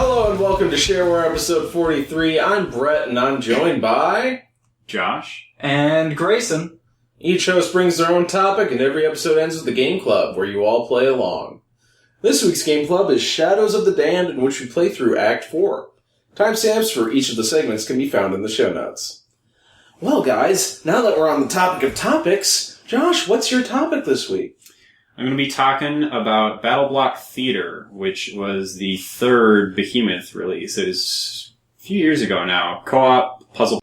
Hello and welcome to Shareware episode 43. I'm Brett and I'm joined by... Josh. And Greyson. Each host brings their own topic and every episode ends with the Game Club, where you all play along. This week's Game Club is Shadows of the Damned, in which we play through Act 4. Timestamps for each of the segments can be found in the show notes. Well guys, now that we're on the topic of topics, Josh, what's your topic this week? I'm going to be talking about Battleblock Theater, which was the third Behemoth release. It is a few years ago now. Co-op puzzle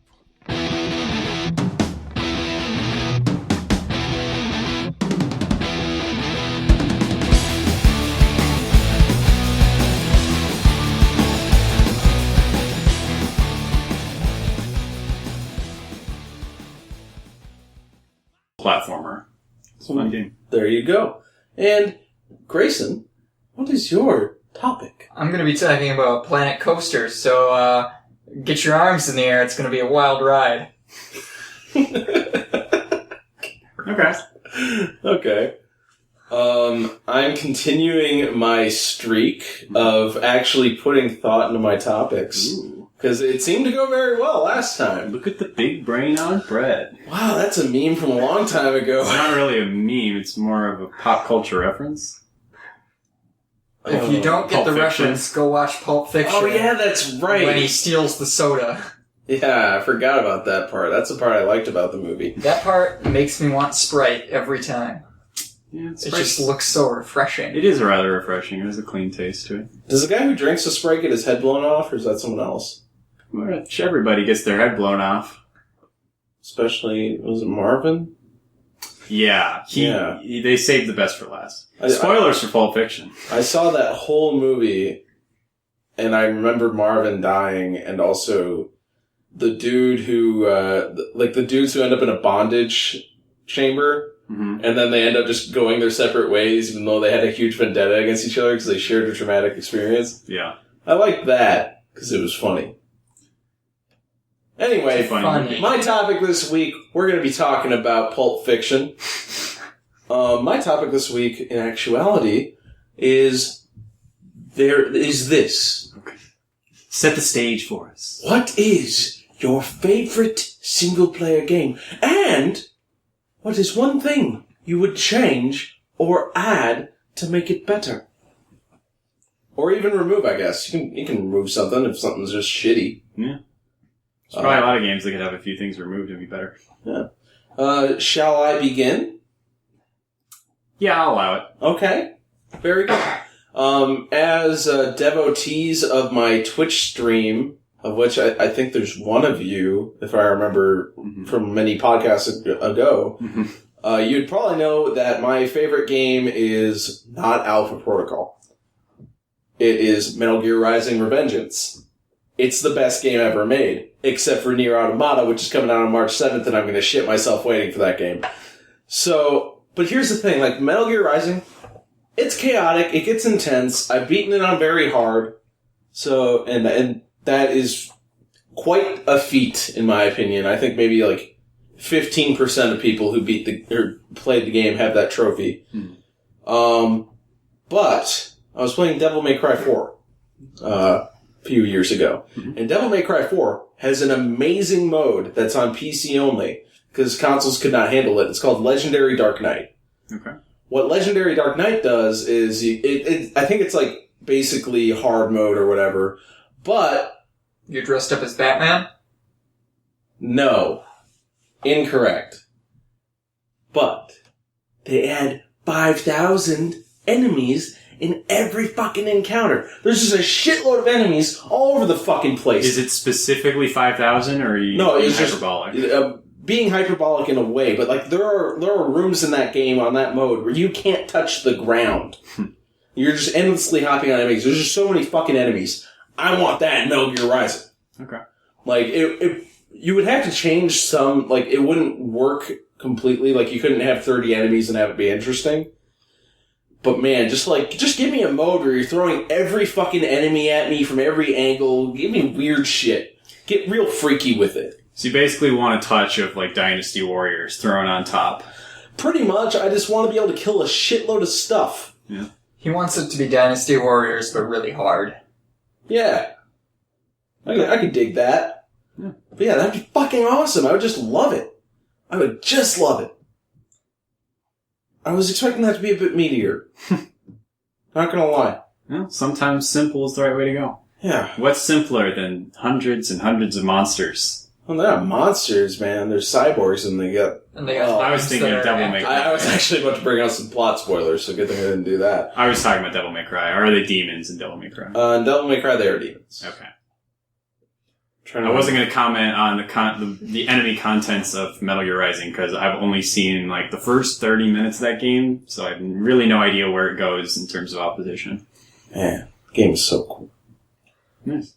platformer. It's a fun game. There you go. And, Greyson, what is your topic? I'm going to be talking about Planet Coaster, so get your arms in the air. It's going to be a wild ride. Okay. I'm continuing my streak of actually putting thought into my topics. Because it seemed to go very well last time. Look at the big brain on Brett. Wow, that's a meme from a long time ago. It's not really a meme, it's more of a pop culture reference. If you don't get Pulp the Fiction. reference, go watch Pulp Fiction. Oh yeah, that's right. When he steals the soda. Yeah, I forgot about that part. That's the part I liked about the movie. That part makes me want Sprite every time. Yeah, It just looks so refreshing. It is rather refreshing. It has a clean taste to it. Does the guy who drinks the Sprite get his head blown off, or is that someone else? Everybody gets their head blown off. Especially, was it Marvin? Yeah. They saved the best for last. I- Spoilers for Pulp Fiction. I saw that whole movie, and I remember Marvin dying, and also the dude who, the dudes who end up in a bondage chamber, Mm-hmm. and then they end up just going their separate ways, even though they had a huge vendetta against each other because they shared a traumatic experience. Yeah. I liked that, because it was funny. Anyway, It's funny. my topic this week, we're going to be talking about Pulp Fiction. My topic this week, in actuality, is this. Okay. Set the stage for us. What is your favorite single-player game? And what is one thing you would change or add to make it better? Or even remove, I guess. You can remove something if something's just shitty. Yeah. There's probably a lot of games that could have a few things removed and be better. Yeah. Shall I begin? Yeah, I'll allow it. Okay. Very good. As devotees of my Twitch stream, of which I think there's one of you, if I remember from many podcasts ago, you'd probably know that my favorite game is not Alpha Protocol. It is Metal Gear Rising: Revengeance. It's the best game ever made, except for Nier Automata, which is coming out on March 7th, and I'm going to shit myself waiting for that game. So, but here's the thing, like, Metal Gear Rising, it's chaotic, it gets intense, I've beaten it on very hard, so, and that is quite a feat, in my opinion. I think maybe, like, 15% of people who played the game have that trophy. But, I was playing Devil May Cry 4, few years ago. And Devil May Cry 4 has an amazing mode that's on PC only, because consoles could not handle it. It's called Legendary Dark Knight. Okay. What Legendary Dark Knight does is, I think it's like basically hard mode or whatever, but... You're dressed up as Batman? No. Incorrect. But they add 5,000 enemies in every fucking encounter. There's just a shitload of enemies all over the fucking place. Is it specifically 5,000 or are you it's hyperbolic? Just, being hyperbolic in a way, but like there are rooms in that game on that mode where you can't touch the ground. You're just endlessly hopping on enemies. There's just so many fucking enemies. I want that in Metal Gear Rising. Okay. Like you would have to change some, like it wouldn't work completely. Like you couldn't have 30 enemies and have it be interesting. But man, just give me a mode where you're throwing every fucking enemy at me from every angle. Give me weird shit. Get real freaky with it. So you basically want a touch of, like, Dynasty Warriors thrown on top. Pretty much, I just want to be able to kill a shitload of stuff. Yeah. He wants it to be Dynasty Warriors, but really hard. Yeah. I could dig that. Yeah. But yeah, that'd be fucking awesome. I would just love it. I would just love it. I was expecting that to be a bit meatier. Not gonna lie. Well, sometimes simple is the right way to go. Yeah. What's simpler than hundreds and hundreds of monsters? Well, they're not monsters, man. They're cyborgs, and they got... I was thinking of Devil May Cry. I was actually about to bring out some plot spoilers, so good thing I didn't do that. I was talking about Devil May Cry. Or are they demons in Devil May Cry? In Devil May Cry, they are demons. Okay. I wasn't going to comment on the enemy contents of Metal Gear Rising because I've only seen like the first 30 minutes of that game, so I have really no idea where it goes in terms of opposition. Man, the game is so cool. Nice.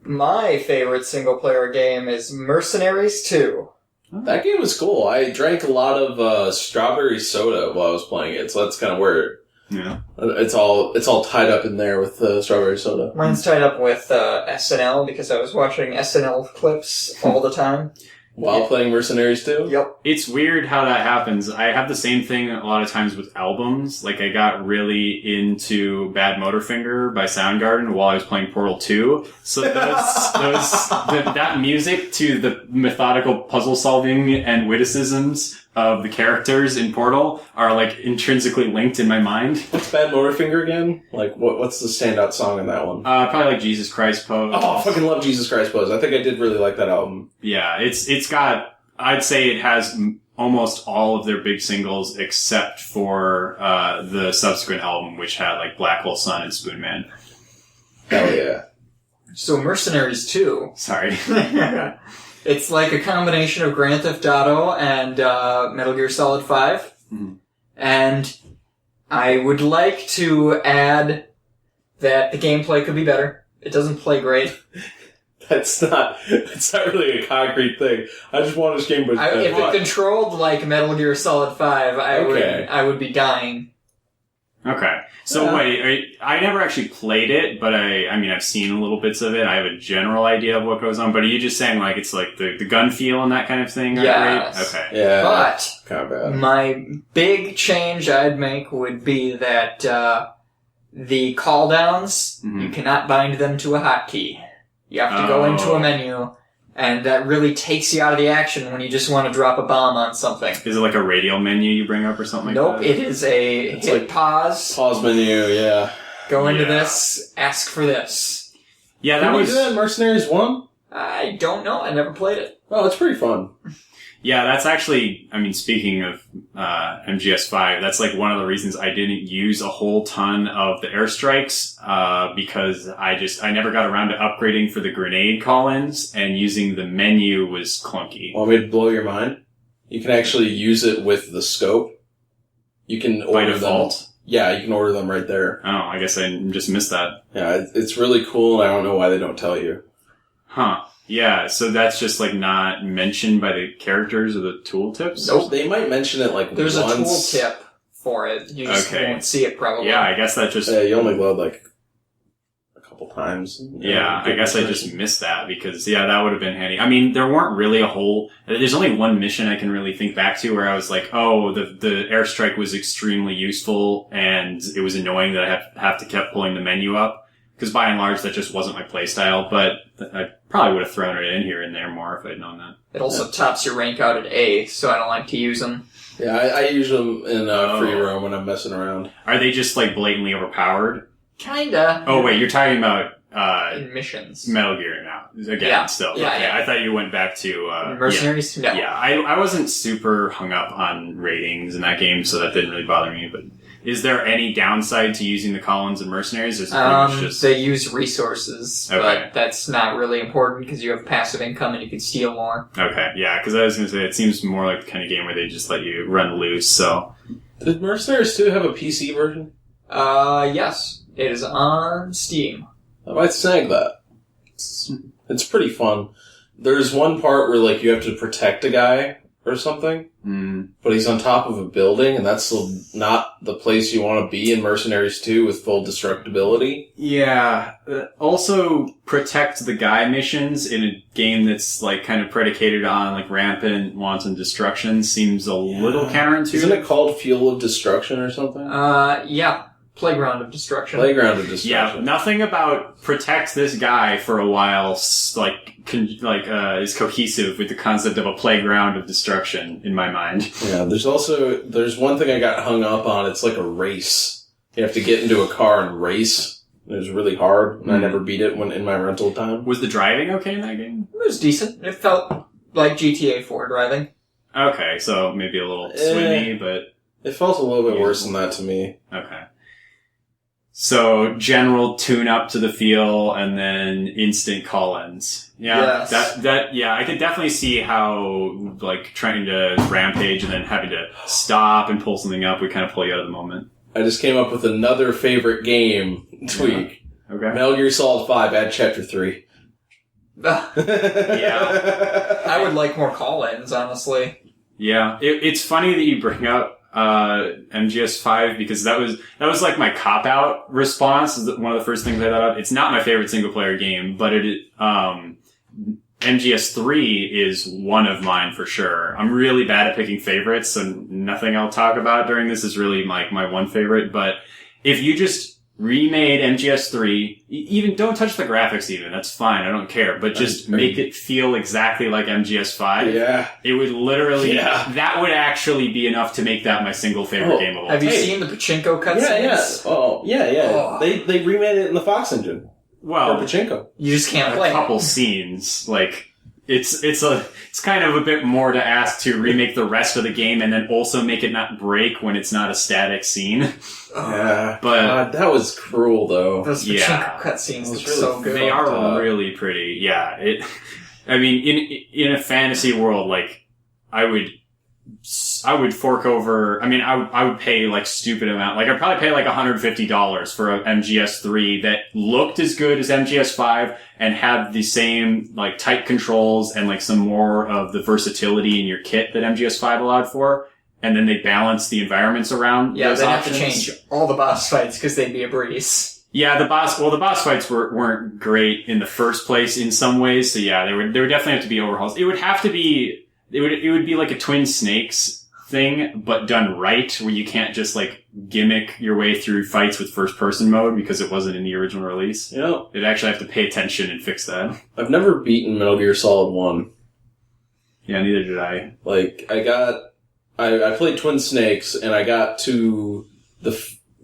My favorite single-player game is Mercenaries 2. That game was cool. I drank a lot of strawberry soda while I was playing it, so that's kind of where it's all tied up in there with strawberry soda. Mine's tied up with SNL because I was watching SNL clips all the time. While playing Mercenaries 2? Yep. It's weird how that happens. I have the same thing a lot of times with albums. Like, I got really into Bad Motorfinger by Soundgarden while I was playing Portal 2. So that music to the methodical puzzle solving and witticisms of the characters in Portal are, like, intrinsically linked in my mind. What's Bad Motorfinger again? Like, what's the standout song in that one? Probably like Jesus Christ Pose. Oh, I fucking love Jesus Christ Pose. I think I did really like that album. Yeah, it's got, I'd say it has almost all of their big singles except for the subsequent album, which had like Black Hole Sun and Spoon Man. Hell yeah. So Mercenaries 2. Sorry. It's like a combination of Grand Theft Auto and Metal Gear Solid 5. Mm-hmm. And I would like to add that the gameplay could be better. It doesn't play great. It's not really a concrete thing. I just want this game to be better. If it controlled like Metal Gear Solid 5, I would be dying. Okay. So wait, I never actually played it, but I mean, I've seen little bits of it. I have a general idea of what goes on, but are you just saying like it's like the gun feel and that kind of thing? Yes. Okay. Yeah. But kind of bad. My big change I'd make would be that the call downs, you cannot bind them to a hotkey. You have to go into a menu, and that really takes you out of the action when you just want to drop a bomb on something. Is it like a radial menu you bring up or something Nope, like that? it is it's hit like pause. Pause menu, yeah. Go into this, ask for this. Yeah, Did we do that in Mercenaries 1? I don't know, I never played it. Oh, it's pretty fun. Yeah, that's actually, I mean, speaking of MGS5, that's like one of the reasons I didn't use a whole ton of the airstrikes, because I never got around to upgrading for the grenade call-ins, and using the menu was clunky. Want me to blow your mind? You can actually use it with the scope. You can order by default? them. Yeah, you can order them right there. Oh, I guess I just missed that. Yeah, it's really cool, and I don't know why they don't tell you. Huh. Yeah, so that's just like not mentioned by the characters or the tooltips? Nope, they might mention it like There's once. a tooltip for it. You just won't see it probably. Yeah, I guess that just... you only load like a couple times. Yeah, I guess I just missed that because, yeah, that would have been handy. I mean, there weren't really a whole... There's only one mission I can really think back to where I was like, oh, the airstrike was extremely useful and it was annoying that I have to keep pulling the menu up. Because by and large, that just wasn't my playstyle, but I probably would have thrown it in here and there more if I'd known that. It also tops your rank out at A, so I don't like to use them. Yeah, I use them in free roam when I'm messing around. Are they just like blatantly overpowered? Kinda. Oh wait, you're talking about in missions. Metal Gear now. Again, still. Yeah, okay, yeah. I thought you went back to... Mercenaries? Yeah. No. Yeah, I wasn't super hung up on ratings in that game, so that didn't really bother me, but... Is there any downside to using the Collins and Mercenaries? Or is it pretty much just... They use resources, but that's not really important because you have passive income and you can steal more. Okay, yeah, because I was going to say, it seems more like the kind of game where they just let you run loose, so... Did Mercenaries 2 have a PC version? Yes. It is on Steam. I might snag that. It's pretty fun. There's one part where, like, you have to protect a guy or something, but he's on top of a building, and that's not the place you want to be in Mercenaries 2 with full destructibility. Yeah. Also, protect the guy missions in a game that's, like, kind of predicated on, like, rampant wanton destruction seems a little counterintuitive. Isn't it called Fuel of Destruction or something? Yeah. Playground of Destruction. Playground of Destruction. Yeah, nothing about protect this guy for a while, is cohesive with the concept of a playground of destruction in my mind. Yeah, there's one thing I got hung up on. It's like a race. You have to get into a car and race. It was really hard, and I never beat it when in my rental time. Was the driving okay in that game? It was decent. It felt like GTA 4 driving. Okay, so maybe a little swimmy, but... It felt a little bit worse than that to me. Okay. So, general tune-up to the feel, and then instant call-ins. Yeah, yes. Yeah, I could definitely see how, like, trying to rampage and then having to stop and pull something up would kind of pull you out of the moment. I just came up with another favorite game tweak. Yeah. Okay. Metal Gear Solid 5, add Chapter 3. Yeah. I would like more call-ins, honestly. Yeah. It's funny that you bring up MGS5 because that was like my cop-out response. One of the first things I thought of. It's not my favorite single-player game, but MGS3 is one of mine for sure. I'm really bad at picking favorites, so nothing I'll talk about during this is really my one favorite. But if you just remade MGS3, even don't touch the graphics even, that's fine, I don't care. But just make it feel exactly like MGS5. Yeah. It would literally, that would actually be enough to make that my single favorite game of all time. Have you seen the Pachinko cutscenes? Yeah. Oh, yeah. Oh. They remade it in the Fox engine. Well, for Pachinko. You just can't play a couple scenes, like, it's kind of a bit more to ask to remake the rest of the game and then also make it not break when it's not a static scene. Yeah, but God, that was cruel though. Those Pachinko cutscenes look really so good. They are really pretty. Yeah, I mean, in a fantasy world, like I would fork over. I mean, I would pay like stupid amount. Like I'd probably pay like $150 for a MGS3 that looked as good as MGS5 and had the same like tight controls and like some more of the versatility in your kit that MGS5 allowed for. And then they balance the environments around. Yeah, those they'd options. have to change all the boss fights because they'd be a breeze. Yeah, the boss fights weren't great in the first place in some ways. So yeah, there would definitely have to be overhauls. It would have to be. It would be like a Twin Snakes thing, but done right, where you can't just like gimmick your way through fights with first person mode because it wasn't in the original release. Yeah, it'd actually have to pay attention and fix that. I've never beaten Metal Gear Solid 1. Yeah, neither did I. Like I played Twin Snakes and I got to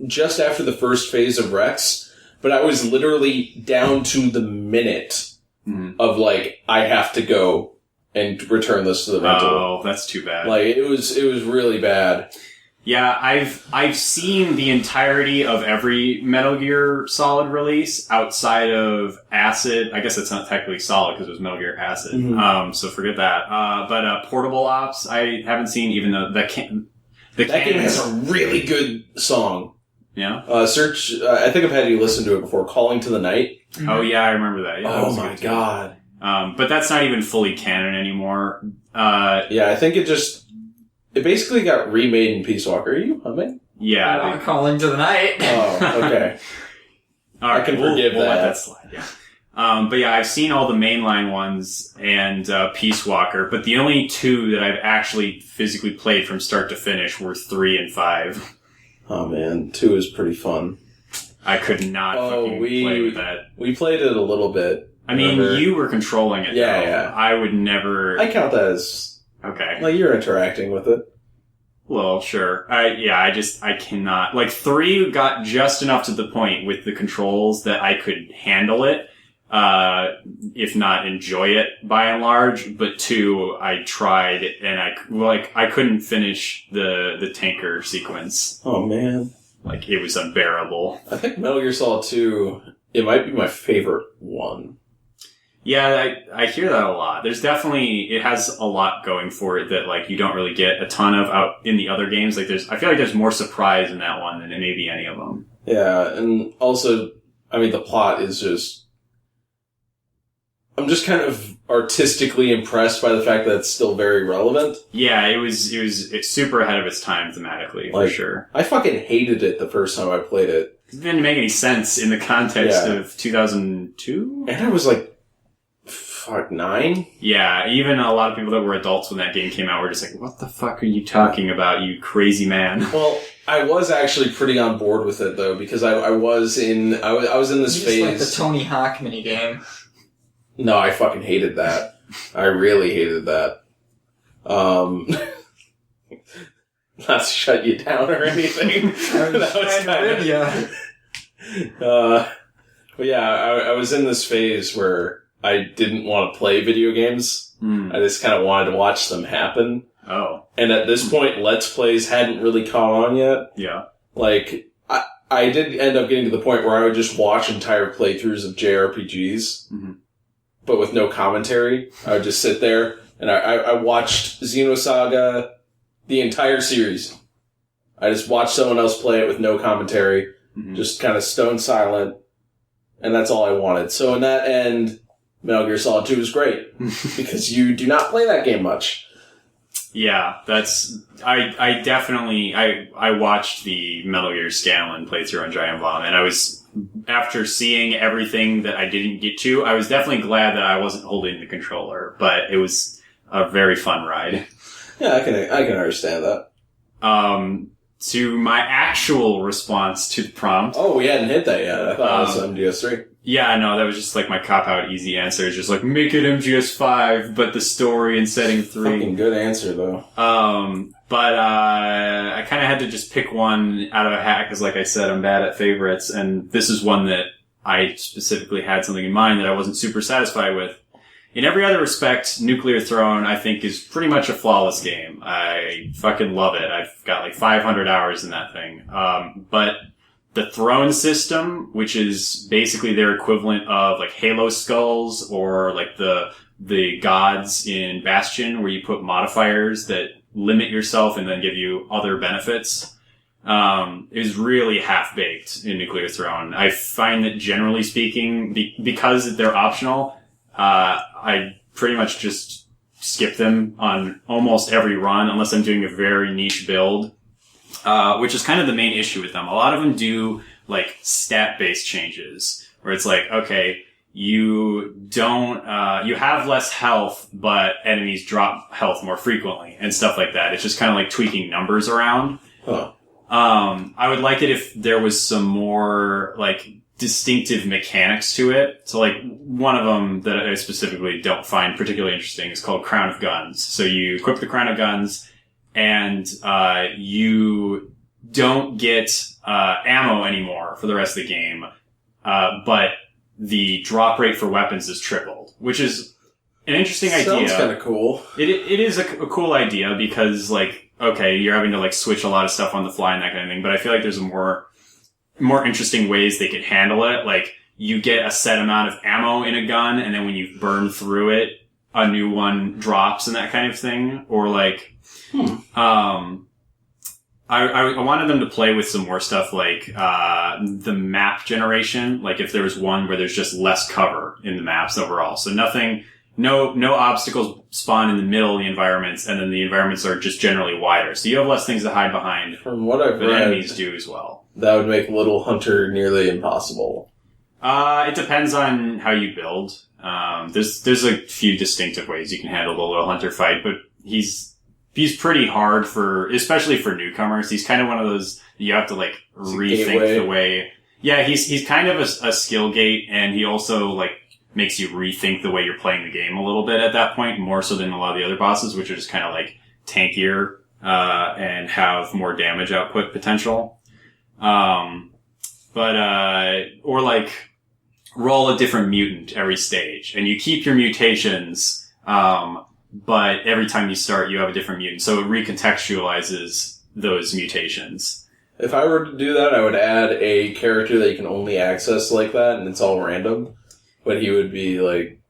just after the first phase of Rex, but I was literally down to the minute of like I have to go and return this to the rental. Oh, that's too bad. Like it was really bad. Yeah, I've seen the entirety of every Metal Gear Solid release outside of Acid. I guess it's not technically Solid because it was Metal Gear Acid. Mm-hmm. So forget that. But Portable Ops, I haven't seen, even though that game has a really good song. Yeah. Search. I think I've had you listen to it before. Calling to the Night. Mm-hmm. Oh yeah, I remember that. Yeah, oh my god. But that's not even fully canon anymore. Yeah, I think it basically got remade in Peace Walker. Are you humming? Yeah. Calling to the Night. Oh, okay. All right, I can forgive we'll that. Let that slide. Yeah. But yeah, I've seen all the mainline ones and Peace Walker, but the only two that I've actually physically played from start to finish were 3 and 5. Oh man, 2 is pretty fun. I could not play with that. We played it a little bit. I mean, you were controlling it. Yeah, though. yeah. I would never. I count that as okay. Like you're interacting with it. Well, sure. I cannot. Like 3 got just enough to the point with the controls that I could handle it, if not enjoy it by and large. But 2, I tried and I couldn't finish the tanker sequence. Oh man. Like it was unbearable. I think Metal Gear Solid 2, it might be my favorite one. Yeah, I hear that a lot. There's definitely, it has a lot going for it that like you don't really get a ton of out in the other games. Like I feel like there's more surprise in that one than in maybe any of them. Yeah, and also, I mean, the plot is just, I'm just kind of artistically impressed by the fact that it's still very relevant. Yeah, it's super ahead of its time thematically, for sure. I fucking hated it the first time I played it. It didn't make any sense in the context of 2002. And I was like, 9? Yeah, even a lot of people that were adults when that game came out were just like, what the fuck are you talking about, you crazy man? Well, I was actually pretty on board with it, though, because I was in this phase... like the Tony Hawk minigame. No, I fucking hated that. I really hated that. Not to shut you down or anything. That was kind of... But yeah, I was in this phase where I didn't want to play video games. I just kind of wanted to watch them happen. Oh. And at this point, Let's Plays hadn't really caught on yet. Yeah. Like, I did end up getting to the point where I would just watch entire playthroughs of JRPGs, but with no commentary. I would just sit there, and I watched Xenosaga, the entire series. I just watched someone else play it with no commentary, just kind of stone silent, and that's all I wanted. So in that end, Metal Gear Solid 2 was great, because you do not play that game much. Yeah, I definitely watched the Metal Gear Scanlan playthrough on Giant Bomb, and I was, after seeing everything that I didn't get to, I was definitely glad that I wasn't holding the controller, but it was a very fun ride. Yeah, I can understand that. To my actual response to the prompt. Oh, we hadn't hit that yet. I thought it was MGS3. Yeah, no, that was just like my cop-out easy answer. It's just like, make it MGS5, but the story in setting 3. Fucking good answer, though. But I kind of had to just pick one out of a hat, because like I said, I'm bad at favorites, and this is one that I specifically had something in mind that I wasn't super satisfied with. In every other respect, Nuclear Throne, I think, is pretty much a flawless game. I fucking love it. I've got like 500 hours in that thing. But the throne system, which is basically their equivalent of like Halo skulls or like the gods in Bastion, where you put modifiers that limit yourself and then give you other benefits, is really half-baked in Nuclear Throne. I find that generally speaking, because they're optional, I pretty much just skip them on almost every run unless I'm doing a very niche build, which is kind of the main issue with them. A lot of them do like stat-based changes where it's like, okay, you have less health, but enemies drop health more frequently and stuff like that. It's just kind of like tweaking numbers around. Huh. I would like it if there was some more like distinctive mechanics to it. So like one of them that I specifically don't find particularly interesting is called Crown of Guns. So you equip the Crown of Guns and you don't get ammo anymore for the rest of the game, but the drop rate for weapons is tripled, which is an interesting idea. Sounds kind of cool. It is a cool idea because like, okay, you're having to like switch a lot of stuff on the fly and that kind of thing, but I feel like there's more interesting ways they could handle it. Like, you get a set amount of ammo in a gun, and then when you burn through it, a new one drops and that kind of thing. Or like, I wanted them to play with some more stuff like, the map generation. Like, if there was one where there's just less cover in the maps overall. So no obstacles spawn in the middle of the environments, and then the environments are just generally wider. So you have less things to hide behind. From what I've read, enemies do as well. That would make Little Hunter nearly impossible. It depends on how you build. There's a few distinctive ways you can handle the Little Hunter fight, but he's pretty hard especially for newcomers. He's kind of one of those, you have to like rethink the way. Yeah, he's kind of a skill gate, and he also like makes you rethink the way you're playing the game a little bit at that point, more so than a lot of the other bosses, which are just kind of like tankier, and have more damage output potential. Or like roll a different mutant every stage, and you keep your mutations, but every time you start, you have a different mutant, so it recontextualizes those mutations. If I were to do that, I would add a character that you can only access like that, and it's all random, but he would be like,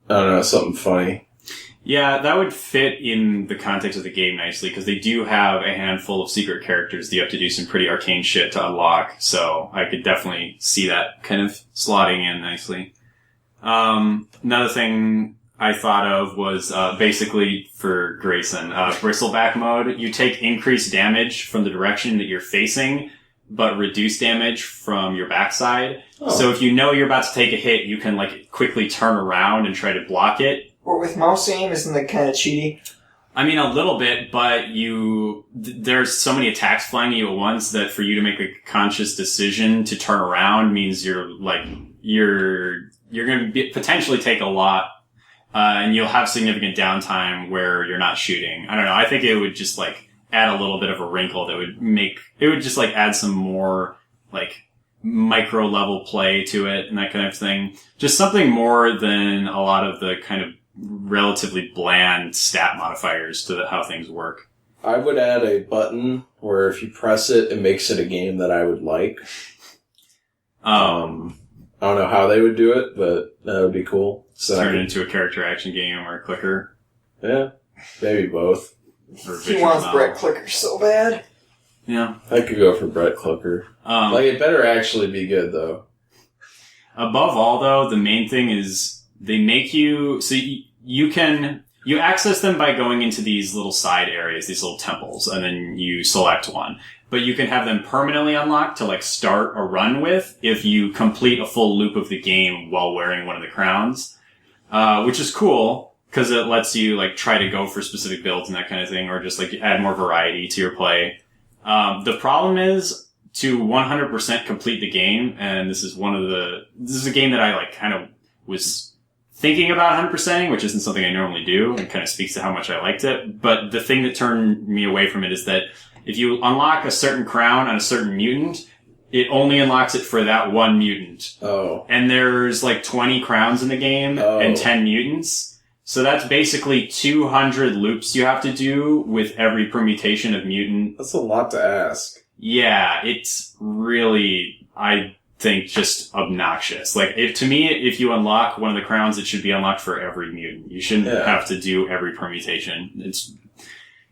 I don't know, something funny. Yeah, that would fit in the context of the game nicely, because they do have a handful of secret characters that you have to do some pretty arcane shit to unlock, so I could definitely see that kind of slotting in nicely. Another thing I thought of was basically for Greyson, bristleback mode. You take increased damage from the direction that you're facing, but reduce damage from your backside. Oh. So if you know you're about to take a hit, you can like quickly turn around and try to block it. Or with mouse aim, isn't that kind of cheaty? I mean, a little bit, but there's so many attacks flying at you at once that for you to make a conscious decision to turn around means you're going to potentially take a lot, and you'll have significant downtime where you're not shooting. I don't know. I think it would just like add a little bit of a wrinkle that would just like add some more like micro level play to it and that kind of thing. Just something more than a lot of the kind of relatively bland stat modifiers to how things work. I would add a button where if you press it, it makes it a game that I would like. I don't know how they would do it, but that would be cool. So turn it into a character action game or a clicker. Yeah, maybe both. He wants Brett Clicker so bad. Yeah. I could go for Brett Clicker. It better actually be good, though. Above all, though, the main thing is they make you... So you access them by going into these little side areas, these little temples, and then you select one. But you can have them permanently unlocked to like start a run with if you complete a full loop of the game while wearing one of the crowns, which is cool because it lets you like try to go for specific builds and that kind of thing, or just like add more variety to your play. The problem is to 100% complete the game, and this is a game that I like kind of was thinking about 100%ing, which isn't something I normally do, and kind of speaks to how much I liked it. But the thing that turned me away from it is that if you unlock a certain crown on a certain mutant, it only unlocks it for that one mutant. Oh. And there's like 20 crowns in the game and 10 mutants. So that's basically 200 loops you have to do with every permutation of mutant. That's a lot to ask. Yeah, it's really, I think, just obnoxious. Like, to me, if you unlock one of the crowns, it should be unlocked for every mutant. You shouldn't have to do every permutation.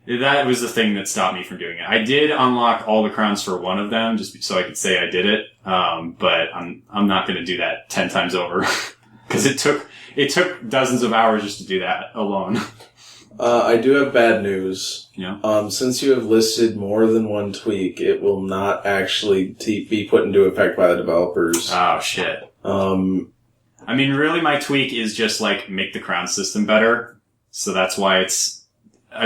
That was the thing that stopped me from doing it. I did unlock all the crowns for one of them, just so I could say I did it. But I'm not going to do that 10 times over. Because it took dozens of hours just to do that alone. I do have bad news. Yeah. Since you have listed more than one tweak, it will not actually be put into effect by the developers. Oh, shit. I mean, really, my tweak is just, like, make the crown system better. So that's why it's...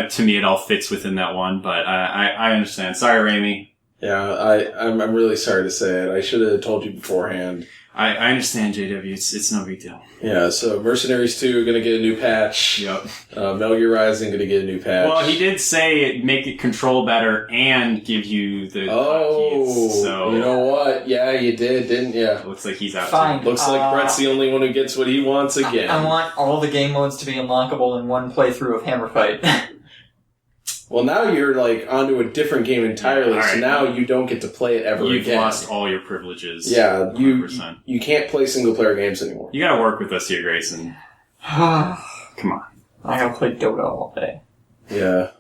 to me, it all fits within that one, but I understand. Sorry, Raimi. Yeah, I'm really sorry to say it. I should have told you beforehand. I understand, JW. It's no big deal. Yeah, so Mercenaries 2 going to get a new patch. Yep. Metal Gear Rising going to get a new patch. Well, he did say make it control better and give you the hotkeys, so... You know what? Yeah, you did, didn't you? Looks like he's out Fine. too. Looks like Brett's the only one who gets what he wants again. I want all the game modes to be unlockable in one playthrough of Hammer Fight. Well, now you're, like, onto a different game entirely, right. So now you don't get to play it ever You've again. lost all your privileges. Yeah, 100%. you can't play single-player games anymore. You gotta work with us here, Greyson. Come on. I gotta play Dota all day. Yeah.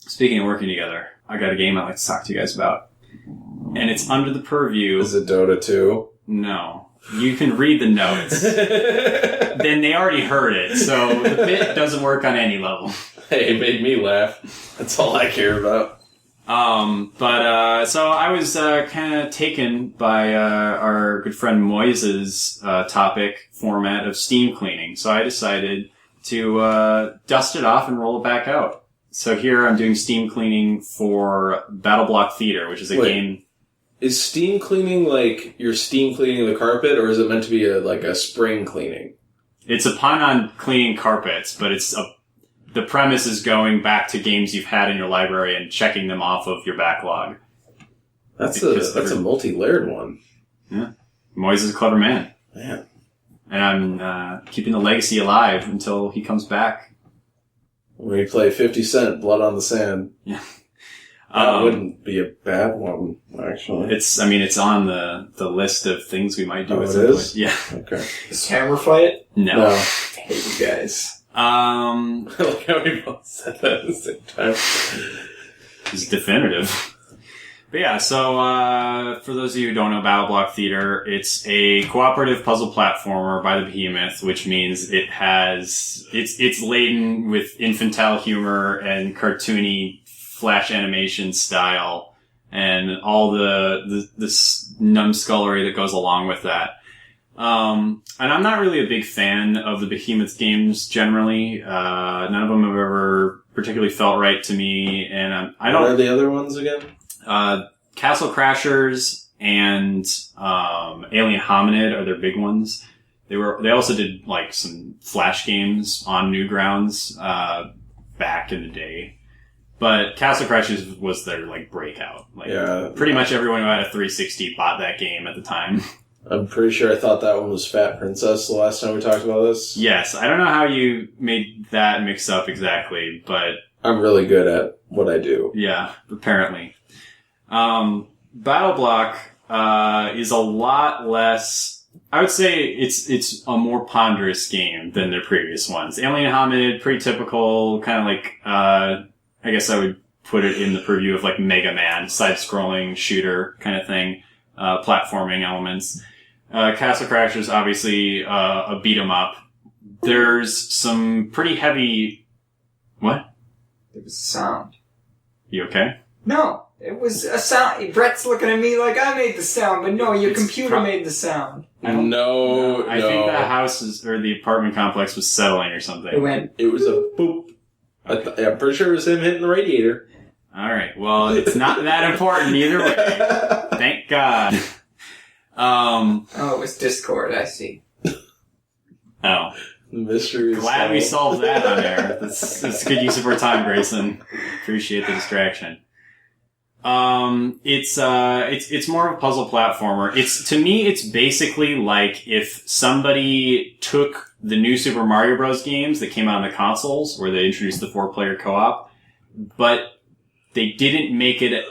Speaking of working together, I got a game I'd like to talk to you guys about. And it's under the purview... Is it Dota 2? No. You can read the notes. Then they already heard it, so the bit doesn't work on any level. Hey, it made me laugh. That's all I care about. So I was kind of taken by our good friend Moise's topic format of steam cleaning. So I decided to dust it off and roll it back out. So here I'm doing steam cleaning for Battleblock Theater, which is a game... Is steam cleaning like you're steam cleaning the carpet, or is it meant to be a spring cleaning? It's a pun on cleaning carpets, but the premise is going back to games you've had in your library and checking them off of your backlog. That's a multi-layered one. Yeah. Moise is a clever man. Man. And I'm keeping the legacy alive until he comes back. When you play 50 Cent, Blood on the Sand. Yeah. That wouldn't be a bad one, actually. It's on the list of things we might do at it some is? point. Yeah. Okay. Is Hammer Fight? No. I hate you guys. I like how we both said that at the same time. It's definitive. But yeah, so for those of you who don't know Battleblock Theater, it's a cooperative puzzle platformer by the Behemoth, which means it's laden with infantile humor and cartoony flash animation style, and all this numbskullery that goes along with that. And I'm not really a big fan of the Behemoth games generally. None of them have ever particularly felt right to me, and I don't... What are the other ones again? Castle Crashers and Alien Hominid are their big ones. They also did like some Flash games on Newgrounds back in the day. But Castle Crashers was their like breakout. Like pretty much everyone who had a 360 bought that game at the time. I'm pretty sure I thought that one was Fat Princess the last time we talked about this. Yes, I don't know how you made that mix up exactly, but I'm really good at what I do. Yeah, apparently. Battleblock is a lot less. I would say it's a more ponderous game than their previous ones. Alien Hominid, pretty typical, kind of like I guess I would put it in the purview of like Mega Man, side-scrolling shooter kind of thing, platforming elements. Castle Crashers, obviously a beat 'em up. There's some pretty heavy. What? There was a sound. You okay? No, it was a sound. Brett's looking at me like I made the sound, but no, your computer made the sound. I think the house or the apartment complex was settling or something. It was a boop. I'm pretty sure it was him hitting the radiator. All right. Well, it's not that important either way. Thank God. Oh, it was Discord. I see. Oh. The mystery is glad we solved that on air. That's good use of our time, Greyson. Appreciate the distraction. It's more of a puzzle platformer. To me, it's basically like if somebody took the new Super Mario Bros. Games that came out on the consoles, where they introduced the 4-player co-op, but they didn't make it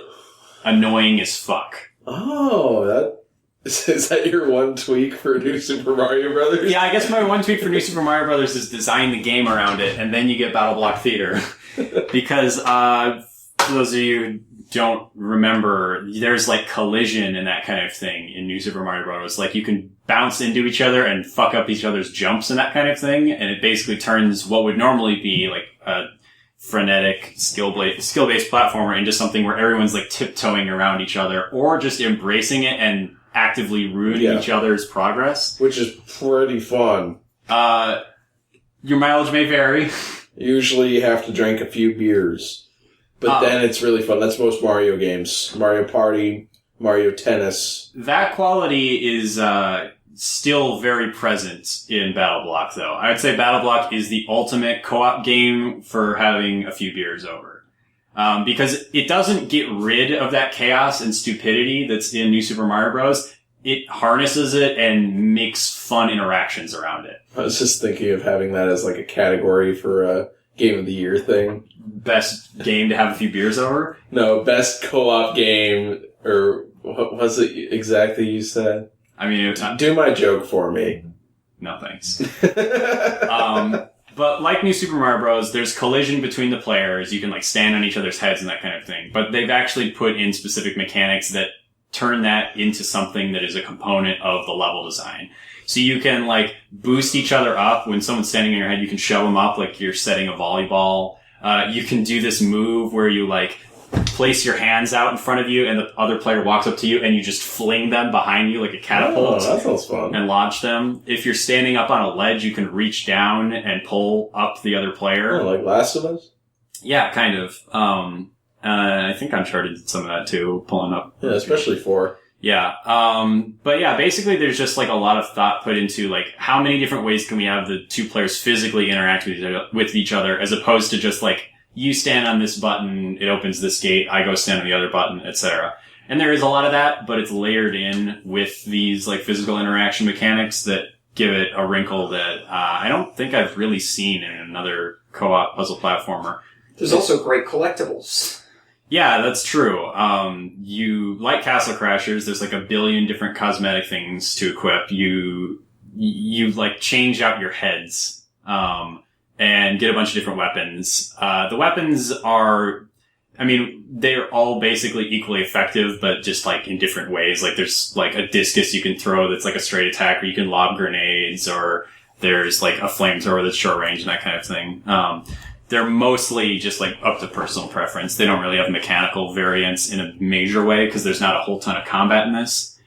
annoying as fuck. Oh, is that your one tweak for New Super Mario Brothers? Yeah, I guess my one tweak for New Super Mario Brothers is design the game around it, and then you get Battleblock Theater. Because, for those of you who don't remember, there's like collision and that kind of thing in New Super Mario Bros. Like you can bounce into each other and fuck up each other's jumps and that kind of thing, and it basically turns what would normally be like a frenetic skill-based platformer into something where everyone's like tiptoeing around each other or just embracing it and actively ruining each other's progress. Which is pretty fun. Your mileage may vary. Usually you have to drink a few beers. But then it's really fun. That's most Mario games. Mario Party, Mario Tennis. That quality is still very present in Battleblock, though. I would say Battleblock is the ultimate co-op game for having a few beers over. Because it doesn't get rid of that chaos and stupidity that's in New Super Mario Bros. It harnesses it and makes fun interactions around it. I was just thinking of having that as like a category for a Game of the Year thing. Best game to have a few beers over? No, best co-op game, or what was it exactly you said? I mean, do my joke for me. No thanks. But like New Super Mario Bros., there's collision between the players. You can like stand on each other's heads and that kind of thing. But they've actually put in specific mechanics that turn that into something that is a component of the level design. So you can like boost each other up. When someone's standing on your head, you can shove them up like you're setting a volleyball. You can do this move where you like place your hands out in front of you and the other player walks up to you and you just fling them behind you like a catapult. Oh, that sounds fun. And launch them. If you're standing up on a ledge, you can reach down and pull up the other player. Oh, like Last of Us? Yeah, kind of. I think Uncharted did some of that too, pulling up. Yeah, especially 4. Yeah. But yeah, basically there's just like a lot of thought put into like how many different ways can we have the two players physically interact with each other as opposed to just like you stand on this button, it opens this gate, I go stand on the other button, etc. And there is a lot of that, but it's layered in with these like physical interaction mechanics that give it a wrinkle that I don't think I've really seen in another co-op puzzle platformer. There's also great collectibles. Yeah, that's true. You, like Castle Crashers, there's like a billion different cosmetic things to equip. You like change out your heads, and get a bunch of different weapons. The weapons are, I mean, they're all basically equally effective, but just like in different ways. Like there's like a discus you can throw that's like a straight attack, or you can lob grenades, or there's like a flamethrower that's short range and that kind of thing. they're mostly just like up to personal preference. They don't really have mechanical variants in a major way because there's not a whole ton of combat in this.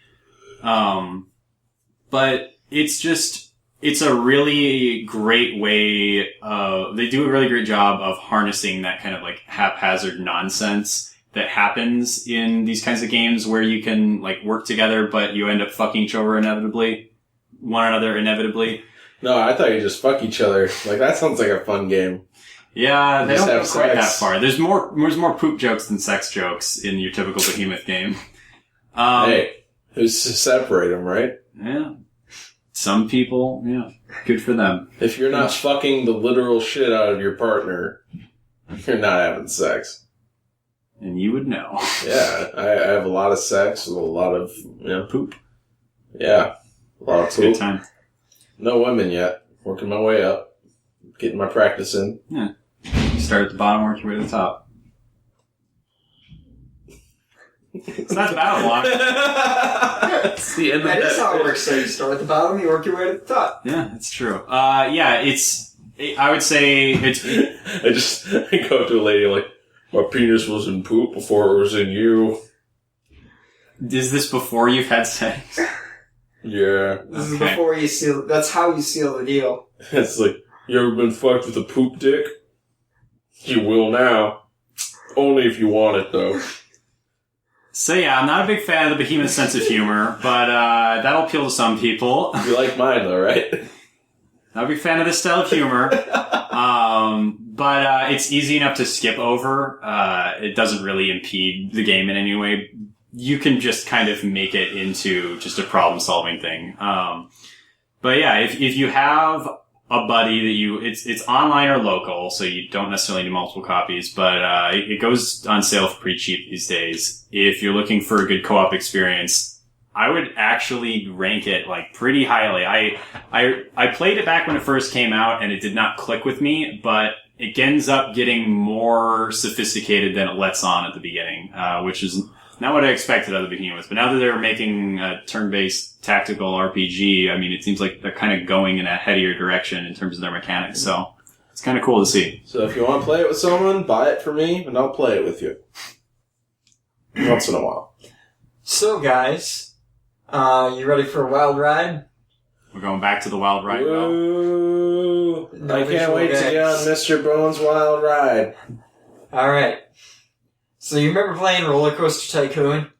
But it's a really great way they do a really great job of harnessing that kind of like haphazard nonsense that happens in these kinds of games where you can like work together, but you end up fucking each other one another inevitably. No, I thought you just fuck each other. Like, that sounds like a fun game. Yeah, they don't go quite that sex. far. There's more poop jokes than sex jokes in your typical Behemoth game. Hey, who's to separate them, right? Yeah. Some people, yeah, good for them. If you're not fucking the literal shit out of your partner, you're not having sex. And you would know. Yeah, I have a lot of sex with a lot of, poop. Yeah, a lot of poop. Good time. No women yet. Working my way up. Getting my practice in. Yeah. You start at the bottom, work your way to the top. It's not Battleblock. It's the end of That is how it works. So you start at the bottom, you work your way to the top. Yeah, that's true. I would say it's... I go to a lady like, my penis was in poop before it was in you. Is this before you've had sex? Yeah. This is before you seal. That's how you seal the deal. It's like, you ever been fucked with a poop dick? You will now. Only if you want it, though. So yeah, I'm not a big fan of the Behemoth sense of humor, but that'll appeal to some people. You like mine, though, right? Not a big fan of this style of humor. But it's easy enough to skip over. It doesn't really impede the game in any way. You can just kind of make it into just a problem-solving thing. But yeah, if you have a buddy that it's online or local, so you don't necessarily need multiple copies, but it goes on sale for pretty cheap these days. If you're looking for a good co-op experience, I would actually rank it like pretty highly. I played it back when it first came out and it did not click with me, but it ends up getting more sophisticated than it lets on at the beginning, which is not what I expected out of the Behemoth. But now that they're making a turn-based tactical RPG, I mean, it seems like they're kind of going in a headier direction in terms of their mechanics. So it's kind of cool to see. So if you want to play it with someone, buy it for me, and I'll play it with you. Once in a while. So, guys, you ready for a wild ride? We're going back to the wild ride. Woo! No I can't visual wait to get on gags. Mr. Bones' wild ride. All right. So you remember playing Rollercoaster Tycoon?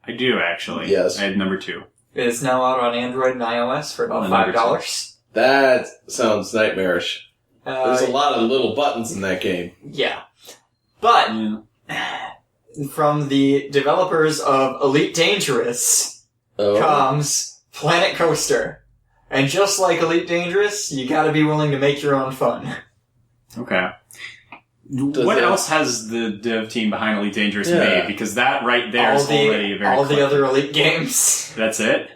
I do, actually. Yes. I had number 2. It is now out on Android and iOS for about Number $5. That sounds nightmarish. There's a Uh, lot of little buttons in that game. yeah. But Yeah. from the developers of Elite Dangerous Oh. comes Planet Coaster. And just like Elite Dangerous, you gotta be willing to make your own fun. Okay. Does What that- else has the dev team behind Elite Dangerous Yeah. made? Because that right there is already a very all the clever- other Elite games. That's it?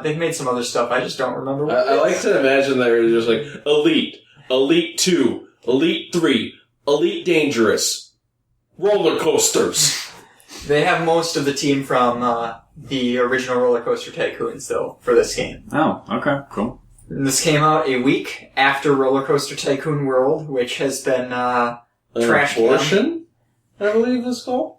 They've made some other stuff. I just don't remember what I it like is. to imagine that they're just like, Elite, Elite 2, Elite 3, Elite Dangerous, roller coasters. They have most of the team from the original Rollercoaster Tycoons, though, for this game. Oh, okay, cool. And this came out a week after Rollercoaster Tycoon World, which has been trashed down. Abortion, I believe it's called.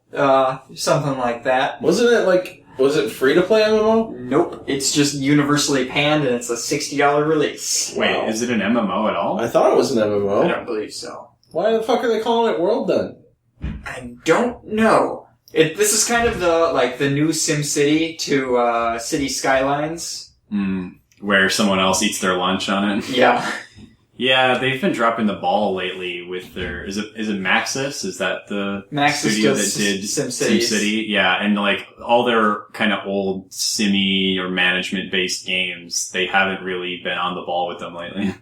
Something like that. Wasn't it like, was it free to play MMO? Nope. It's just universally panned, and it's a $60 release. Wait, Wow. is it an MMO at all? I thought it was an I MMO. don't believe so. Why the fuck are they calling it World then? I don't know. This is kind of the new SimCity to City Skylines. Where someone else eats their lunch on it? Yeah. Yeah, they've been dropping the ball lately with their... Is it Maxis? Is that the Maxis studio does that did SimCities. SimCity? Yeah, and like all their kind of old Simmy or management-based games, they haven't really been on the ball with them lately.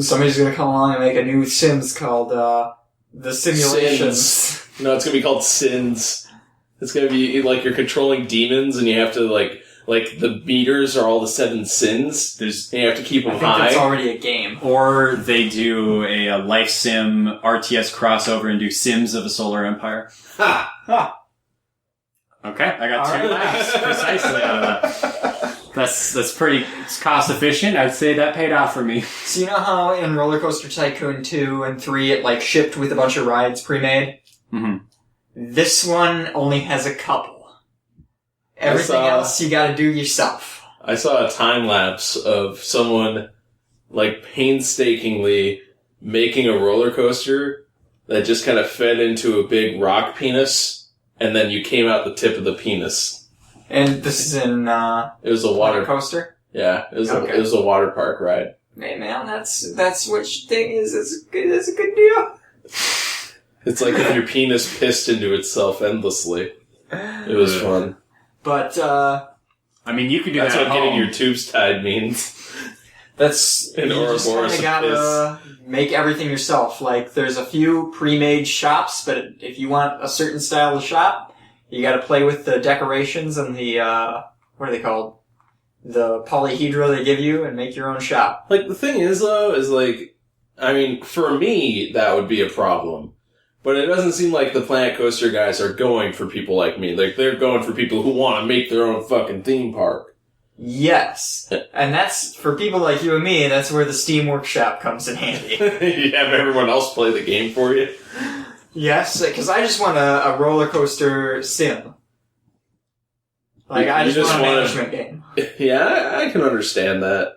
Somebody's gonna come along and make a new Sims called The Simulations. Sins. No, it's gonna be called Sins. It's gonna be like you're controlling demons and you have to like the meters are all the 7 sins. And you have to keep them I think high. that's already a game. Or they do a Life Sim RTS crossover and do Sims of a Solar Empire. Ha! Ha! Okay, I got All 2 right. laughs precisely out of that. That's pretty cost efficient. I'd say that paid off for me. So you know how in Rollercoaster Tycoon 2 and 3 it like shipped with a bunch of rides pre-made? Mm-hmm. This one only has a couple. Everything else you gotta do yourself. I saw a time lapse of someone like painstakingly making a roller coaster that just kind of fed into a big rock penis, and then you came out the tip of the penis. And this is in It was a water coaster? Yeah, it was Okay. it was a water park ride. Hey man, that's what you think is a good deal. It's like if your penis pissed into itself endlessly. It was fun. But I mean, you could do That's that what at getting home. your tubes tied means. that's An you just Ouroboros kinda gotta make everything yourself. Like there's a few pre-made shops, but if you want a certain style of shop, you gotta play with the decorations and the what are they called? The polyhedra they give you and make your own shop. Like, the thing is, though, is like, I mean, for me, that would be a problem. But it doesn't seem like the Planet Coaster guys are going for people like me. Like, they're going for people who want to make their own fucking theme park. Yes. And that's, for people like you and me, that's where the Steam Workshop comes in handy. You have everyone else play the game for you. Yes, because I just want a roller coaster sim. Like, I You just just want a wanna- management game. Yeah, I can understand that.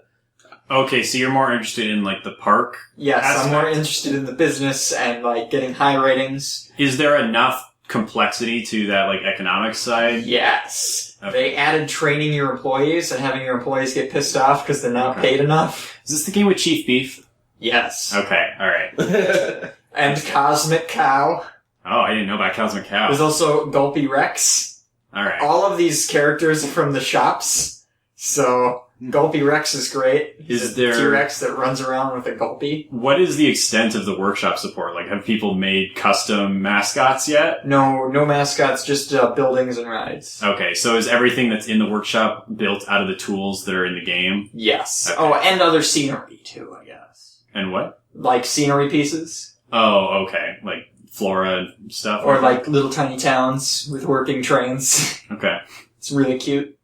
Okay, so you're more interested in, like, the park? Yes, I'm aspect. more interested in the business and, like, getting high ratings. Is there enough complexity to that, like, economic side? Yes. Okay. They added training your employees and having your employees get pissed off because they're not Okay. paid enough. Is this the game with Chief Beef? Yes. Okay, alright. And Cosmic Cow. Oh, I didn't know about Cosmic Cow. There's also Gulpy Rex. Alright. All of these characters are from the shops. So, Gulpy Rex is great. Is He's a there- T-Rex that runs around with a Gulpy. What is the extent of the workshop support? Like, have people made custom mascots yet? No mascots, just buildings and rides. Okay, so is everything that's in the workshop built out of the tools that are in the game? Yes. Okay. Oh, and other scenery too, I guess. And what? Like scenery pieces. Oh, okay. Like flora and stuff? Or like little tiny towns with working trains. Okay. It's really cute.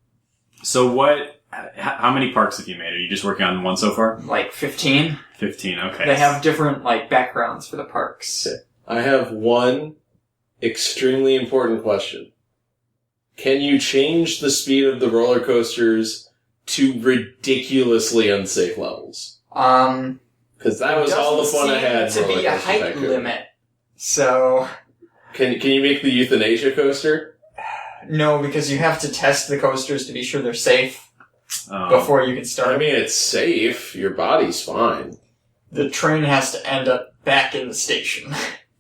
So how many parks have you made? Are you just working on one so far? Like 15. 15, okay. They have different like backgrounds for the parks. I have one extremely important question. Can you change the speed of the roller coasters to ridiculously unsafe levels? Because that was all the fun I had. To be a Rollercoaster height Tycoon. limit. So Can you make the euthanasia coaster? no, because you have to test the coasters to be sure they're safe before you can start. I mean, it's safe. Your body's fine. The train has to end up back in the station.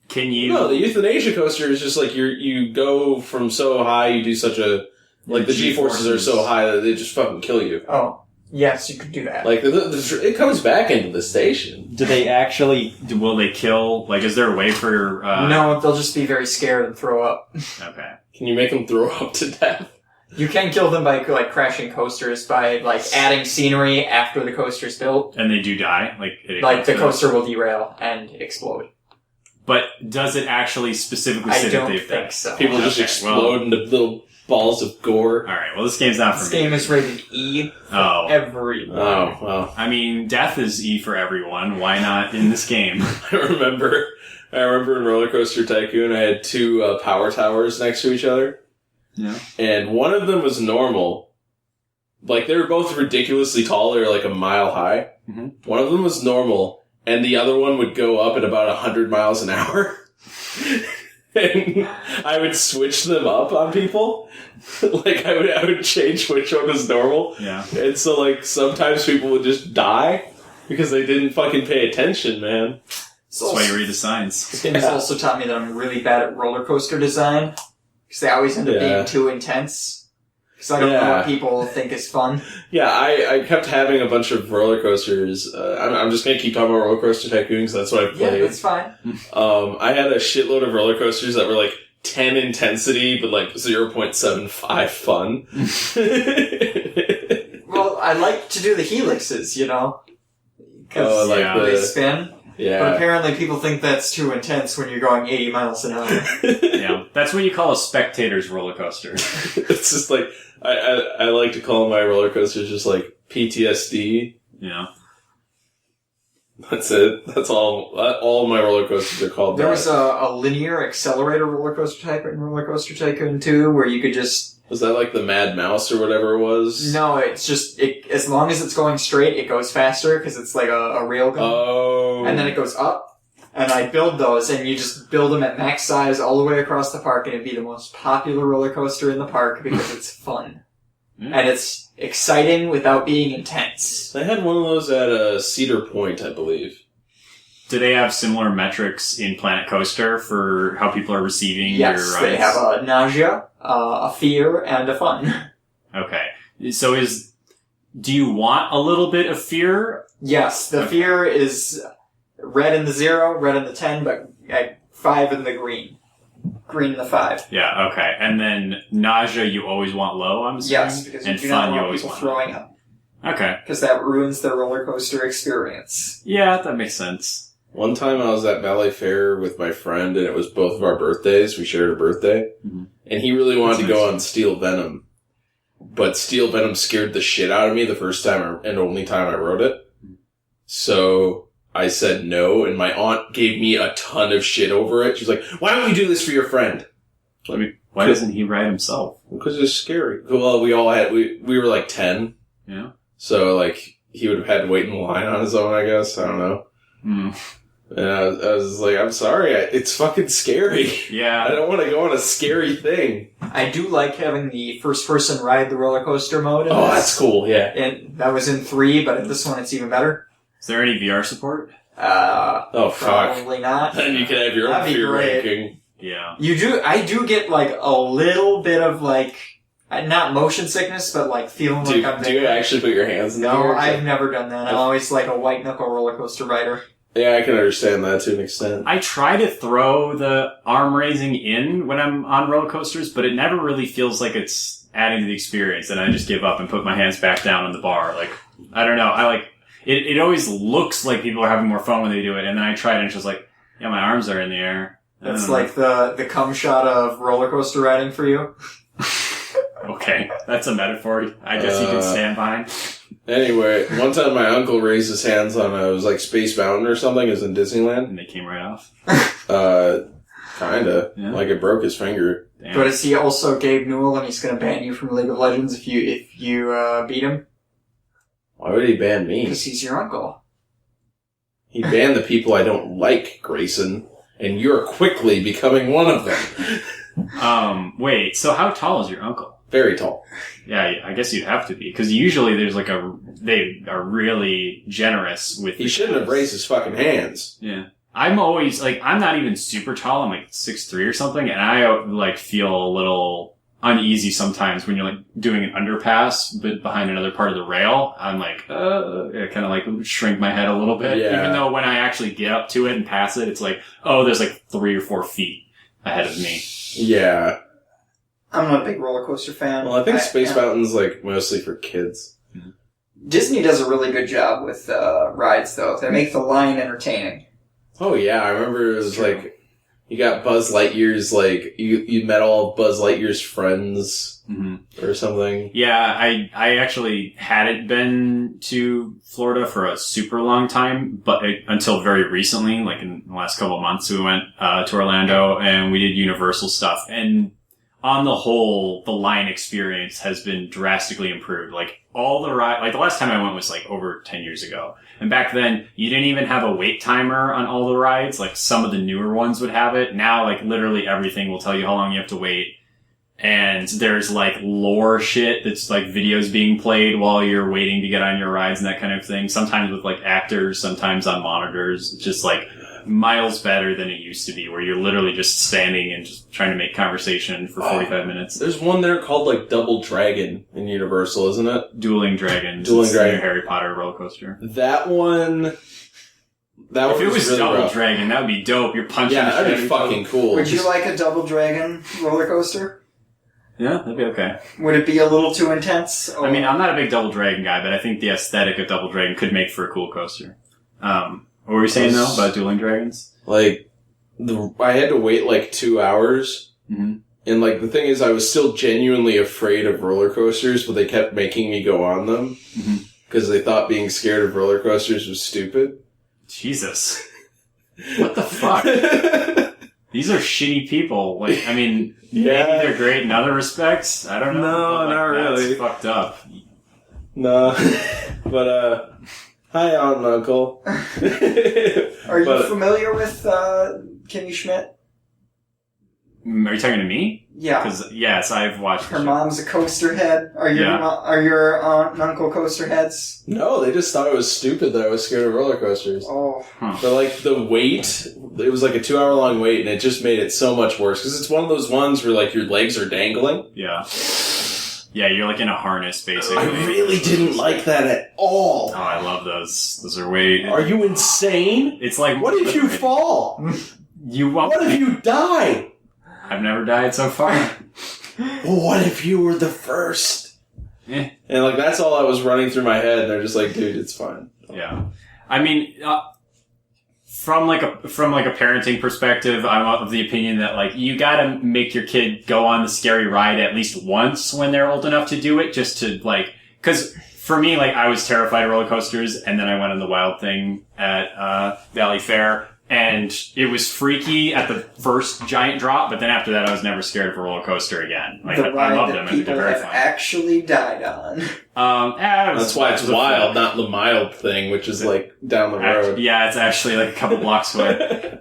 Can you... No, the euthanasia coaster is just like you go from so high, you do such a... Like, the G-forces are so high that they just fucking kill you. Oh, yes, you could do that. Like, it comes back into the station. Do they actually... Will they kill... Like, is there a way for... No, they'll just be very scared and throw up. Okay. Can you make them throw up to death? You can kill them by like crashing coasters by like adding scenery after the coaster's built. And they do die? Like the coaster will derail and explode. But does it actually specifically I say that don't they've think died? so. People just Okay, explode into little balls of gore. Alright, well this game's not for This me. game is rated E for Oh. everyone. Oh, well. I mean, death is E for everyone. Why not in this game? I remember in Rollercoaster Tycoon, I had two power towers next to each other. Yeah. And one of them was normal. Like, they were both ridiculously tall. They were like a mile high. Mm-hmm. One of them was normal, and the other one would go up at about 100 miles an hour. And I would switch them up on people. Like, I would change which one was normal. Yeah. And so, like, sometimes people would just die because they didn't fucking pay attention, man. That's why you read the signs. This game has also taught me that I'm really bad at roller coaster design. Because they always end up being too intense. Because I don't know what people think is fun. Yeah, I kept having a bunch of roller coasters. I'm just going to keep talking about Rollercoaster Tycoon because that's what I played. Yeah, that's fine. I had a shitload of roller coasters that were like 10 intensity, but like 0.75 fun. Well, I like to do the helixes, you know? Because Oh, like yeah, they the... spin. Yeah. But apparently people think that's too intense when you're going 80 miles an hour. Yeah. That's what you call a spectator's roller coaster. It's just like, I like to call my roller coasters just like PTSD. Yeah. That's it. That's all my roller coasters are called. There was a linear accelerator roller coaster type in Rollercoaster Tycoon 2 where you could just... Was that like the Mad Mouse or whatever it was? No, it's just, as long as it's going straight, it goes faster because it's like a rail gun. Oh. And then it goes up. And I build those, and you just build them at max size all the way across the park, and it'd be the most popular roller coaster in the park because it's fun. And it's exciting without being intense. They had one of those at Cedar Point, I believe. Do they have similar metrics in Planet Coaster for how people are receiving your rides? Yes, they have a nausea, a fear, and a fun. Okay. So do you want a little bit of fear? Yes, the fear is red in the 0, red in the 10, but 5 in the green. Green in the 5. Yeah, okay. And then nausea you always want low, I'm assuming? Yes, because you do not want people throwing up. Okay. Because that ruins their roller coaster experience. Yeah, that makes sense. One time I was at Ballet Fair with my friend, and it was both of our birthdays. We shared a birthday. Mm-hmm. And he really wanted to go on Steel Venom. But Steel Venom scared the shit out of me the first time and only time I rode it. So I said no, and my aunt gave me a ton of shit over it. She's like, why don't you do this for your friend? Why doesn't he ride himself? Because it's scary. Well, we were like 10. Yeah. So, like, he would have had to wait in line on his own, I guess. I don't know. And I was like, I'm sorry, it's fucking scary. Yeah. I don't want to go on a scary thing. I do like having the first person ride the roller coaster mode. Oh, that's cool, yeah. And that was in 3, but in this one it's even better. Is there any VR support? Oh, fuck. Probably not. Then you can have your own That'd be fear great. ranking. Yeah. I do get, like, a little bit of, like, not motion sickness, but, like, feeling like I'm Do you there. actually put your hands in the No, air? I've never done that. I'm always, like, a white knuckle roller coaster rider. Yeah, I can understand that to an extent. I try to throw the arm raising in when I'm on roller coasters, but it never really feels like it's adding to the experience, and I just give up and put my hands back down on the bar. Like, I don't know. It always looks like people are having more fun when they do it, and then I try it and it's just like, yeah, my arms are in the air. That's like the cum shot of roller coaster riding for you. Okay, that's a metaphor I guess you can stand behind. Anyway, one time my uncle raised his hands on it was like Space Mountain or something. It was in Disneyland. And they came right off. Kinda. Yeah. Like it broke his finger. Damn. But is he also Gabe Newell and he's going to ban you from League of Legends if you beat him? Why would he ban me? Because he's your uncle. He banned the people I don't like, Greyson, and you're quickly becoming one of them. Wait, so how tall is your uncle? Very tall. Yeah, I guess you'd have to be, because usually there's like they are really generous with... He shouldn't have raised his fucking hands. Yeah. I'm always, like, I'm not even super tall, I'm like 6'3" or something, and I, like, feel a little uneasy sometimes when you're, like, doing an underpass, but behind another part of the rail. I'm like, I kind of, like, shrink my head a little bit, Yeah. even though when I actually get up to it and pass it, it's like, oh, there's, like, 3 or 4 feet ahead of me. Yeah. I'm not a big roller coaster fan. Well, I think Space Mountain's, like, mostly for kids. Disney does a really good job with rides, though. They make the line entertaining. Oh, yeah. I remember it was, like, you got Buzz Lightyear's, like, you met all of Buzz Lightyear's friends or something. Yeah, I actually hadn't been to Florida for a super long time, but until very recently, like in the last couple of months, we went to Orlando and we did Universal stuff. And on the whole, the line experience has been drastically improved. Like all the like the last time I went was like over 10 years ago. And back then, you didn't even have a wait timer on all the rides. Like some of the newer ones would have it. Now, like literally everything will tell you how long you have to wait. And there's like lore shit that's like videos being played while you're waiting to get on your rides and that kind of thing. Sometimes with like actors, sometimes on monitors. It's just like miles better than it used to be, where you're literally just standing and just trying to make conversation for 45 minutes. There's one there called like Double Dragon in Universal, isn't it? Dueling Dragons. Dueling It's Dragon. the Harry Potter roller coaster. That one. If it was really Double rough. Dragon, that would be dope. You're punching. Yeah, that'd be shit. fucking cool. Would you like a Double Dragon roller coaster? Yeah, that'd be okay. Would it be a little too intense? I mean, I'm not a big Double Dragon guy, but I think the aesthetic of Double Dragon could make for a cool coaster. What were you saying though about Dueling Dragons? Like, I had to wait like 2 hours. Mm-hmm. And like, the thing is, I was still genuinely afraid of roller coasters, but they kept making me go on them. Because they thought being scared of roller coasters was stupid. Jesus. What the fuck? These are shitty people. Like, I mean, maybe they're great in other respects. I don't know. No, not really. That's fucked up. No. But, hi, Aunt and Uncle. Are you familiar with Kimmy Schmidt? Are you talking to me? Yeah. Because, yes, I've watched her mom's a coaster head. Are your aunt and uncle coaster heads? No, they just thought it was stupid that I was scared of roller coasters. Oh. But, like, the wait, it was like a 2 hour long wait, and it just made it so much worse. Because it's one of those ones where, like, your legs are dangling. Yeah. Yeah, you're, like, in a harness, basically. I really didn't like that at all. Oh, I love those. Those are way... Are you insane? It's like... What if you fall? What if you die? I've never died so far. Well, what if you were the first? And like, that's all that was running through my head. And they're just like, dude, it's fine. Yeah. I mean, from like a parenting perspective, I'm of the opinion that like, you gotta make your kid go on the scary ride at least once when they're old enough to do it, just to like, cause for me, like, I was terrified of roller coasters, and then I went on the Wild Thing at, Valley Fair. And it was freaky at the first giant drop, but then after that, I was never scared of a roller coaster again. Like, the ride I loved that them, and they're people very have fun. actually died on. That's why it's wild, not the mild thing, which is like down the road. Yeah, it's actually like a couple blocks away.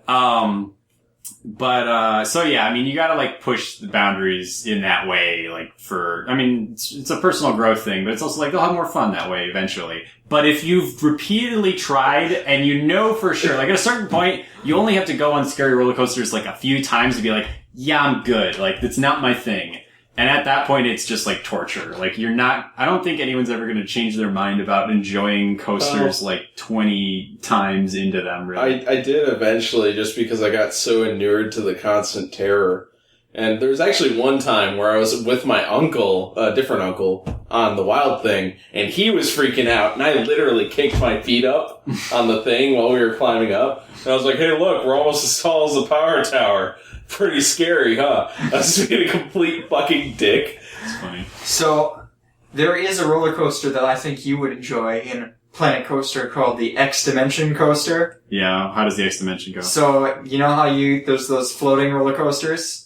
So yeah, I mean, you gotta like push the boundaries in that way, like it's a personal growth thing, but it's also like they'll have more fun that way eventually. But if you've repeatedly tried and you know for sure, like at a certain point, you only have to go on scary roller coasters like a few times to be like, yeah, I'm good. Like, that's not my thing. And at that point, it's just like torture. Like, I don't think anyone's ever going to change their mind about enjoying coasters like 20 times into them, really. I did eventually, just because I got so inured to the constant terror. And there was actually one time where I was with my uncle, a different uncle, on the Wild Thing, and he was freaking out, and I literally kicked my feet up on the thing while we were climbing up. And I was like, hey, look, we're almost as tall as the power tower. Pretty scary, huh? I was being a complete fucking dick. It's funny. So, there is a roller coaster that I think you would enjoy in Planet Coaster called the X Dimension Coaster. Yeah, how does the X Dimension go? So, you know how there's those floating roller coasters?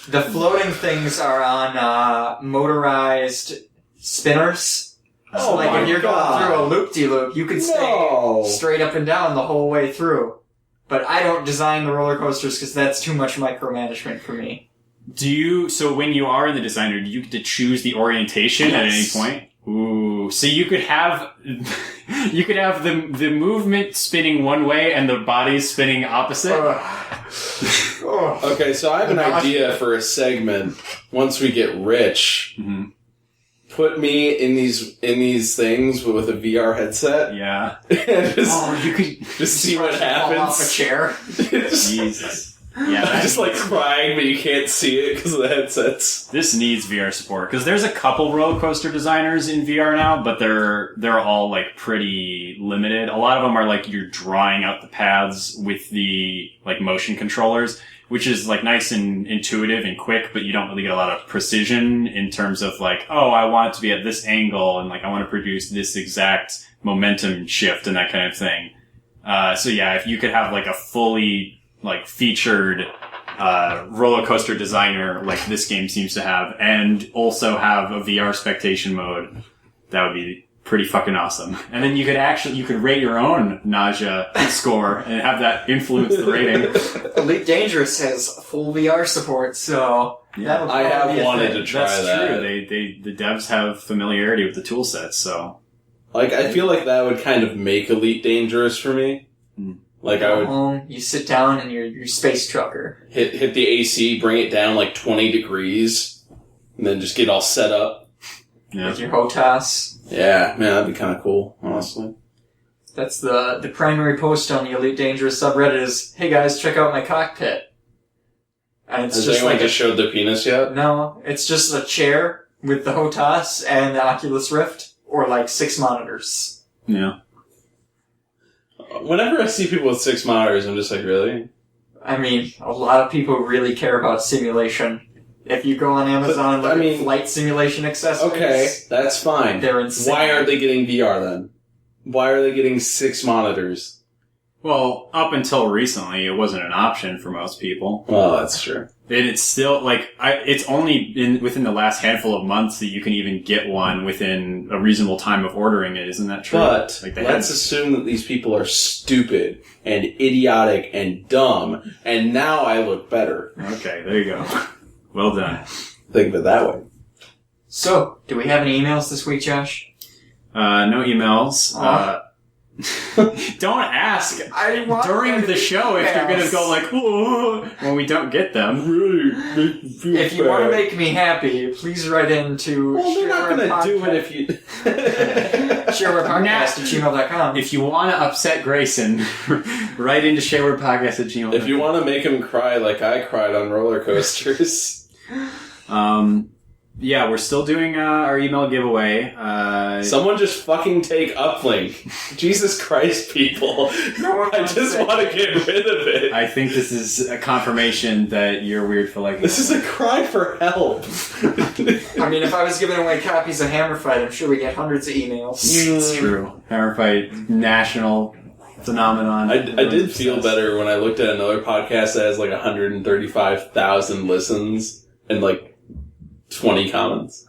The floating things are on motorized spinners. So, like, if you're going through a loop-de-loop, you can stay straight up and down the whole way through. But I don't design the roller coasters because that's too much micromanagement for me. So when you are in the designer, do you get to choose the orientation at any point? Ooh, so you could have the movement spinning one way and the body spinning opposite. Okay, so I have an idea for a segment. Once we get rich, put me in these things with a VR headset. Yeah, and you could just see what happens. Fall off a chair. Jesus. Yeah, I'm just like crying, but you can't see it because of the headsets. This needs VR support because there's a couple roller coaster designers in VR now, but they're all like pretty limited. A lot of them are like you're drawing out the paths with the like motion controllers, which is like nice and intuitive and quick, but you don't really get a lot of precision in terms of like, oh, I want it to be at this angle and like I want to produce this exact momentum shift and that kind of thing. So yeah, if you could have like a fully like featured roller coaster designer like this game seems to have, and also have a VR spectation mode, that would be pretty fucking awesome. And then you could rate your own nausea score and have that influence the rating. Elite Dangerous has full VR support, so yeah, I have wanted to try that. That's true. The devs have familiarity with the tool sets, so like I feel like that would kind of make Elite Dangerous for me. Like I would home, you sit down in your space trucker. Hit the AC, bring it down like 20 degrees, and then just get all set up. Yeah. With your HOTAS. Yeah, man, that'd be kind of cool, honestly. That's the primary post on the Elite Dangerous subreddit is, hey guys, check out my cockpit. And it's Has just anyone like just showed their penis yet? No, it's just a chair with the HOTAS and the Oculus Rift, or like 6 monitors. Yeah. Whenever I see people with 6 monitors, I'm just like, really? I mean, a lot of people really care about simulation. If you go on Amazon and look at flight simulation accessories... Okay, that's fine. They're insane. Why aren't they getting VR then? Why are they getting 6 monitors? Well, up until recently, it wasn't an option for most people. Well, that's true. And it's still, like, it's only within the last handful of months that you can even get one within a reasonable time of ordering it. Isn't that true? But let's assume that these people are stupid and idiotic and dumb, and now I look better. Okay, there you go. Well done. Think of it that way. So, do we have any emails this week, Josh? No emails. Don't ask during the show if you're going to go like, "Whoa," when we don't get them. If you want to make me happy, please write into... Well, they're not going to do it if you... sharewarepodcast@gmail.com. If you want to upset Greyson, write into sharewarepodcast@gmail.com. If you want to make him cry like I cried on roller coasters... Yeah, we're still doing our email giveaway. Someone just fucking take Uplink. Jesus Christ, people. I just want to get rid of it. I think this is a confirmation that you're weird for liking This is a cry for help. I mean, if I was giving away copies of Hammer Fight, I'm sure we get hundreds of emails. It's true. Hammer Fight, national phenomenon. I did feel better when I looked at another podcast that has like 135,000 listens and like 20 comments.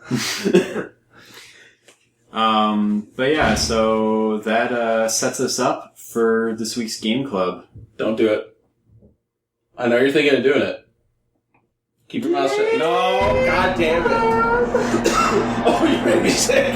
But yeah, so that sets us up for this week's Game Club. Don't do it. I know you're thinking of doing it. Keep your mouth shut. No, god damn it. Oh, you made me sick.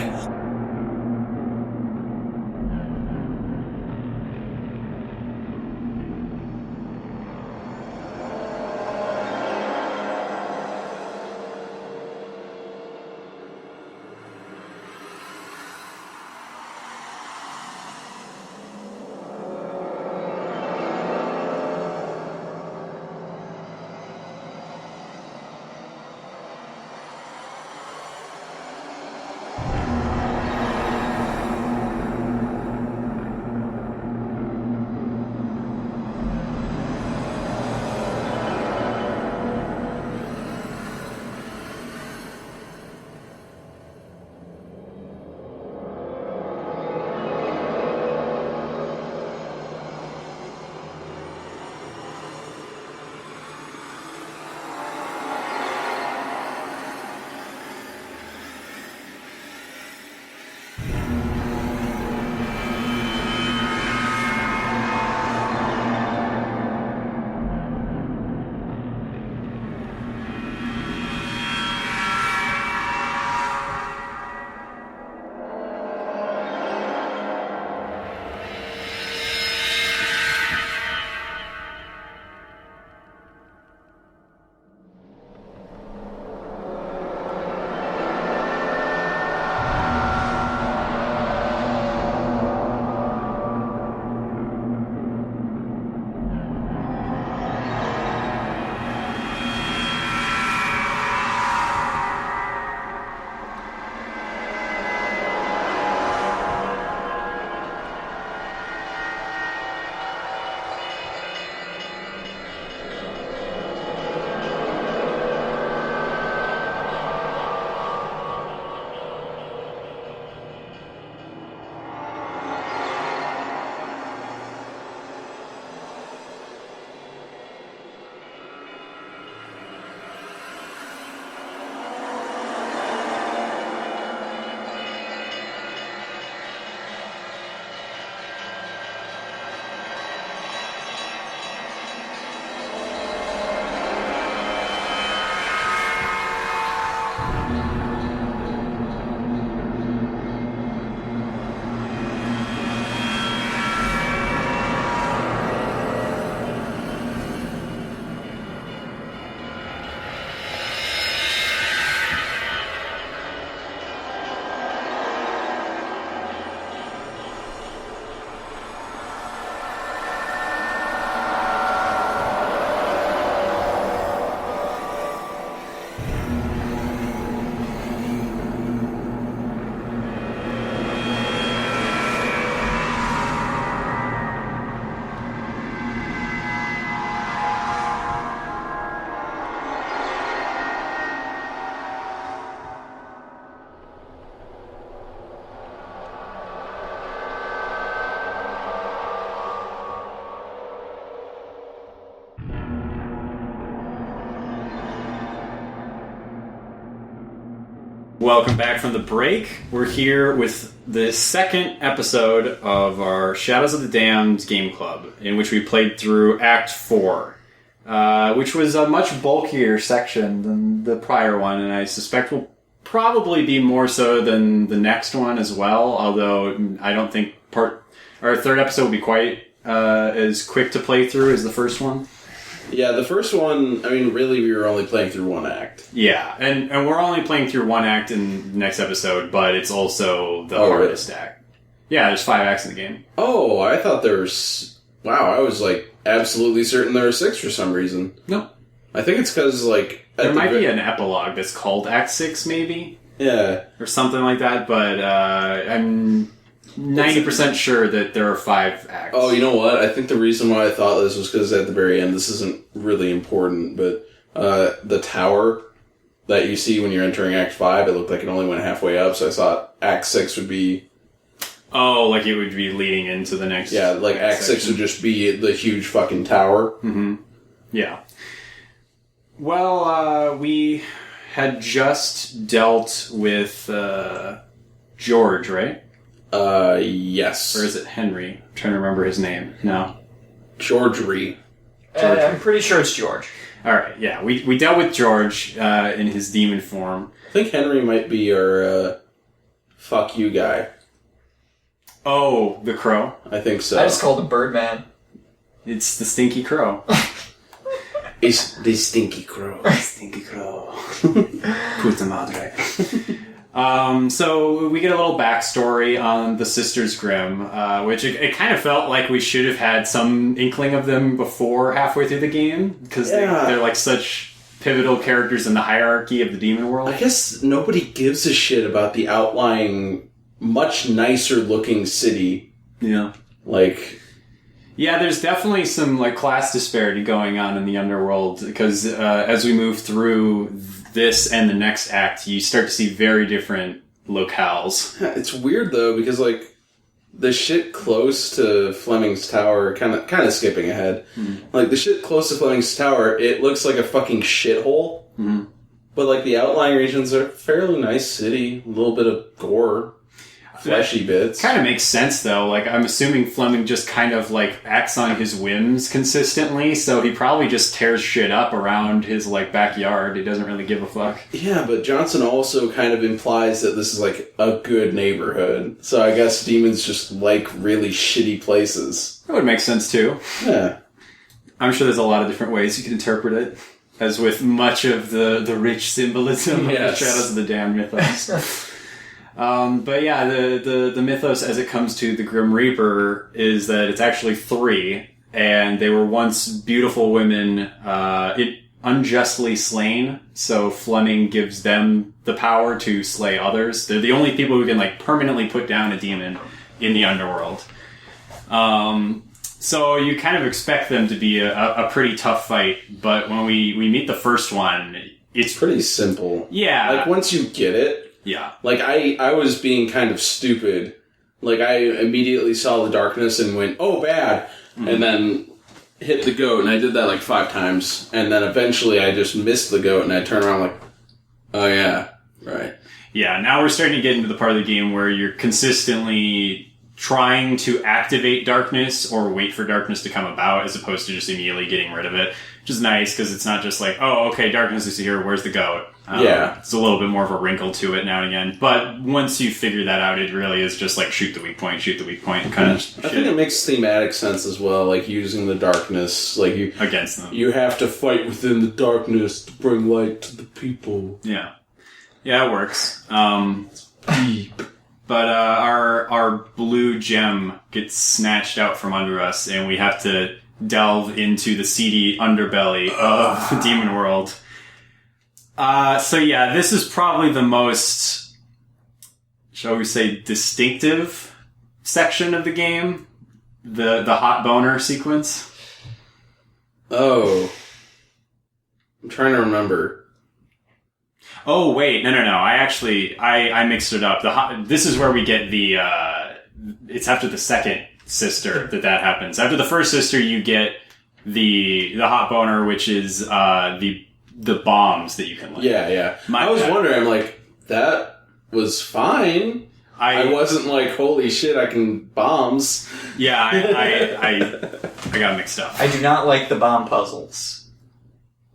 Welcome back from the break. We're here with the second episode of our Shadows of the Damned Game Club, in which we played through Act 4, which was a much bulkier section than the prior one, and I suspect will probably be more so than the next one as well, although I don't think our third episode will be quite as quick to play through as the first one. Yeah, the first one, I mean, really, we were only playing through one act. Yeah, and we're only playing through one act in the next episode, but it's also the hardest act. Yeah, there's 5 acts in the game. Oh, I thought there was... Wow, I was, absolutely certain there were 6 for some reason. No. I think it's because, there might be an epilogue that's called Act 6, maybe? Yeah. Or something like that, but I'm 90% sure that there are 5 acts. Oh, you know what? I think the reason why I thought this was because at the very end, this isn't really important, but the tower that you see when you're entering Act 5, it looked like it only went halfway up, so I thought Act 6 would be... Oh, it would be leading into the next... Yeah, Act 6 would just be the huge fucking tower. Mm-hmm. Yeah. Well, we had just dealt with George, right? Yes. Or is it Henry? I'm trying to remember his name. No. Georgery. I'm pretty sure it's George. Alright, yeah. We dealt with George in his demon form. I think Henry might be our fuck you guy. Oh, the crow? I think so. I just called him Birdman. It's the stinky crow. It's the stinky crow. Stinky crow. Puta madre. So we get a little backstory on the Sisters Grimm, which it kind of felt like we should have had some inkling of them before halfway through the game, because they're such pivotal characters in the hierarchy of the demon world. I guess nobody gives a shit about the outlying, much nicer looking city. Yeah. Yeah, there's definitely some class disparity going on in the underworld, because as we move through this and the next act, you start to see very different locales. It's weird though, because the shit close to Fleming's Tower, kind of skipping ahead, the shit close to Fleming's Tower, it looks like a fucking shithole. Mm-hmm. But the outlying regions are a fairly nice city, a little bit of gore. Fleshy bits. Kind of makes sense, though. I'm assuming Fleming just kind of, acts on his whims consistently, so he probably just tears shit up around his, backyard. He doesn't really give a fuck. Yeah, but Johnson also kind of implies that this is, a good neighborhood. So I guess demons just like really shitty places. That would make sense, too. Yeah. I'm sure there's a lot of different ways you can interpret it, as with much of the rich symbolism of the Shadows of the Damned mythos. But yeah, the mythos as it comes to the Grim Reaper is that it's actually 3, and they were once beautiful women, unjustly slain, so Fleming gives them the power to slay others. They're the only people who can permanently put down a demon in the underworld. So you kind of expect them to be a pretty tough fight, but when we meet the first one, it's pretty simple. Yeah. Once you get it, yeah. I was being kind of stupid. I immediately saw the darkness and went, oh, bad. Mm-hmm. And then hit the goat, and I did that 5 times. And then eventually I just missed the goat, and I turned around oh, yeah, right. Yeah, now we're starting to get into the part of the game where you're consistently trying to activate darkness or wait for darkness to come about, as opposed to just immediately getting rid of it. Which is nice, because it's not just oh, okay, darkness is here, where's the goat? It's a little bit more of a wrinkle to it now and again. But once you figure that out, it really is just shoot the weak point kind of shit. I think it makes thematic sense as well, using the darkness. Against them. You have to fight within the darkness to bring light to the people. Yeah. Yeah, it works. Deep. But our blue gem gets snatched out from under us, and we have to delve into the seedy underbelly of the demon world. So yeah, this is probably the most, shall we say, distinctive section of the game. The hot boner sequence. Oh. I'm trying to remember. Oh, wait, no. I mixed it up. This is where we get the, it's after the second sister that happens. After the first sister, you get the hot boner, which is, the bombs that you can light. Yeah. I was wondering, That was fine. I wasn't like, holy shit, I can bombs. Yeah, I got mixed up. I do not like the bomb puzzles.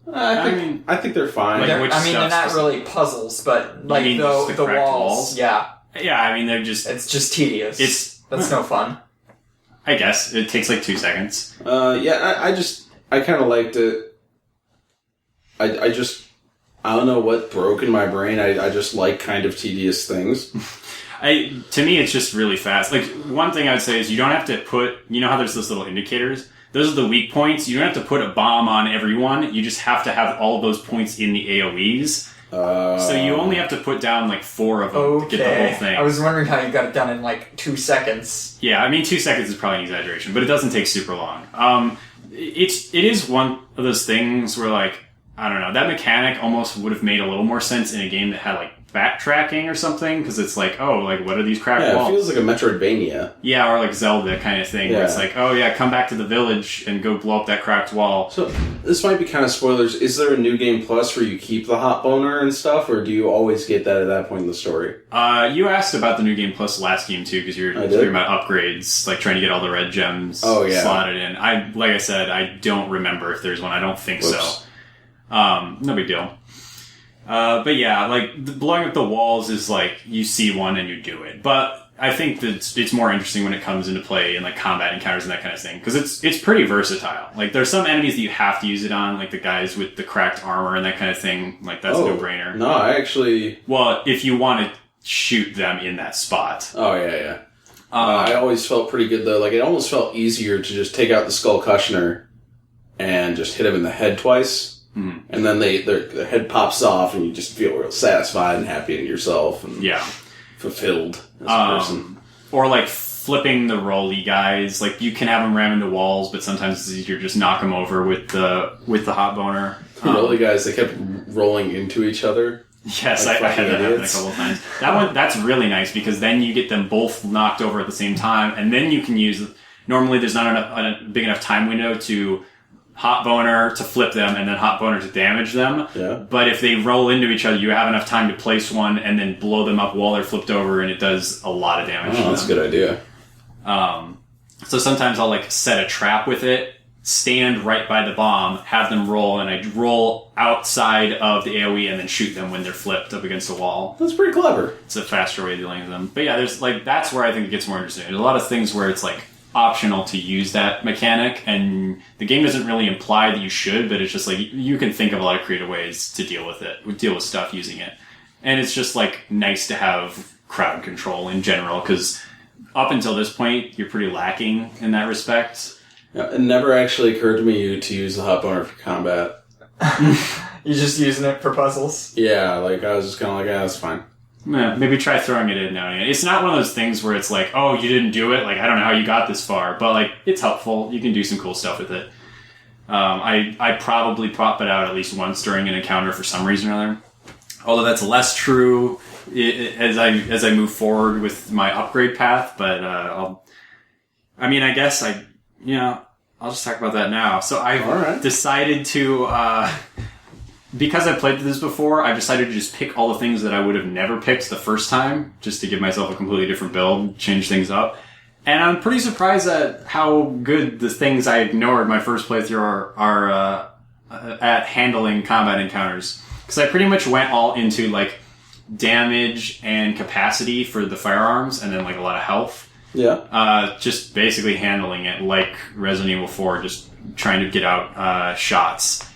I think they're fine. Like, they're not really puzzles, but like the walls. Yeah. Yeah, I mean, it's just tedious. That's no fun. I guess. It takes like 2 seconds. I kind of liked it. I don't know what broke in my brain. I just like kind of tedious things. To me, it's just really fast. Like, one thing I would say is you don't have to put... You know how there's those little indicators? Those are the weak points. You don't have to put a bomb on everyone. You just have to have all of those points in the AoEs. So you only have to put down like 4 of them to get the whole thing. I was wondering how you got it done in like 2 seconds. Yeah, I mean 2 seconds is probably an exaggeration, but it doesn't take super long. It is one of those things where like, I don't know, that mechanic almost would have made a little more sense in a game that had like backtracking or something, because it's like, oh, like what are these cracked walls? Yeah, it feels like a Metroidvania. Yeah, or like Zelda kind of thing, where it's like, oh yeah, come back to the village and go blow up that cracked wall. So, this might be kind of spoilers. Is there a New Game Plus where you keep the hot boner and stuff, or do you always get that at that point in the story? You asked about the New Game Plus last game too, because you're talking about upgrades, like trying to get all the red gems slotted in. Like I said, I don't remember if there's one. I don't think so. No big deal. But yeah, like blowing up the walls is like you see one and you do it. But I think that it's more interesting when it comes into play in like combat encounters and that kind of thing, because it's pretty versatile. Like there's some enemies that you have to use it on, like the guys with the cracked armor and that kind of thing. Like that's a no-brainer. No, I actually. Well, if you want to shoot them in that spot. Oh yeah. I always felt pretty good though. Like it almost felt easier to just take out the Skull Cushioner and just hit him in the head twice. Mm-hmm. And then their head pops off, and you just feel real satisfied and happy in yourself, and fulfilled as a person. Or like flipping the rolly guys, like you can have them ram into walls, but sometimes it's easier to just knock them over with the hot boner. The rolly guys, they kept rolling into each other. Yes, like I had that happen a couple of times. That's really nice, because then you get them both knocked over at the same time, and then you can use. Normally, there's not a big enough time window to hot boner to flip them and then hot boner to damage them. Yeah. But if they roll into each other, you have enough time to place one and then blow them up while they're flipped over, and it does a lot of damage. Oh, that's a good idea. So sometimes I'll like set a trap with it, stand right by the bomb, have them roll, and I roll outside of the AoE and then shoot them when they're flipped up against a wall. That's pretty clever. It's a faster way of dealing with them. But yeah, there's like, that's where I think it gets more interesting. There's a lot of things where it's like optional to use that mechanic, and the game doesn't really imply that you should, but it's just like you can think of a lot of creative ways to deal with stuff using it. And it's just like nice to have crowd control in general, because up until this point you're pretty lacking in that respect. Yeah, it never actually occurred to me to use the hot boner for combat. You're just using it for puzzles? Yeah, like I was just kind of like, that's fine. Yeah, maybe try throwing it in now and again. It's not one of those things where it's like, oh, you didn't do it. Like, I don't know how you got this far. But, like, it's helpful. You can do some cool stuff with it. I probably pop it out at least once during an encounter for some reason or other. Although that's less true as I move forward with my upgrade path. But I'll just talk about that now. So I've decided to... because I played this before, I've decided to just pick all the things that I would have never picked the first time, just to give myself a completely different build, change things up. And I'm pretty surprised at how good the things I ignored my first playthrough are at handling combat encounters. Because I pretty much went all into like damage and capacity for the firearms, and then like a lot of health. Yeah. Just basically handling it like Resident Evil 4, just trying to get out shots.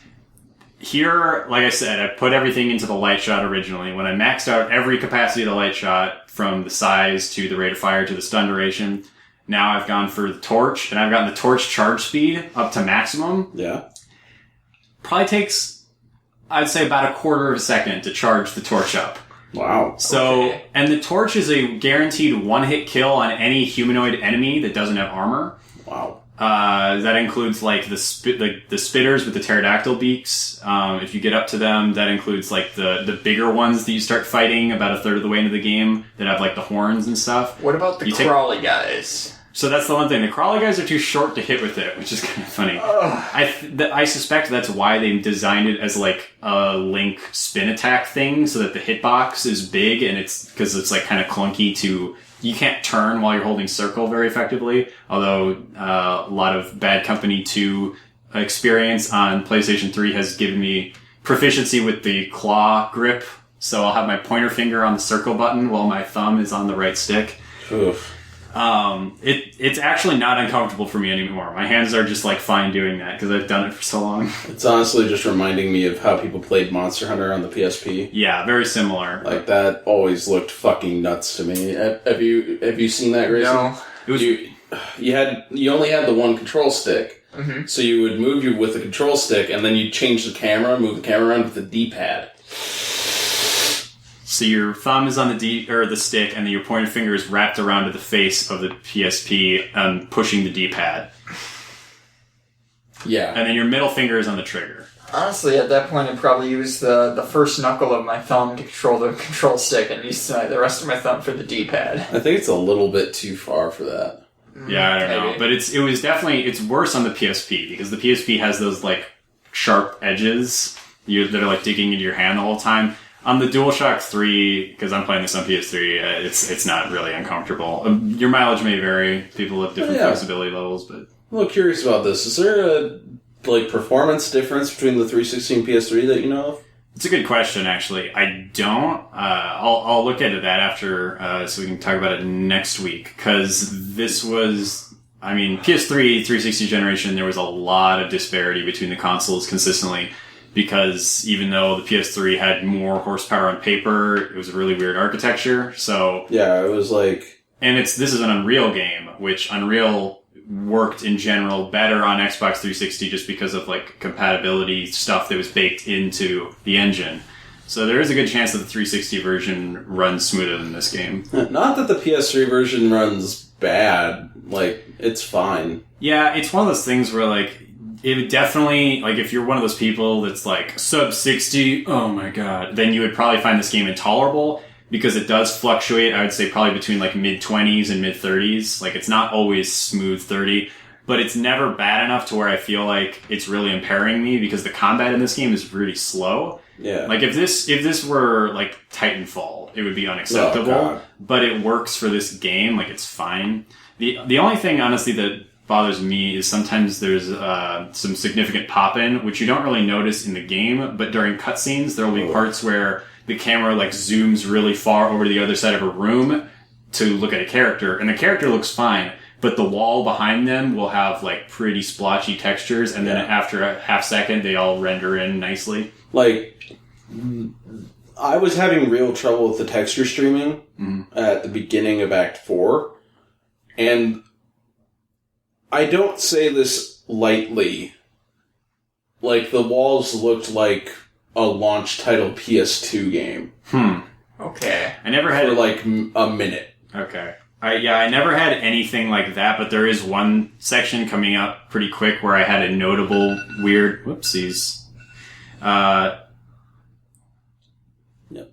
Here, like I said, I put everything into the light shot originally. When I maxed out every capacity of the light shot, from the size to the rate of fire to the stun duration, now I've gone for the torch, and I've gotten the torch charge speed up to maximum. Yeah. Probably takes, I'd say, about a quarter of a second to charge the torch up. Wow. So, and the torch is a guaranteed one-hit kill on any humanoid enemy that doesn't have armor. Wow. That includes like the spitters with the pterodactyl beaks. If you get up to them, that includes like the bigger ones that you start fighting about a third of the way into the game that have like the horns and stuff. What about the crawly guys? So that's the one thing. The crawler guys are too short to hit with it, which is kind of funny. I suspect that's why they designed it as like a Link spin attack thing, so that the hitbox is big, and it's because it's like kind of clunky to. You can't turn while you're holding circle very effectively. Although a lot of Bad Company 2 experience on PlayStation 3 has given me proficiency with the claw grip, so I'll have my pointer finger on the circle button while my thumb is on the right stick. Oof. It's actually not uncomfortable for me anymore. My hands are just like fine doing that because I've done it for so long. It's honestly just reminding me of how people played Monster Hunter on the PSP. Yeah, very similar. Like that always looked fucking nuts to me. Have you seen that, Greyson? No. It was You only had the one control stick, Mm-hmm. so you would move you with the control stick, and then you'd change the camera, move the camera around with the D-pad. So your thumb is on the stick, and then your pointer finger is wrapped around to the face of the PSP, pushing the D-pad. Yeah. And then your middle finger is on the trigger. Honestly, at that point, I'd probably use the first knuckle of my thumb to control the control stick, and use the rest of my thumb for the D-pad. I think it's a little bit too far for that. Yeah, I don't know. Maybe. But it's worse on the PSP, because the PSP has those, like, sharp edges that are, like, digging into your hand the whole time. On the DualShock 3, because I'm playing this on PS3, it's not really uncomfortable. Your mileage may vary. People have different flexibility levels, but... I'm a little curious about this. Is there a performance difference between the 360 and PS3 that you know of? It's a good question, actually. I don't. I'll look into that after, so we can talk about it next week. Because this was... I mean, PS3, 360 generation, there was a lot of disparity between the consoles consistently. Because even though the PS3 had more horsepower on paper, it was a really weird architecture. So yeah, it was like, and this is an Unreal game, which Unreal worked in general better on Xbox 360 just because of like compatibility stuff that was baked into the engine. So there is a good chance that the 360 version runs smoother than this game. not that the PS3 version runs bad. Like, it's fine. Yeah, it's one of those things where like. It would definitely, like, if you're one of those people that's, like, sub 60, oh my god, then you would probably find this game intolerable, because it does fluctuate, I would say, probably between, like, mid-20s and mid-30s. Like, it's not always smooth 30, but it's never bad enough to where I feel like it's really impairing me, because the combat in this game is really slow. Yeah. Like, if this were, like, Titanfall, it would be unacceptable, but it works for this game, like, it's fine. The only thing, honestly, that bothers me is sometimes there's some significant pop-in, which you don't really notice in the game, but during cutscenes there will be parts where the camera like zooms really far over to the other side of a room to look at a character, and the character looks fine, but the wall behind them will have like pretty splotchy textures, and then after a half second they all render in nicely. Like, I was having real trouble with the texture streaming at the beginning of Act 4, and I don't say this lightly. Like, the walls looked like a launch title PS2 game. Okay. I never had... For, like, a minute. Okay. I never had anything like that, but there is one section coming up pretty quick where I had a notable weird... Whoopsies. Yep.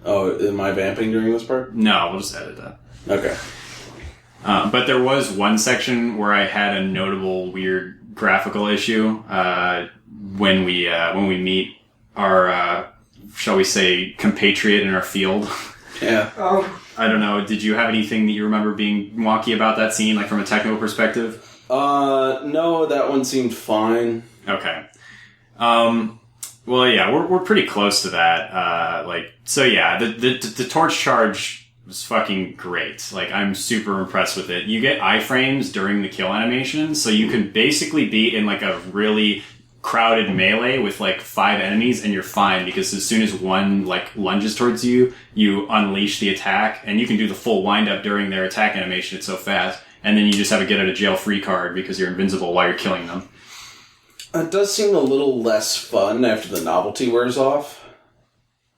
Oh, am I vamping during this part? No, we'll just edit that. Okay. But there was one section where I had a notable weird graphical issue when we meet our shall we say compatriot in our field. Yeah. I don't know. Did you have anything that you remember being wonky about that scene, like from a technical perspective? No, that one seemed fine. Okay. Well, yeah, we're pretty close to that. The torch charge was fucking great. Like, I'm super impressed with it. You get iframes during the kill animation, so you can basically be in, like, a really crowded melee with, like, 5 enemies, and you're fine, because as soon as one, like, lunges towards you, you unleash the attack, and you can do the full wind-up during their attack animation. It's so fast. And then you just have a get-out-of-jail-free card, because you're invincible while you're killing them. It does seem a little less fun after the novelty wears off.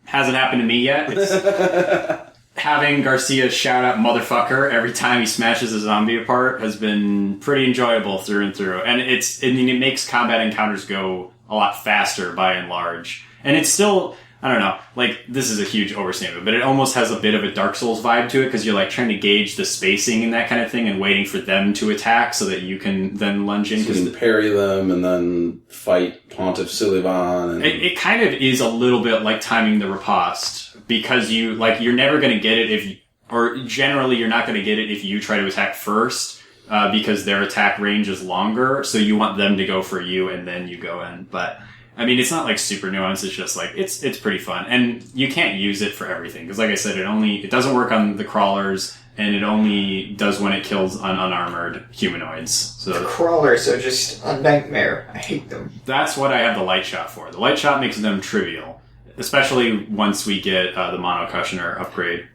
Hasn't happened to me yet. It's... Having Garcia shout out motherfucker every time he smashes a zombie apart has been pretty enjoyable through and through. And it makes combat encounters go a lot faster by and large. And it's still, I don't know, like, this is a huge overstatement, but it almost has a bit of a Dark Souls vibe to it, because you're, like, trying to gauge the spacing and that kind of thing, and waiting for them to attack so that you can then lunge in. So you can parry them and then fight Pontiff Sulivan. And... It kind of is a little bit like timing the riposte, because you're never going to get it or generally you're not going to get it if you try to attack first, because their attack range is longer, so you want them to go for you and then you go in, but... I mean, it's not like super nuanced. It's just like it's pretty fun, and you can't use it for everything because, like I said, it doesn't work on the crawlers, and it only does when it kills unarmored humanoids. So the crawlers are just a nightmare. I hate them. That's what I have the light shot for. The light shot makes them trivial, especially once we get the monocussioner upgrade.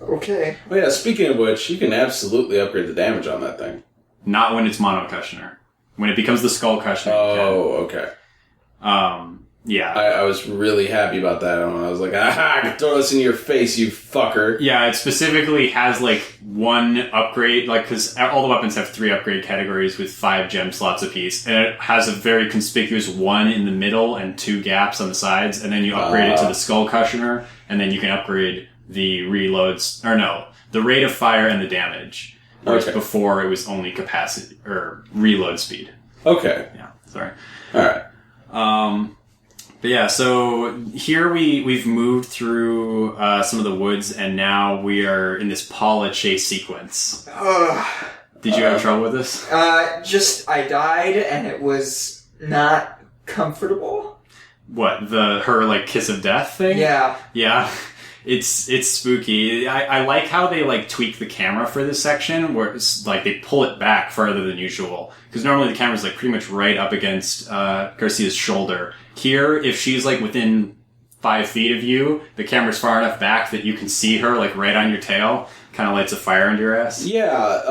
Okay. Oh yeah. Speaking of which, you can absolutely upgrade the damage on that thing. Not when it's monocussioner. When it becomes the skull cussioner. Oh, okay. Yeah. I was really happy about that. I was like, aha, I can throw this in your face, you fucker. Yeah, it specifically has, like, one upgrade, like, because all the weapons have 3 upgrade categories with 5 gem slots apiece, and it has a very conspicuous 1 in the middle and 2 gaps on the sides, and then you upgrade it to the skull cussioner, and then you can upgrade the reloads, the rate of fire and the damage. Whereas before it was only capacity, or reload speed. Okay. Yeah, sorry. Alright. But yeah, so here we've moved through some of the woods, and now we are in this Paula chase sequence. Did you have trouble with this? I died, and it was not comfortable. What, her, like, kiss of death thing? Yeah. Yeah. It's spooky. I like how they, like, tweak the camera for this section, where it's, like, they pull it back farther than usual. Because normally the camera's, like, pretty much right up against Garcia's shoulder. Here, if she's, like, within 5 feet of you, the camera's far enough back that you can see her, like, right on your tail. Kind of lights a fire under your ass. Yeah,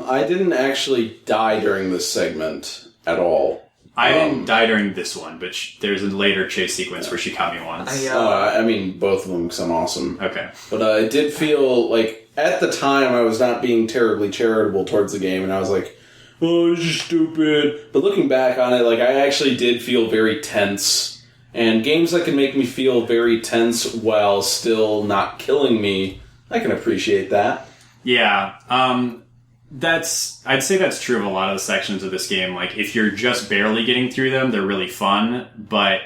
I didn't actually die during this segment at all. I didn't die during this one, but there's a later chase sequence where she caught me once. I mean, both of them, because I'm awesome. Okay. But it did feel like, at the time, I was not being terribly charitable towards the game, and I was like, oh, this is stupid. But looking back on it, like, I actually did feel very tense. And games that can make me feel very tense while still not killing me, I can appreciate that. Yeah. I'd say that's true of a lot of the sections of this game. Like, if you're just barely getting through them, they're really fun, but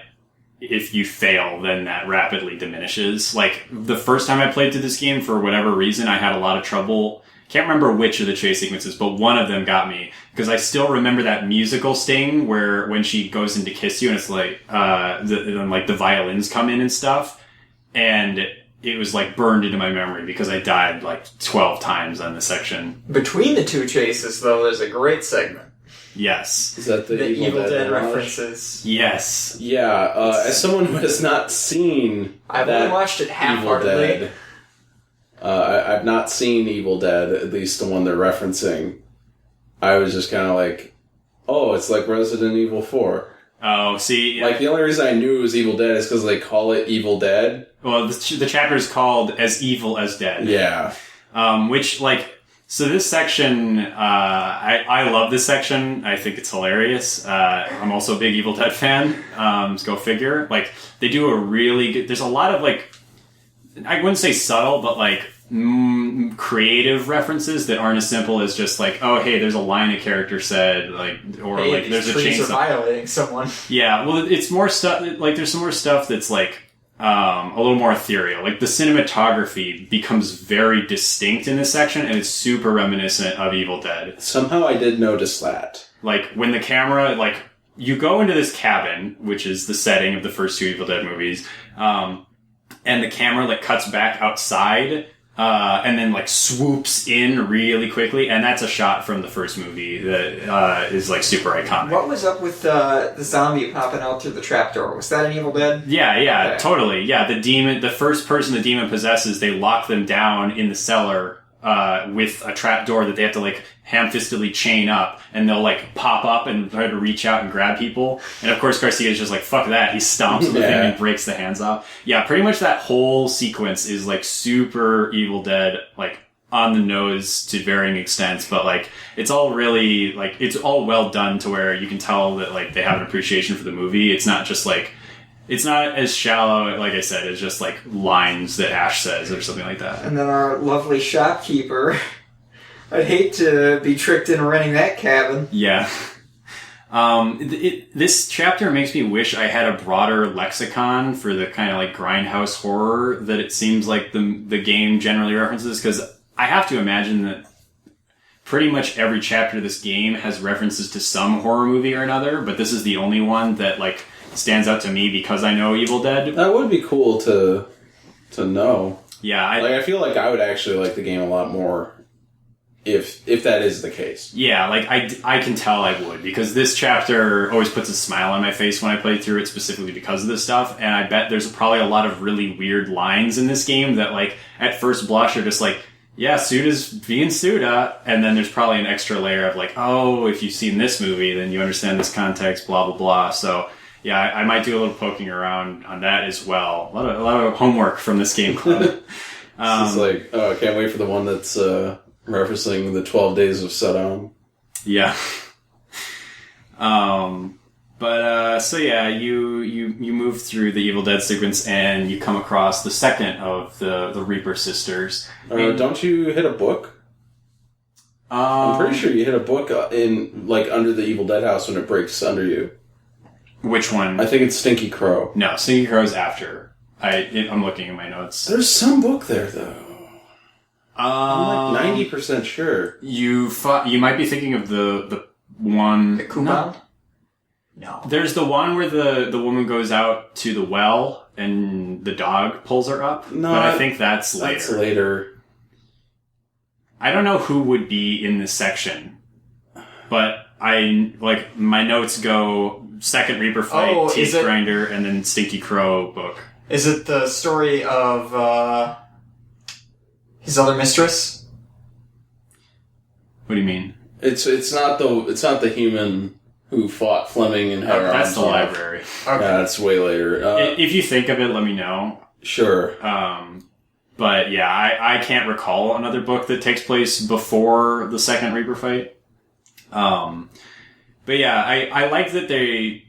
if you fail, then that rapidly diminishes. Like, the first time I played through this game, for whatever reason, I had a lot of trouble. Can't remember which of the chase sequences, but one of them got me. Because I still remember that musical sting where when she goes in to kiss you, and it's like, the violins come in and stuff. And it was, like, burned into my memory because I died, like, 12 times on this section. Between the 2 chases, though, there's a great segment. Yes. Is that the Evil Dead references? Yes. Yeah, as someone who has not seen I've only watched it half-heartedly. I've not seen Evil Dead, at least the one they're referencing. I was just kind of like, oh, it's like Resident Evil 4. Oh, see... Like, the only reason I knew it was Evil Dead is because they call it Evil Dead. Well, the chapter is called As Evil as Dead. Yeah. Which, like... So this section, I love this section. I think it's hilarious. I'm also a big Evil Dead fan. Go figure. Like, they do a really good... There's a lot of, like... I wouldn't say subtle, but, like, creative references that aren't as simple as just, like, oh, hey, there's a line a character said, like, or, hey, like, there's a trees chainsaw. are violating someone. Yeah, well, it's more stuff... Like, there's some more stuff that's, like... a little more ethereal. Like, the cinematography becomes very distinct in this section, and it's super reminiscent of Evil Dead. Somehow I did notice that. Like, when the camera, like, you go into this cabin, which is the setting of the first 2 Evil Dead movies, and the camera, like, cuts back outside, and then, like, swoops in really quickly, and that's a shot from the first movie that is, like, super iconic. What was up with the zombie popping out through the trapdoor? Was that an Evil Dead? Yeah, Okay. totally. Yeah, the first person the demon possesses, they lock them down in the cellar with a trapdoor that they have to, like, ham-fistedly chain up, and they'll, like, pop up and try to reach out and grab people. And, of course, Garcia's just like, fuck that. He stomps on the thing and breaks the hands off. Yeah, pretty much that whole sequence is, like, super Evil Dead, like, on the nose to varying extents, but, like, it's all really, like, it's all well done to where you can tell that, like, they have an appreciation for the movie. It's not just, like, It's not as shallow, like I said, as just like lines that Ash says or something like that. And then our lovely shopkeeper. I'd hate to be tricked into renting that cabin. Yeah. This chapter makes me wish I had a broader lexicon for the kind of like grindhouse horror that it seems like the game generally references, because I have to imagine that pretty much every chapter of this game has references to some horror movie or another, but this is the only one that like stands out to me because I know Evil Dead. That would be cool to know. Yeah, I feel like I would actually like the game a lot more if that is the case. Yeah, like I can tell I would, because this chapter always puts a smile on my face when I play through it, specifically because of this stuff, and I bet there's probably a lot of really weird lines in this game that like at first blush are just like, yeah, Suda's being Suda, and then there's probably an extra layer of like, oh, if you've seen this movie, then you understand this context, blah blah blah. So yeah, I might do a little poking around on that as well. A lot of homework from this game club. It's like, oh, I can't wait for the one that's referencing the 12 Days of Saddam. Yeah. So yeah, you move through the Evil Dead sequence and you come across the second of the Reaper sisters. Don't you hit a book? I'm pretty sure you hit a book in like under the Evil Dead house when it breaks under you. Which one? I think it's Stinky Crow. No, Stinky Crow's after. I'm looking at my notes. There's some book there, though. I'm like 90% sure. You might be thinking of the one... The coupon? No. There's the one where the woman goes out to the well and the dog pulls her up. No, but I think that's later. That's later. I don't know who would be in this section, but my notes go second Reaper fight, Teeth Grinder, and then Stinky Crow book. Is it the story of his other mistress? What do you mean? It's not the human who fought Fleming and had that's the library. Okay. Yeah, that's way later. If you think of it, let me know. Sure. But yeah, I can't recall another book that takes place before the second Reaper fight. But yeah, I like that they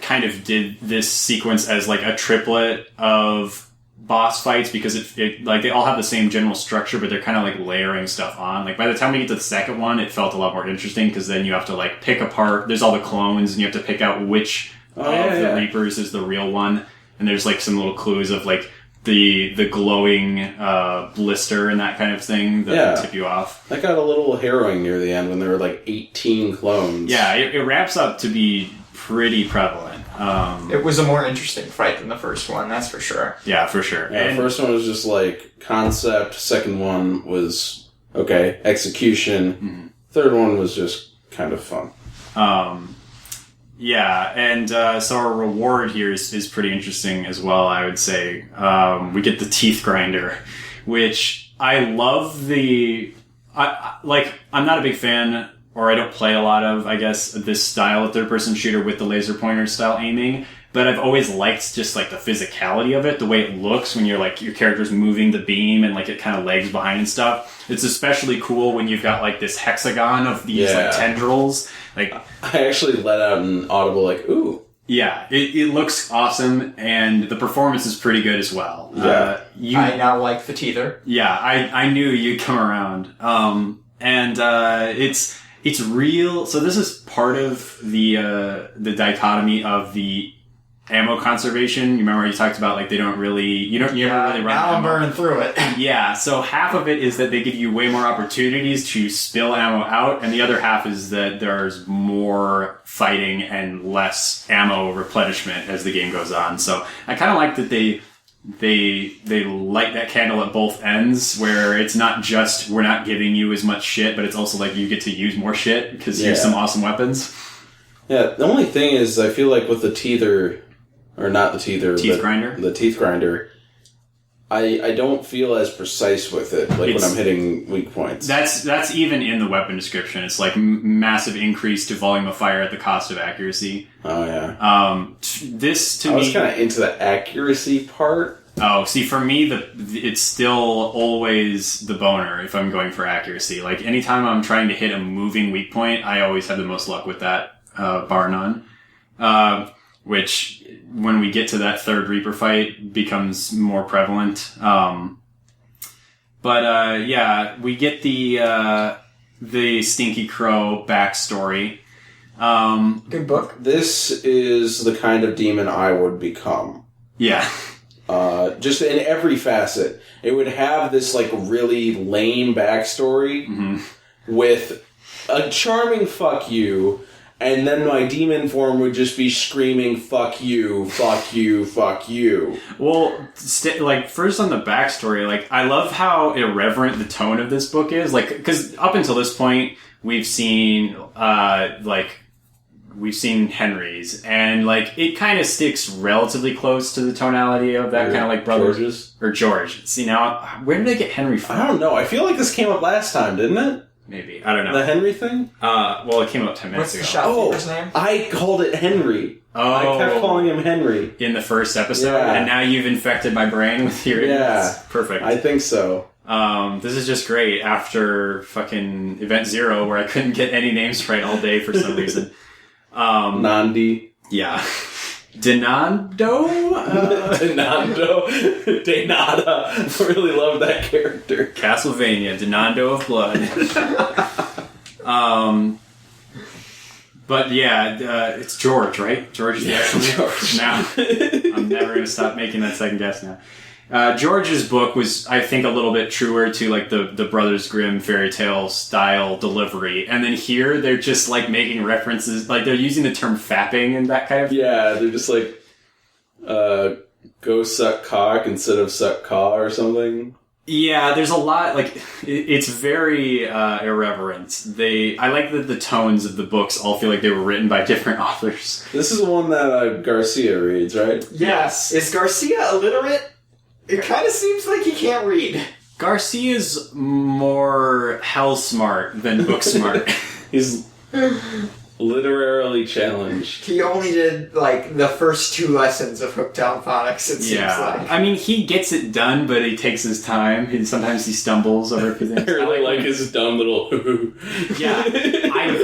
kind of did this sequence as like a triplet of boss fights, because it like they all have the same general structure, but they're kind of like layering stuff on. Like by the time we get to the second one, it felt a lot more interesting, because then you have to like pick apart. There's all the clones, and you have to pick out which the Reapers is the real one. And there's like some little clues of like the glowing blister and that kind of thing that tip you off. That got a little harrowing near the end when there were like 18 clones. Yeah, it wraps up to be pretty prevalent. It was a more interesting fight than the first one, that's for sure. Yeah, for sure. Yeah, the first one was just like concept. Second one was execution. Mm-hmm. Third one was just kind of fun. Yeah, and so our reward here is pretty interesting as well, I would say. We get the Teeth Grinder, which I love I'm not a big fan, or I don't play a lot of, I guess, this style of third-person shooter with the laser pointer style aiming, but I've always liked just like the physicality of it, the way it looks when you're like your character's moving the beam and like it kind of lags behind and stuff. It's especially cool when you've got like this hexagon of these like tendrils. Like I actually let out an audible like, ooh. Yeah, it looks awesome, and the performance is pretty good as well. Yeah. I now like the teether. Yeah, I knew you'd come around. It's real. So this is part of the dichotomy of the ammo conservation. You remember you talked about like they don't really, you never really run now ammo. I'm burning through it. Yeah, so half of it is that they give you way more opportunities to spill ammo out, and the other half is that there's more fighting and less ammo replenishment as the game goes on. So I kind of like that they light that candle at both ends, where it's not just we're not giving you as much shit, but it's also like you get to use more shit because you have some awesome weapons. Yeah, the only thing is I feel like with the teether, or not the teether, grinder? The teeth grinder, I don't feel as precise with it, like when I'm hitting weak points. That's even in the weapon description. It's like massive increase to volume of fire at the cost of accuracy. Oh yeah. I was kind of into the accuracy part. Oh, see, for me, it's still always the boner if I'm going for accuracy. Like anytime I'm trying to hit a moving weak point, I always have the most luck with that, bar none. which when we get to that third Reaper fight becomes more prevalent. We get the Stinky Crow backstory. Good book. This is the kind of demon I would become. Yeah. Just in every facet. It would have this, like, really lame backstory with a charming fuck you, and then my demon form would just be screaming, fuck you, fuck you, fuck you. Well, first on the backstory, like, I love how irreverent the tone of this book is. Like, because up until this point, we've seen Henry's, and, like, it kind of sticks relatively close to the tonality of that kind of, like, Brothers. Or George. See, now, where did they get Henry from? I don't know. I feel like this came up last time, didn't it? Maybe. I don't know. The Henry thing? Well, it came up 10 minutes What's ago. the shopkeeper's name? I called it Henry. Oh. I kept calling him Henry. In the first episode? Yeah. And now you've infected my brain with your idiots. Perfect. I think so. This is just great after fucking Event Zero, where I couldn't get any names right all day for some reason. Nandi. Yeah. Denando? Denando. Denada. I really love that character. Castlevania. Denando of Blood. But yeah, it's George, right? George is the actual name? George. Now, I'm never going to stop making that second guess now. George's book was, I think, a little bit truer to, like, the Brothers Grimm fairy tale style delivery. And then here, they're just, like, making references, like, they're using the term fapping and that kind of thing. Yeah, they're just like, go suck cock instead of suck caw or something. Yeah, there's a lot, like, it's very irreverent. I like that the tones of the books all feel like they were written by different authors. This is the one that Garcia reads, right? Yes. Is Garcia illiterate? It kind of seems like he can't read. Garcia's more hell smart than book smart. He's literarily challenged. He only did, like, the first 2 lessons of Hooktown Phonics, it seems like. I mean, he gets it done, but he takes his time. Sometimes he stumbles over everything. I really like his dumb little Yeah.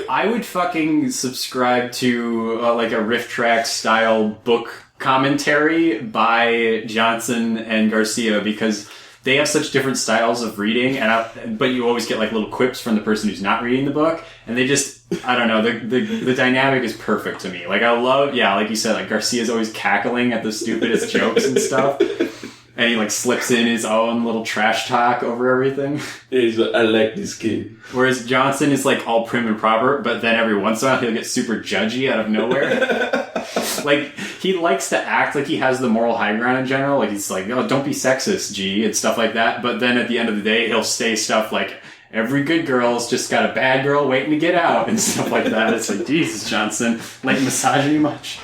I would fucking subscribe to, like, a riff track style book commentary by Johnson and Garcia, because they have such different styles of reading, but you always get, like, little quips from the person who's not reading the book, and they just, I don't know, the dynamic is perfect to me. Like, I love, like you said, like, Garcia's always cackling at the stupidest jokes and stuff, and he, like, slips in his own little trash talk over everything. He's like, I like this kid. Whereas Johnson is, like, all prim and proper, but then every once in a while he'll get super judgy out of nowhere. Like, he likes to act like he has the moral high ground in general. Like, he's like, oh, don't be sexist, G, and stuff like that. But then at the end of the day, he'll say stuff like, every good girl's just got a bad girl waiting to get out, and stuff like that. It's like, Jesus, Johnson, like, misogyny much?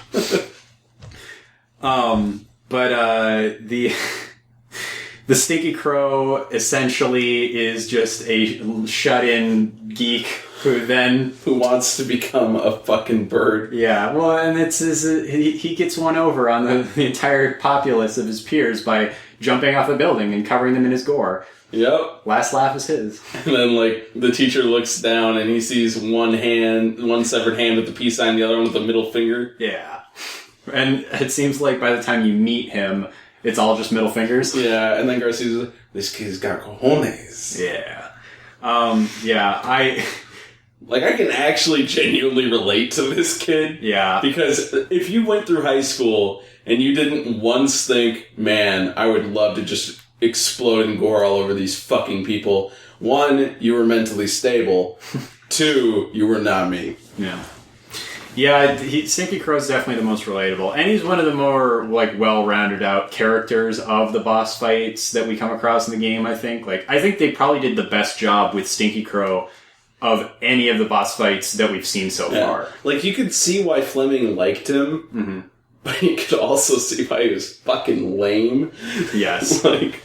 The Stinky Crow essentially is just a shut-in geek who wants to become a fucking bird. Yeah, well, and he gets one over on the entire populace of his peers by jumping off a building and covering them in his gore. Yep. Last laugh is his. And then, like, the teacher looks down and he sees one severed hand with the peace sign, the other one with the middle finger. Yeah. And it seems like by the time you meet him, it's all just middle fingers. Yeah, and then Garcia's like, this kid's got cojones. Yeah. I can actually genuinely relate to this kid. Yeah. Because if you went through high school and you didn't once think, man, I would love to just explode and gore all over these fucking people. 1, you were mentally stable. 2, you were not me. Yeah. Yeah, Stinky Crow's definitely the most relatable. And he's one of the more, like, well-rounded out characters of the boss fights that we come across in the game, I think. Like, I think they probably did the best job with Stinky Crow of any of the boss fights that we've seen so far. Like, you could see why Fleming liked him, but you could also see why he was fucking lame. Yes. Like,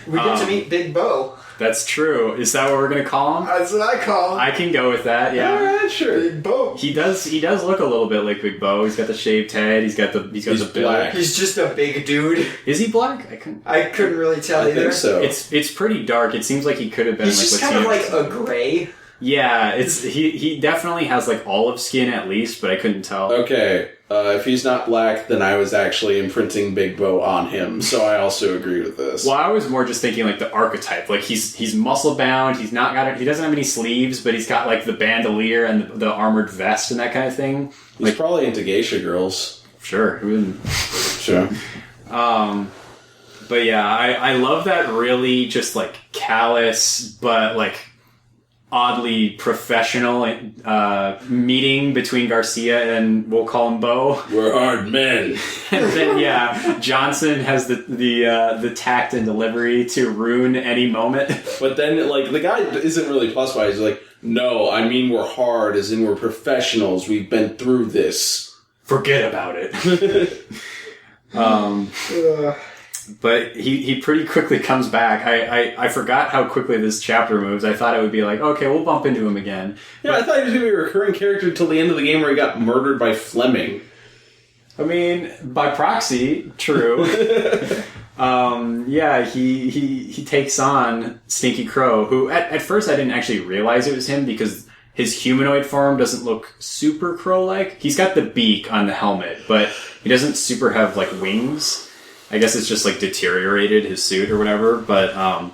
we get to meet Big Bo. That's true. Is that what we're going to call him? That's what I call him. I can go with that, yeah. Alright, sure. Big Bo. He does look a little bit like Big Bo. He's got the shaved head, he's got the bill. black. He's just a big dude. Is he black? I couldn't really tell either. I think so. It's pretty dark. It seems like he could have been He's just kind of like a gray. Yeah, he definitely has like olive skin at least, but I couldn't tell. Okay, if he's not black, then I was actually imprinting Big Bo on him, so I also agree with this. Well, I was more just thinking like the archetype. Like he's muscle bound. He doesn't have any sleeves, but he's got like the bandolier and the armored vest and that kind of thing. He's like, probably into geisha girls. Sure, who wouldn't? Sure. But yeah, I love that really just like callous, but like oddly professional meeting between Garcia and we'll call him Bo. We're hard men. And then yeah, Johnson has the tact and delivery to ruin any moment. But then like the guy isn't really plus wise. He's like, no, I mean we're hard, as in we're professionals. We've been through this. Forget about it. But he pretty quickly comes back. I forgot how quickly this chapter moves. I thought it would be like, okay, we'll bump into him again. Yeah, I thought he was going to be a recurring character until the end of the game where he got murdered by Fleming. I mean, by proxy, true. Yeah, he takes on Stinky Crow, who at first I didn't actually realize it was him because his humanoid form doesn't look super crow-like. He's got the beak on the helmet, but he doesn't super have like wings. I guess it's just like deteriorated his suit or whatever, but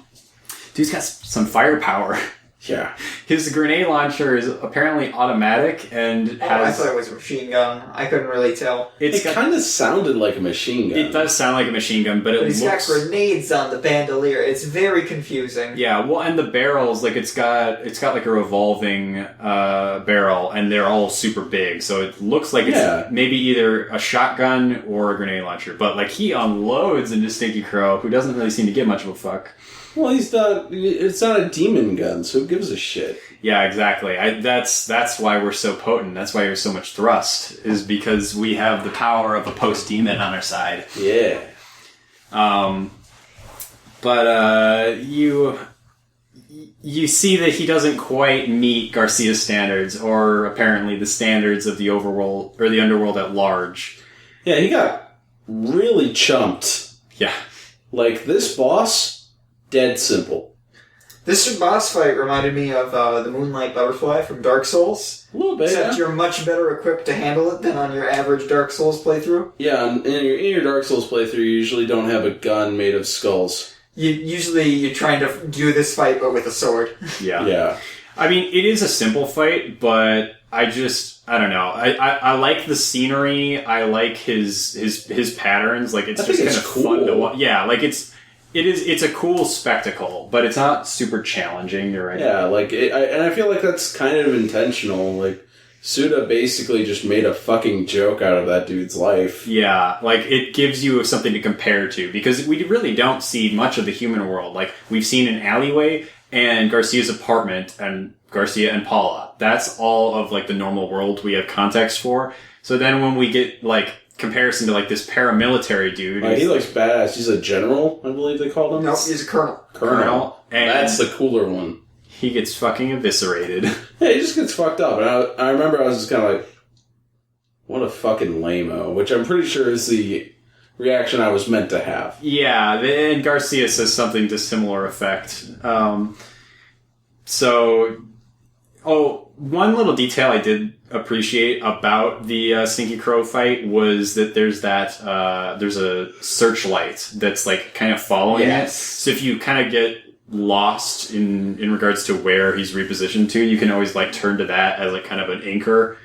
dude's got some firepower. Yeah. His grenade launcher is apparently automatic and has... I thought it was a machine gun. I couldn't really tell. It kind of sounded like a machine gun. It does sound like a machine gun, but he's got grenades on the bandolier. It's very confusing. Yeah, well, and the barrels, like it's got like a revolving barrel, and they're all super big, so it looks like it's maybe either a shotgun or a grenade launcher. But like he unloads into Stinky Crow, who doesn't really seem to give much of a fuck. Well, it's not a demon gun, so who gives a shit? Yeah, exactly. That's why we're so potent. That's why there's so much thrust, is because we have the power of a post-demon on our side. Yeah. But you see that he doesn't quite meet Garcia's standards, or apparently the standards of the overworld, or the underworld at large. Yeah, he got really chumped. Yeah. Like, this boss... dead simple. This boss fight reminded me of the Moonlight Butterfly from Dark Souls. A little bit, except you're much better equipped to handle it than on your average Dark Souls playthrough. Yeah, in your Dark Souls playthrough, you usually don't have a gun made of skulls. You're trying to do this fight, but with a sword. Yeah. Yeah. I mean, it is a simple fight, but I don't know. I like the scenery. I like his patterns. Like, it's just kind of cool. Fun to watch. Yeah, like it's a cool spectacle, but it's not super challenging. You're right. Yeah, and I feel like that's kind of intentional. Like, Suda basically just made a fucking joke out of that dude's life. Yeah, like, it gives you something to compare to, because we really don't see much of the human world. Like, we've seen an alleyway and Garcia's apartment and Garcia and Paula. That's all of, like, the normal world we have context for. So then when we get, like, comparison to like this paramilitary dude. He looks badass. He's a general, I believe they called him. No, he's a colonel. Colonel. And that's the cooler one. He gets fucking eviscerated. Yeah, he just gets fucked up. And I remember I was just kind of like, what a fucking lame-o, which I'm pretty sure is the reaction I was meant to have. Yeah, and Garcia says something to similar effect. One little detail I did appreciate about the Stinky Crow fight was that there's a searchlight that's like kind of following it. So if you kind of get lost in regards to where he's repositioned to, you can always like turn to that as like kind of an anchor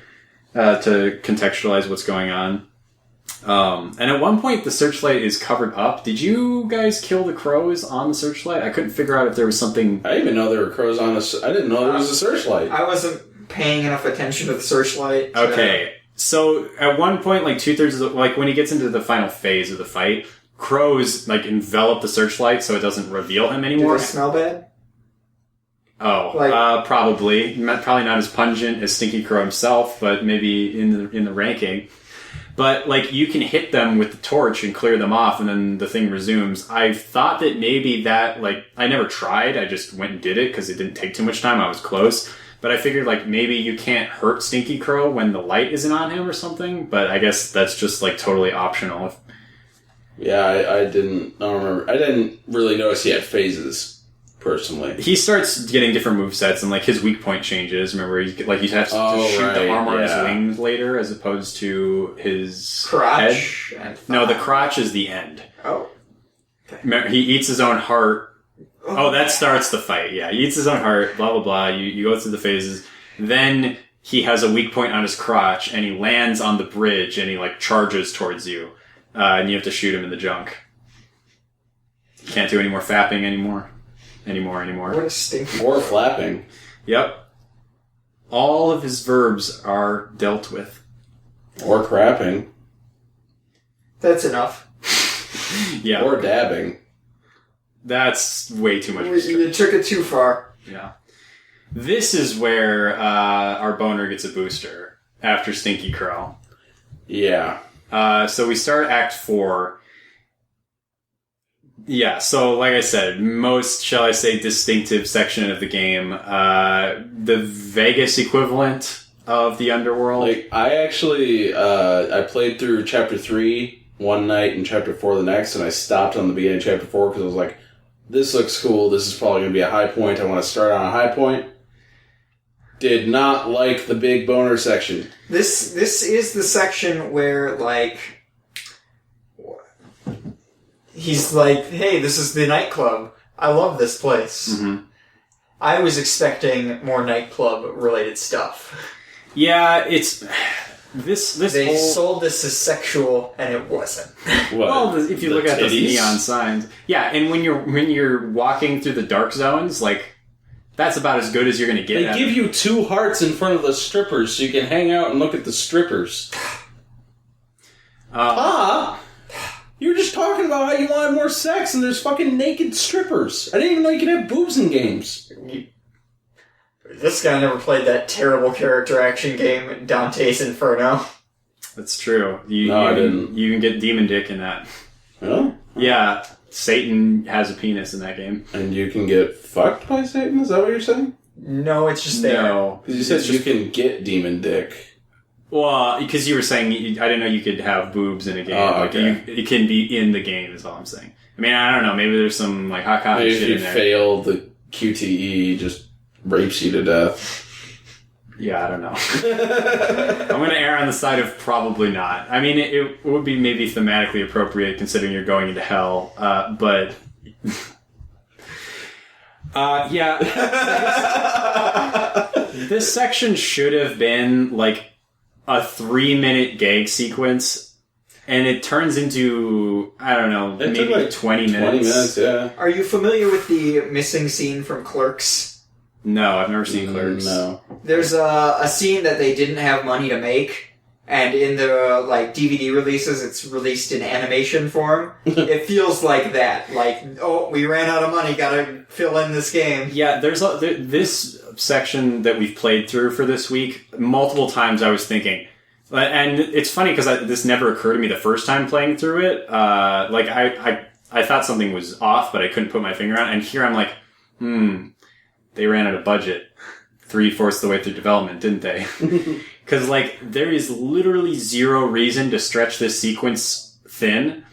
to contextualize what's going on. And at one point the searchlight is covered up. Did you guys kill the crows on the searchlight? I couldn't figure out if there was something... I didn't even know there were crows on I didn't know there was a searchlight. I wasn't paying enough attention to the searchlight. Okay. So at one point, like 2/3 of like when he gets into the final phase of the fight, crows like envelop the searchlight so it doesn't reveal him anymore. Do they smell bad? Oh, probably. Probably not as pungent as Stinky Crow himself, but maybe in the ranking. But, like, you can hit them with the torch and clear them off, and then the thing resumes. I thought that maybe that, like, I never tried. I just went and did it because it didn't take too much time. I was close. But I figured, like, maybe you can't hurt Stinky Crow when the light isn't on him or something. But I guess that's just, like, totally optional. Yeah, I don't remember. I didn't really notice he had phases. personally. He starts getting different movesets, and like his weak point changes. Remember, he has to shoot the arm on his wings later, as opposed to his crotch. Head. No, the crotch is the end. Oh. Okay. Remember, he eats his own heart. Oh, that starts the fight. Yeah, he eats his own heart. Blah blah blah. You go through the phases. Then he has a weak point on his crotch, and he lands on the bridge, and he like charges towards you, and you have to shoot him in the junk. Can't do any more fapping anymore. What a stink. Or flapping. Yep. All of his verbs are dealt with. Or crapping. That's enough. Yeah. Or dabbing. That's way too much. You took it too far. Yeah. This is where our boner gets a booster after Stinky Crow. Yeah. So we start Act 4. Yeah, so like I said, most, shall I say, distinctive section of the game. The Vegas equivalent of the underworld. Like, I actually, I played through Chapter 3 one night and Chapter 4 the next, and I stopped on the beginning of Chapter 4 because I was like, this looks cool, this is probably going to be a high point, I want to start on a high point. Did not like the big boner section. This is the section where, like... He's like, hey, this is the nightclub. I love this place. Mm-hmm. I was expecting more nightclub-related stuff. Yeah, it's... This They whole... sold this as sexual, and it wasn't. What? Well, if you look at the neon signs... Yeah, and when you're walking through the dark zones, like, that's about as good as you're going to get. They give you 2 hearts in front of the strippers so you can hang out and look at the strippers. You were just talking about how you wanted more sex and there's fucking naked strippers. I didn't even know you could have boobs in games. This guy never played that terrible character action game, Dante's Inferno. That's true. I didn't. You can get demon dick in that. Oh? Yeah, Satan has a penis in that game. And you can get fucked by Satan? Is that what you're saying? No, it's just there. No. Because you said you can get demon dick. Well, because you were saying, I didn't know you could have boobs in a game. Oh, okay. Like, it can be in the game, is all I'm saying. I mean, I don't know, maybe there's some, like, hot cotton shit in there. If you fail, the QTE just rapes you to death. Yeah, I don't know. I'm going to err on the side of probably not. I mean, it would be maybe thematically appropriate considering you're going into hell, but... yeah. This section should have been, like, a 3-minute gag sequence, and it turns into, I don't know, maybe like 20 minutes. 20 minutes, yeah. Are you familiar with the missing scene from Clerks? No, I've never seen Clerks. No. There's a scene that they didn't have money to make, and in the like DVD releases, it's released in animation form. It feels like that. Like, oh, we ran out of money, gotta fill in this game. Yeah, there's this section that we've played through for this week. Multiple times I was thinking, and it's funny because this never occurred to me the first time playing through it. Like I thought something was off, but I couldn't put my finger on it. And here I'm like, they ran out of budget 3/4 the way through development, didn't they? Because, like, there is literally zero reason to stretch this sequence thin,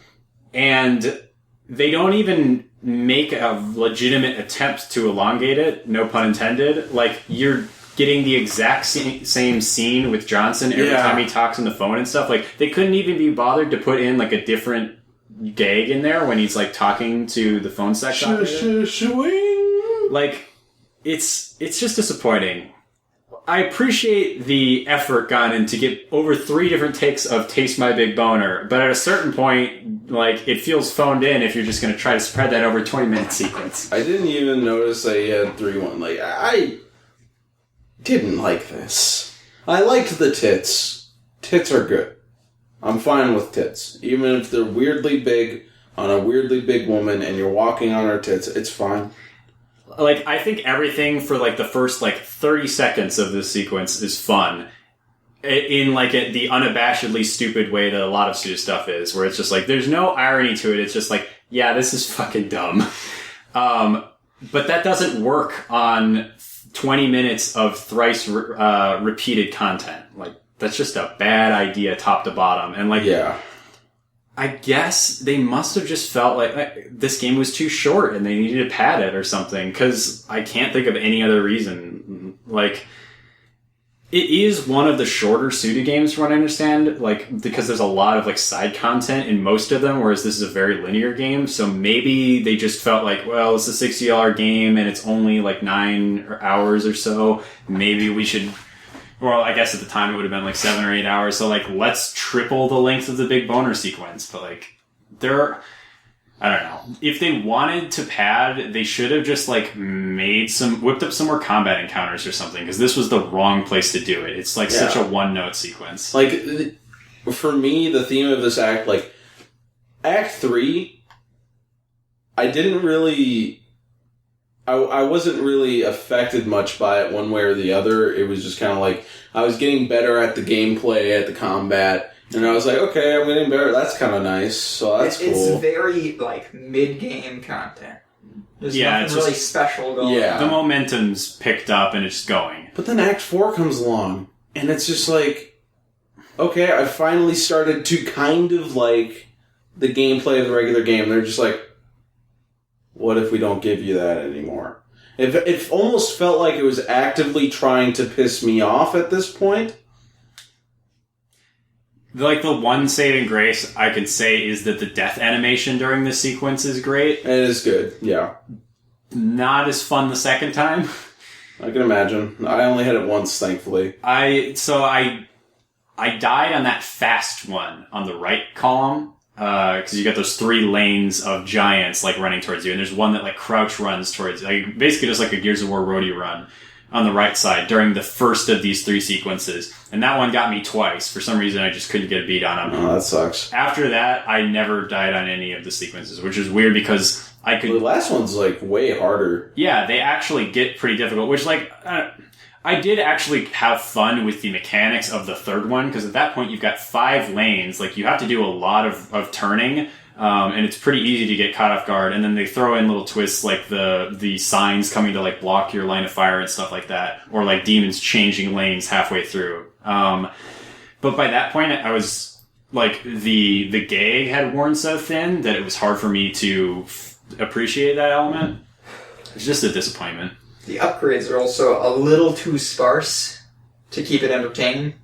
and they don't even make a legitimate attempt to elongate it, no pun intended. Like, you're getting the exact same scene with Johnson every time he talks on the phone and stuff. Like, they couldn't even be bothered to put in, like, a different gag in there when he's, like, talking to the phone sex operator. Like, it's just disappointing. I appreciate the effort gone in to get over 3 different takes of Taste My Big Boner, but at a certain point, like, it feels phoned in if you're just going to try to spread that over a 20-minute sequence. I didn't even notice that he had 3-1. Like, I didn't like this. I liked the tits. Tits are good. I'm fine with tits. Even if they're weirdly big on a weirdly big woman and you're walking on her tits, it's fine. Like, I think everything for, like, the first, like, 30 seconds of this sequence is fun. In, like, the unabashedly stupid way that a lot of Suda stuff is, where it's just, like, there's no irony to it. It's just, like, yeah, this is fucking dumb. But that doesn't work on 20 minutes of thrice repeated content. Like, that's just a bad idea top to bottom. And, like... Yeah. I guess they must have just felt like this game was too short and they needed to pad it or something, because I can't think of any other reason. Like, it is one of the shorter Suda games from what I understand, like, because there's a lot of like side content in most of them, whereas this is a very linear game. So maybe they just felt like, well, it's a $60 game and it's only like 9 hours or so. Maybe we should, well, I guess at the time it would have been like 7 or 8 hours. So like, let's triple the length of the big boner sequence. But like, I don't know. If they wanted to pad, they should have just like whipped up some more combat encounters or something, because this was the wrong place to do it. It's like such a one-note sequence. Like, for me, the theme of this act, like, Act 3, I didn't really... I wasn't really affected much by it one way or the other. It was just kind of like, I was getting better at the gameplay, at the combat, and I was like, okay, I'm getting better. That's kind of nice. So that's cool. It's very, like, mid-game content. There's nothing really special going on. Yeah. The momentum's picked up and it's going. But then Act 4 comes along, and it's just like, okay, I finally started to kind of like the gameplay of the regular game. They're just like, what if we don't give you that anymore? It almost felt like it was actively trying to piss me off at this point. Like, the one saving grace I could say is that the death animation during this sequence is great. It is good, yeah. Not as fun the second time. I can imagine. I only had it once, thankfully. I died on that fast one on the right column. Because you got those 3 lanes of giants, like, running towards you. And there's one that, like, crouch runs towards you. Like, basically just like a Gears of War roadie run on the right side during the first of these 3 sequences. And that one got me twice. For some reason, I just couldn't get a beat on him. Oh, that sucks. After that, I never died on any of the sequences, which is weird because I could... Well, the last one's, like, way harder. Yeah, they actually get pretty difficult, which, like... I did actually have fun with the mechanics of the third one, because at that point you've got 5 lanes. Like, you have to do a lot of turning, and it's pretty easy to get caught off guard. And then they throw in little twists like the signs coming to, like, block your line of fire and stuff like that, or like demons changing lanes halfway through. But by that point, I was like, the gag had worn so thin that it was hard for me to appreciate that element. It's just a disappointment. The upgrades are also a little too sparse to keep it entertaining.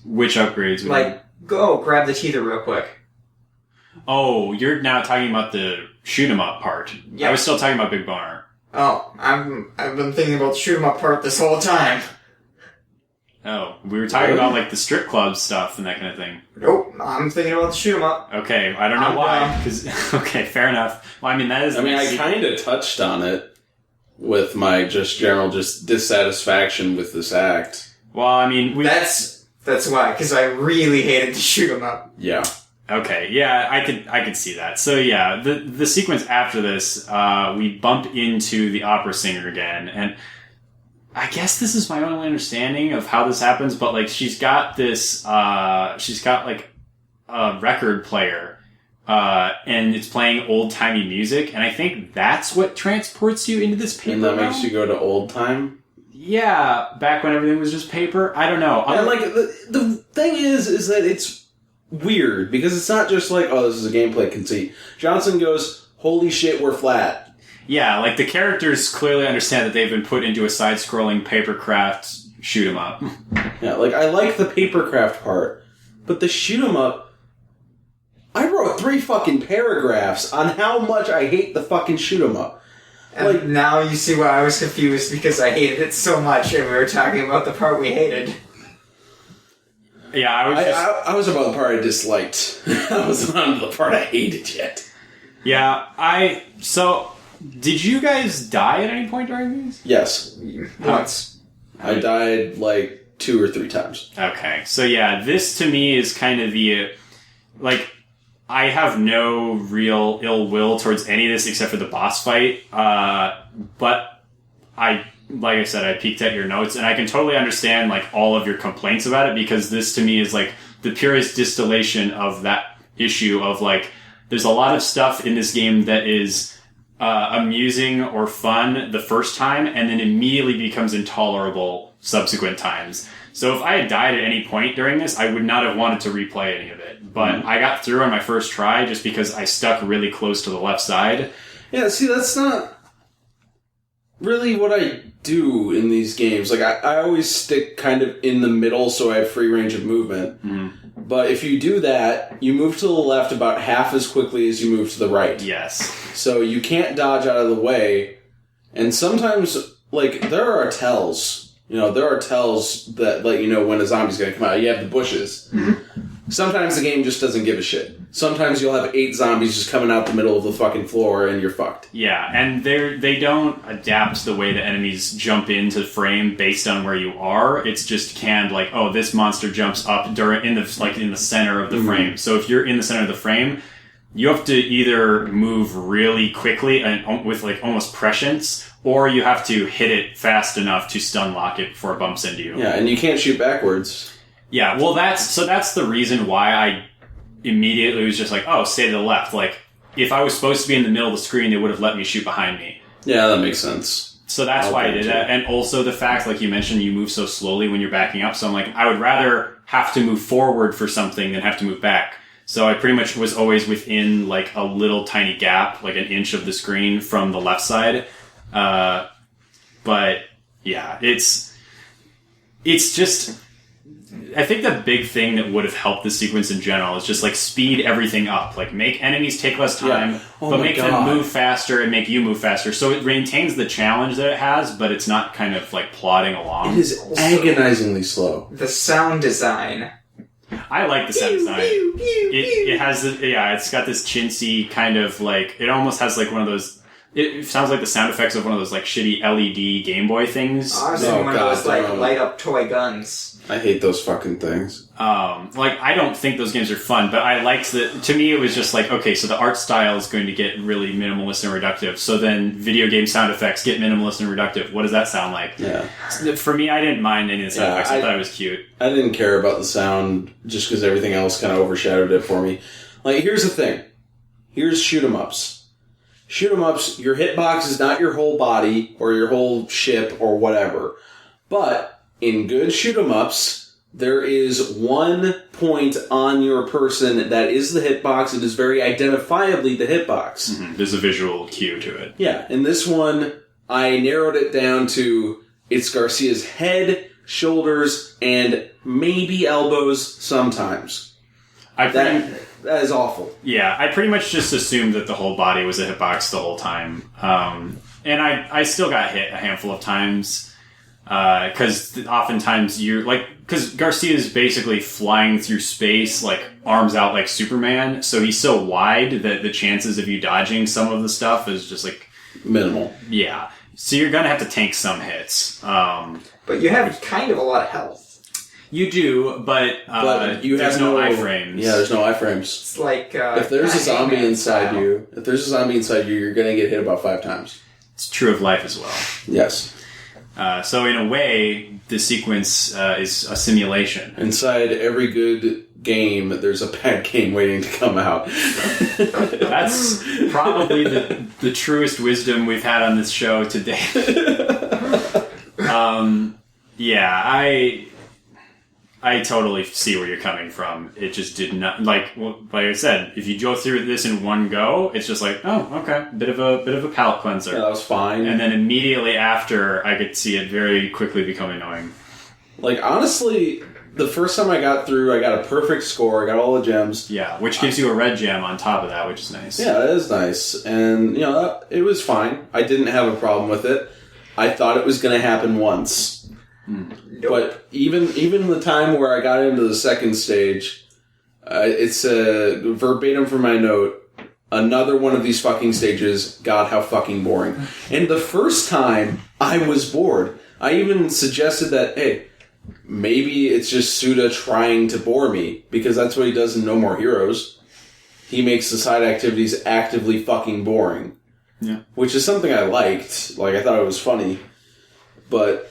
Which upgrades? Like, go grab the teeter real quick. Oh, you're now talking about the shoot 'em up part. Yeah. I was still talking about Big Boner. Oh, I've been thinking about the shoot 'em up part this whole time. Oh, we were talking about, like, the strip club stuff and that kind of thing. Nope, I'm thinking about the shoot 'em up. Okay, I don't know why. Okay, fair enough. Well, I mean, that is... I mean, I kind of touched on it with my general dissatisfaction with this act. Well, I mean... That's why, because I really hated to shoot 'em up. Yeah. Okay, yeah, I could see that. So yeah, the sequence after this, we bump into the opera singer again, and I guess this is my only understanding of how this happens, but, like, she's got like a record player, and it's playing old-timey music, and I think that's what transports you into this paper And that realm? makes you go to old time? Yeah, back when everything was just paper. I don't know. And, like, the thing is that it's weird, because it's not just like, oh, this is a gameplay conceit. Johnson goes, holy shit, we're flat. Yeah, like, the characters clearly understand that they've been put into a side-scrolling papercraft shoot-'em-up. Yeah, like, I like the papercraft part, but the shoot-'em-up, I wrote 3 fucking paragraphs on how much I hate the fucking shoot-'em-up. And like, now you see why I was confused, because I hated it so much, and we were talking about the part we hated. Yeah, I was about the part I disliked. I wasn't on the part I hated yet. Yeah, so, did you guys die at any point during these? Yes. Once. I died, like, 2 or 3 times. Okay, so yeah, this to me is kind of the, like, I have no real ill will towards any of this except for the boss fight, but like I said, I peeked at your notes, and I can totally understand, like, all of your complaints about it, because this to me is, like, the purest distillation of that issue of, like, there's a lot of stuff in this game that is amusing or fun the first time, and then immediately becomes intolerable subsequent times. So if I had died at any point during this, I would not have wanted to replay any of it. But I got through on my first try just because I stuck really close to the left side. Yeah, see, that's not really what I do in these games. Like, I always stick kind of in the middle so I have free range of movement. But if you do that, you move to the left about half as quickly as you move to the right. Yes. So you can't dodge out of the way. And sometimes, like, there are tells. You know, there are tells that let you know when a zombie's going to come out. You have the bushes. Sometimes the game just doesn't give a shit. Sometimes you'll have 8 zombies just coming out the middle of the fucking floor and you're fucked. Yeah, and they don't adapt the way the enemies jump into the frame based on where you are. It's just canned like, oh, this monster jumps up in the center of the frame. So if you're in the center of the frame, you have to either move really quickly and with like almost prescience, or you have to hit it fast enough to stun lock it before it bumps into you. Yeah, and you can't shoot backwards. Yeah, well, that's the reason why I immediately was just like, oh, stay to the left. Like, if I was supposed to be in the middle of the screen, they would have let me shoot behind me. Yeah, that makes sense. So that's why I did that. And also the fact, like you mentioned, you move so slowly when you're backing up. So I'm like, I would rather have to move forward for something than have to move back. So I pretty much was always within, like, a little tiny gap, like an inch of the screen from the left side. But, yeah, it's just... I think the big thing that would have helped the sequence in general is just, like, speed everything up. Like, make enemies take less time, but make them move faster and make you move faster. So it maintains the challenge that it has, but it's not kind of, like, plodding along. It is agonizingly slow. The sound design. I like the sound design. It has it's got this chintzy kind of, like, it almost has, like, one of those... It sounds like the sound effects of one of those, like, shitty LED Game Boy things. I was thinking one of those, like, light-up toy guns. I hate those fucking things. Like, I don't think those games are fun, but I liked that. To me, it was just like, okay, so the art style is going to get really minimalist and reductive. So then video game sound effects get minimalist and reductive. What does that sound like? Yeah. For me, I didn't mind any of the sound effects. I thought it was cute. I didn't care about the sound just because everything else kind of overshadowed it for me. Like, here's the thing. Here's shoot 'em ups. Shoot 'em ups, your hitbox is not your whole body or your whole ship or whatever. But in good shoot 'em ups, there is one point on your person that is the hitbox. It is very identifiably the hitbox. Mm-hmm. There's a visual cue to it. Yeah, in this one, I narrowed it down to it's Garcia's head, shoulders, and maybe elbows sometimes. That is awful. Yeah, I pretty much just assumed that the whole body was a hitbox the whole time. And I still got hit a handful of times. Because oftentimes you're like... Because Garcia is basically flying through space, like, arms out like Superman. So he's so wide that the chances of you dodging some of the stuff is just, like... minimal. Yeah. So you're gonna have to tank some hits. But you have kind of a lot of health. You do, but you there's have no iframes. Yeah, there's no iframes. It's like if there's a zombie inside you, you're gonna get hit about 5 times. It's true of life as well. Yes. So in a way, the sequence is a simulation. Inside every good game, there's a bad game waiting to come out. That's probably the truest wisdom we've had on this show to date. I totally see where you're coming from. It just did not, like I said, if you go through this in one go, it's just like, oh, okay, bit of a palate cleanser. Yeah, that was fine. And then immediately after, I could see it very quickly become annoying. Like, honestly, the first time I got through, I got a perfect score, I got all the gems. Yeah, which gives you a red gem on top of that, which is nice. Yeah, it is nice. And, it was fine. I didn't have a problem with it. I thought it was going to happen once. But even the time where I got into the second stage, it's verbatim from my note, another one of these fucking stages, God, how fucking boring. And the first time, I was bored. I even suggested that, hey, maybe it's just Suda trying to bore me, because that's what he does in No More Heroes. He makes the side activities actively fucking boring. Yeah. Which is something I liked. Like, I thought it was funny. But...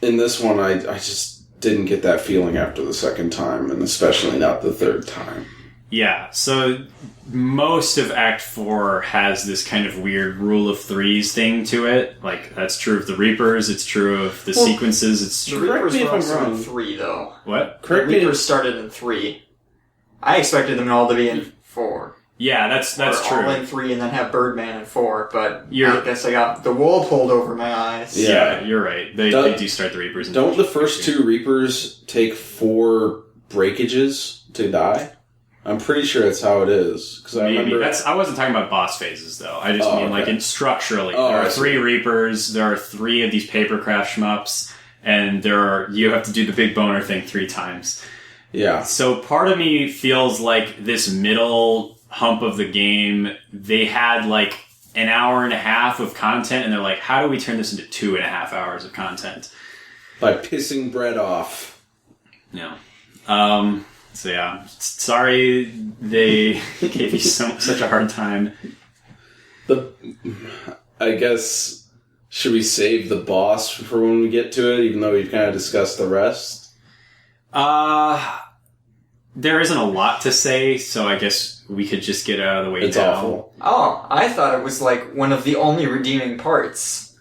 in this one, I just didn't get that feeling after the second time, and especially not the third time. Yeah, so most of Act 4 has this kind of weird rule of threes thing to it. Like, that's true of the Reapers, it's true of the sequences, it's The true... Reapers were also wrong. in 3, though. What? The Correct me. Reapers started in 3. I expected them all to be in 4. Yeah, that's or true. all in 3 and then have Birdman in 4, but You're- I guess I got the wool pulled over my eyes. Yeah, you're right. They do start the Reapers. In Don't the first 2 Reapers take 4 breakages to die? I'm pretty sure that's how it is. Because I Maybe. remember... I wasn't talking about boss phases, though. I just mean, like, structurally. Oh, there are I see. 3 Reapers, there are 3 of these papercraft shmups, and you have to do the big boner thing 3 times. Yeah. So part of me feels like this middle hump of the game, they had, like, an hour and a half of content, and they're like, how do we turn this into 2.5 hours of content? By pissing bread off. No. So yeah, sorry they gave you such a hard time. I guess, should we save the boss for when we get to it, even though we've kind of discussed the rest? There isn't a lot to say, so I guess we could just get out of the way It's now. awful. Oh, I thought it was like one of the only redeeming parts.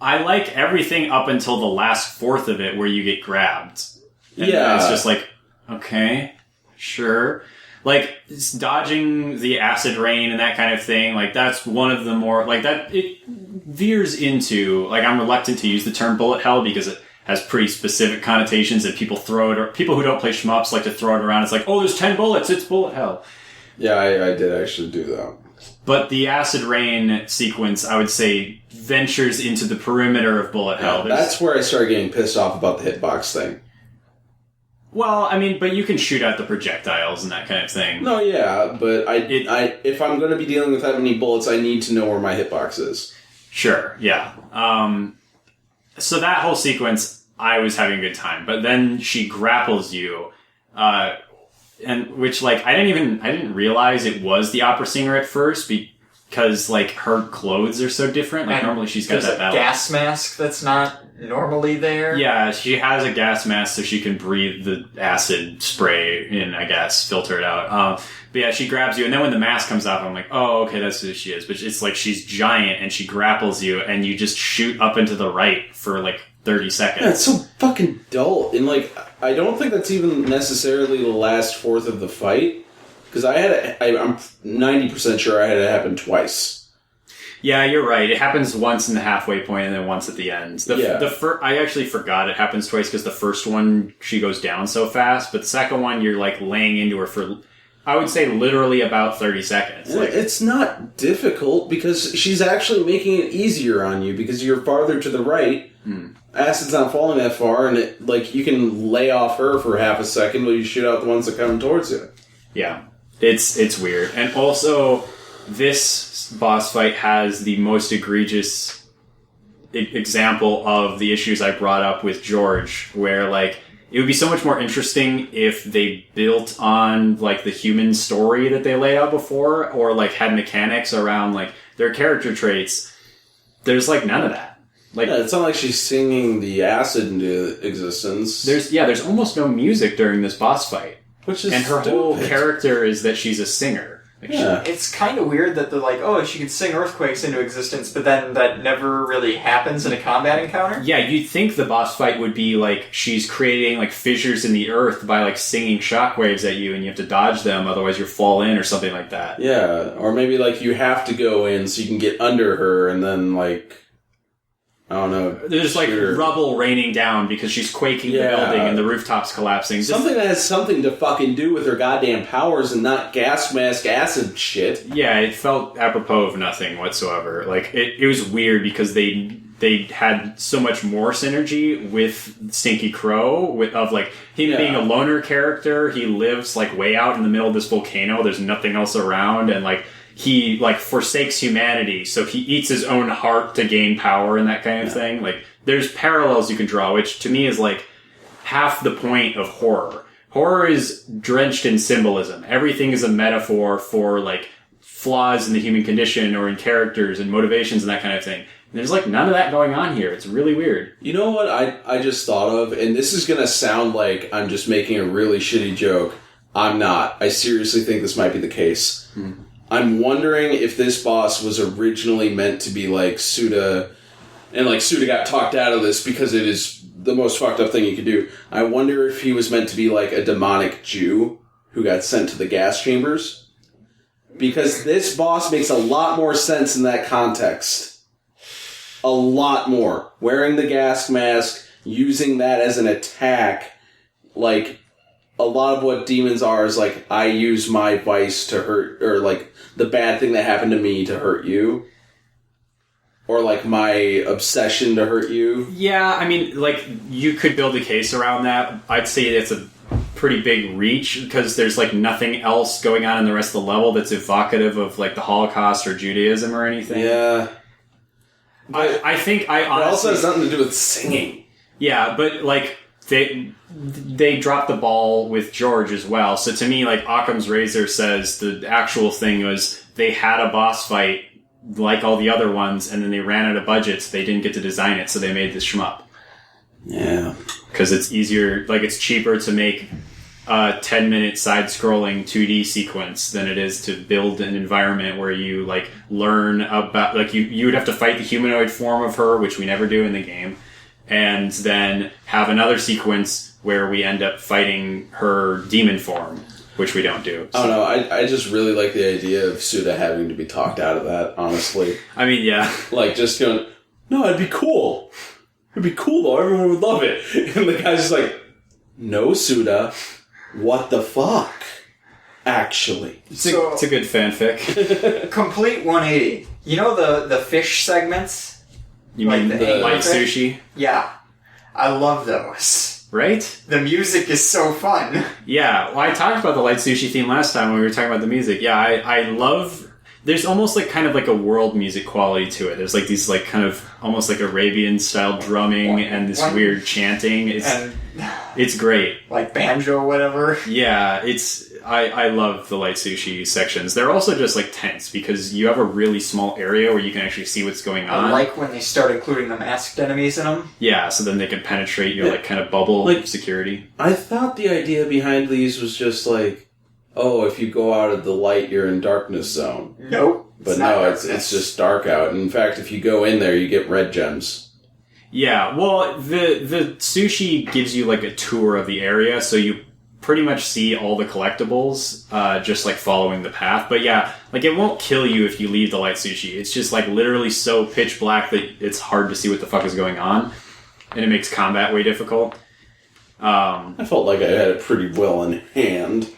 I like everything up until the last fourth of it where you get grabbed. And Yeah. it's just like, okay, sure. Like, it's dodging the acid rain and that kind of thing, like, that's one of the more, like, that, it veers into, like, I'm reluctant to use the term bullet hell because it has pretty specific connotations that people throw it, or people who don't play shmups like to throw it around. It's like, oh, there's 10 bullets, it's bullet hell. Yeah, I did actually do that. But the acid rain sequence, I would say, ventures into the perimeter of bullet hell. That's where I started getting pissed off about the hitbox thing. Well, I mean, but you can shoot out the projectiles and that kind of thing. No, yeah, but if I'm going to be dealing with that many bullets, I need to know where my hitbox is. Sure, yeah. So that whole sequence, I was having a good time. But then she grapples you, and which, like, I didn't realize it was the opera singer at first because, like, her clothes are so different. Like, And normally she's got there's that a gas mask that's not normally there. Yeah, she has a gas mask so she can breathe the acid spray in, I guess, filter it out. But yeah, she grabs you, and then when the mask comes off, I'm like, oh, okay, that's who she is. But it's like she's giant, and she grapples you, and you just shoot up and to the right for like 30 seconds. Yeah, it's so fucking dull. And, like, I don't think that's even necessarily the last fourth of the fight. Because I'm 90% sure I had it happen twice. Yeah, you're right. It happens once in the halfway point and then once at the end. I actually forgot it happens twice because the first one, she goes down so fast. But the second one, you're, like, laying into her for, I would say, literally about 30 seconds. Like, it's not difficult because she's actually making it easier on you because you're farther to the right. Acid's not falling that far, and you can lay off her for half a second while you shoot out the ones that come towards you. Yeah, it's weird. And also, this boss fight has the most egregious example of the issues I brought up with George, where, like, it would be so much more interesting if they built on, like, the human story that they laid out before, or, like, had mechanics around, like, their character traits. There's, like, none of that. Like, yeah, it's not like she's singing the acid into existence. There's almost no music during this boss fight. Which is and her stupid. whole character is that she's a singer. Like, Yeah. It's kind of weird that they're like, oh, she can sing earthquakes into existence, but then that never really happens in a combat encounter? Yeah, you'd think the boss fight would be like she's creating like fissures in the earth by like singing shockwaves at you and you have to dodge them, otherwise you'll fall in or something like that. Yeah, or maybe like you have to go in so you can get under her and then like, I don't know. There's like rubble raining down because she's quaking the building and the rooftops collapsing. Something that has something to fucking do with her goddamn powers and not gas mask acid shit. Yeah, it felt apropos of nothing whatsoever. Like, it was weird because they had so much more synergy with Stinky Crow, of like him being a loner character. He lives like way out in the middle of this volcano. There's nothing else around, and like he like forsakes humanity, so he eats his own heart to gain power and that kind of thing. Like, there's parallels you can draw, which to me is like half the point of horror. Horror is drenched in symbolism. Everything is a metaphor for like flaws in the human condition or in characters and motivations and that kind of thing. And there's like none of that going on here. It's really weird. You know what I just thought of, and this is gonna sound like I'm just making a really shitty joke, I'm not. I seriously think this might be the case. I'm wondering if this boss was originally meant to be like Suda, and like Suda got talked out of this because it is the most fucked up thing you could do. I wonder if he was meant to be like a demonic Jew who got sent to the gas chambers. Because this boss makes a lot more sense in that context. A lot more. Wearing the gas mask, using that as an attack, like, a lot of what demons are is like, I use my vice to hurt, or like, the bad thing that happened to me to hurt you. Or like, my obsession to hurt you. Yeah, I mean, like, you could build a case around that. I'd say it's a pretty big reach, because there's like nothing else going on in the rest of the level that's evocative of like the Holocaust or Judaism or anything. Yeah. I think I honestly... It also has nothing to do with singing. Yeah, but like, they dropped the ball with George as well. So to me, like, Occam's Razor says the actual thing was they had a boss fight like all the other ones, and then they ran out of budgets. They didn't get to design it, so they made this shmup. Yeah. Because it's easier, like, it's cheaper to make a 10-minute side-scrolling 2D sequence than it is to build an environment where you, like, learn about, like, you would have to fight the humanoid form of her, which we never do in the game, and then have another sequence where we end up fighting her demon form, which we don't do. So. I don't know, I just really like the idea of Suda having to be talked out of that, honestly. I mean, yeah. Like, just going, no, it'd be cool. It'd be cool, though. Everyone would love it. And the guy's just like, no, Suda. What the fuck? Actually. It's a good fanfic. Complete 180. You know the fish segments? You like mean the light fish? sushi? Yeah. I love those. Right? The music is so fun. Yeah. Well, I talked about the light sushi theme last time when we were talking about the music. Yeah, I love... There's almost like kind of like a world music quality to it. There's like these like kind of almost like Arabian style drumming and this weird chanting. It's great. Like banjo or whatever. Yeah, I love the light sushi sections. They're also just like tense because you have a really small area where you can actually see what's going on. I like when they start including the masked enemies in them. Yeah, so then they can penetrate your like kind of bubble like, security. I thought the idea behind these was just like, oh, if you go out of the light, you're in darkness zone. Nope. But no, it's just dark out. And in fact, if you go in there, you get red gems. Yeah, well, the sushi gives you like a tour of the area, so you pretty much see all the collectibles, just like following the path. But yeah, like it won't kill you if you leave the light sushi. It's just like literally so pitch black that it's hard to see what the fuck is going on. And it makes combat way difficult. I felt like I had it pretty well in hand.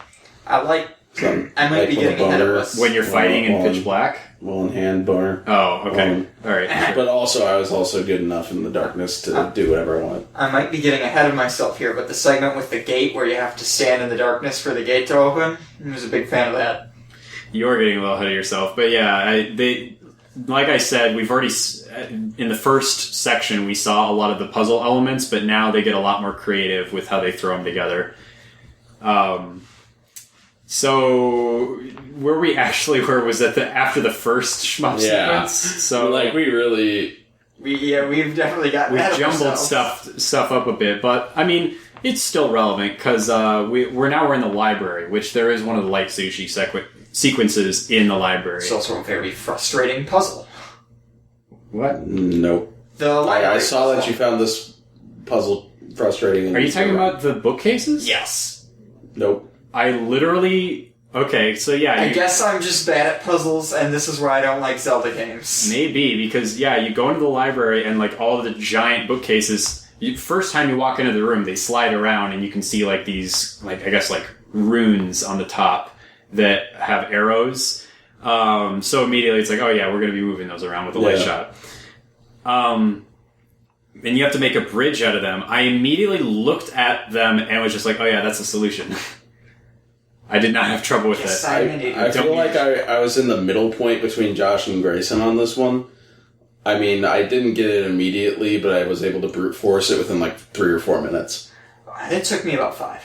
I might be getting ahead of us. When you're fighting in pitch black? Well in hand, boner. Oh, okay. Alright. Sure. But also, I was also good enough in the darkness to do whatever I want. I might be getting ahead of myself here, but the segment with the gate where you have to stand in the darkness for the gate to open, I was a big fan of that. You're getting a little ahead of yourself. But yeah, like I said, we've already, in the first section, we saw a lot of the puzzle elements, but now they get a lot more creative with how they throw them together. So, where we actually were was after the first shmup sequence. So, like, we've definitely gotten we ahead of jumbled ourselves. stuff up a bit, but I mean, it's still relevant because we're in the library, which there is one of the light sushi sequences in the library. It's also a very frustrating puzzle. What? Nope. I saw that you found this puzzle frustrating. Are you talking about the bookcases? Yes. Nope. I literally... Okay, so yeah... I guess I'm just bad at puzzles, and this is why I don't like Zelda games. Maybe, because, yeah, you go into the library, and, like, all of the giant bookcases... First time you walk into the room, they slide around, and you can see, like, these, like, I guess, like, runes on the top that have arrows. So immediately it's like, oh yeah, we're going to be moving those around with a light shot. And you have to make a bridge out of them. I immediately looked at them and was just like, oh yeah, that's a solution. I did not have trouble with it. I feel like I was in the middle point between Josh and Greyson on this one. I mean, I didn't get it immediately, but I was able to brute force it within like 3 or 4 minutes. It took me about 5.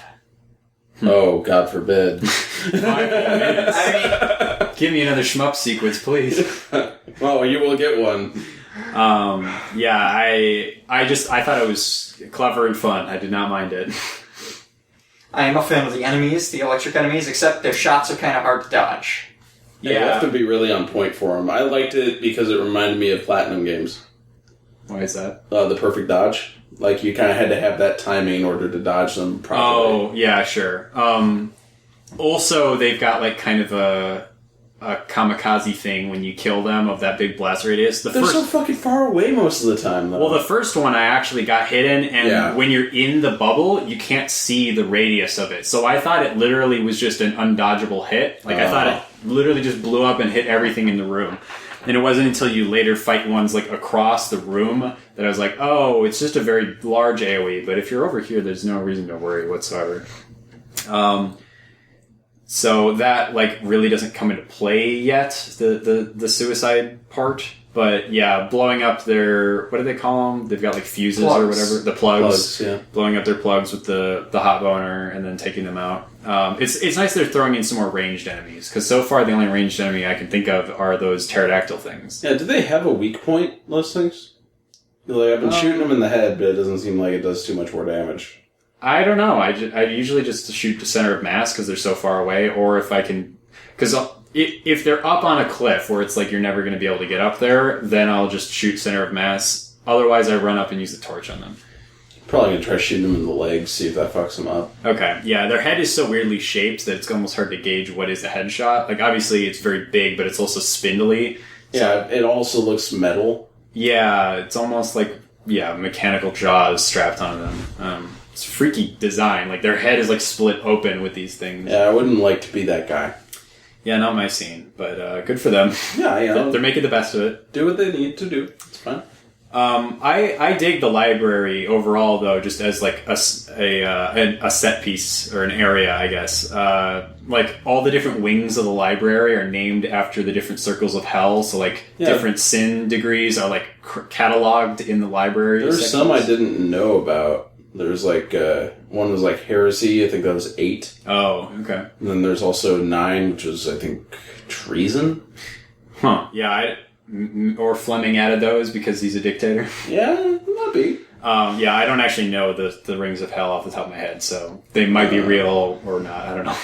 Oh, God forbid. 5 minutes. I mean, give me another shmup sequence, please. Well, you will get one. Yeah, I thought it was clever and fun. I did not mind it. I am a fan of the enemies, the electric enemies, except their shots are kind of hard to dodge. Yeah, you have to be really on point for them. I liked it because it reminded me of Platinum games. Why is that? The perfect dodge. Like, you kind of had to have that timing in order to dodge them properly. Oh, yeah, sure. Also, they've got, like, kind of a kamikaze thing when you kill them of that big blast radius. They're so fucking far away most of the time, though. Well, the first one I actually got hidden, and when you're in the bubble, you can't see the radius of it. So I thought it literally was just an undodgeable hit. Like, I thought it literally just blew up and hit everything in the room. And it wasn't until you later fight ones, like, across the room that I was like, oh, it's just a very large AoE, but if you're over here, there's no reason to worry whatsoever. So that, like, really doesn't come into play yet, the suicide part. But, yeah, blowing up their... What do they call them? They've got, like, fuses or whatever. The plugs. Blowing up their plugs with the hot boner and then taking them out. It's nice they're throwing in some more ranged enemies. Because so far, the only ranged enemy I can think of are those pterodactyl things. Yeah, do they have a weak point, those things? Like, I've been shooting them in the head, but it doesn't seem like it does too much more damage. I don't know. I usually just shoot the center of mass because they're so far away, or if I can... Because if they're up on a cliff where it's like you're never going to be able to get up there, then I'll just shoot center of mass. Otherwise, I run up and use the torch on them. Probably going to try shooting them in the legs, see if that fucks them up. Okay, yeah, their head is so weirdly shaped that it's almost hard to gauge what is a headshot. Like, obviously, it's very big, but it's also spindly. Yeah, it also looks metal. Yeah, it's almost like, mechanical jaws strapped onto them. It's freaky design. Like, their head is, like, split open with these things. Yeah, I wouldn't like to be that guy. Yeah, not my scene, but good for them. Yeah, they're making the best of it. Do what they need to do. It's fine. I dig the library overall, though, just as like a set piece or an area, I guess. Like all the different wings of the library are named after the different circles of hell. So like different sin degrees are like cataloged in the library. There's some I didn't know about. There's like one was like heresy. I think that was 8. Oh, okay. And then there's also 9, which was I think treason. Huh? Yeah. Or Fleming added those because he's a dictator. Yeah, might be. Yeah, I don't actually know the rings of hell off the top of my head, so they might be real or not. I don't know.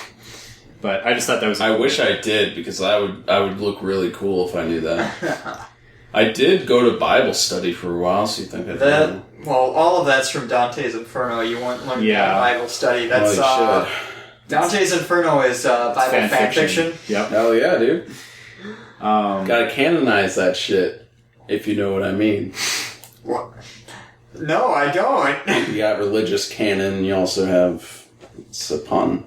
But I just thought that was. I wish I did because I would look really cool if I knew that. I did go to Bible study for a while, so you think I'd know. Well, all of that's from Dante's Inferno. You won't learn Bible study. That's Dante's Inferno is Bible fan fiction. Yep. Hell yeah, dude. Gotta canonize that shit, if you know what I mean. What? No, I don't. You got religious canon, you also have... It's a pun.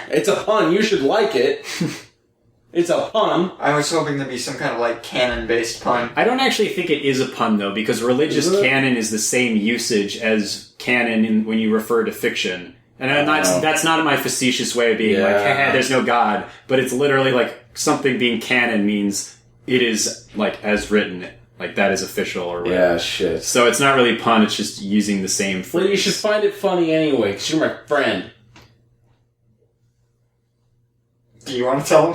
It's a pun, you should like it. It's a pun. I was hoping there'd be some kind of, like, canon-based pun. I don't actually think it is a pun, though, because religious canon is the same usage as canon when you refer to fiction. And that's not my facetious way of being like, hey, there's no God. But it's literally like something being canon means it is like as written. Like that is official or whatever. Yeah, shit. So it's not really pun, it's just using the same phrase. Well, you should find it funny anyway, because you're my friend. Do you want to tell him?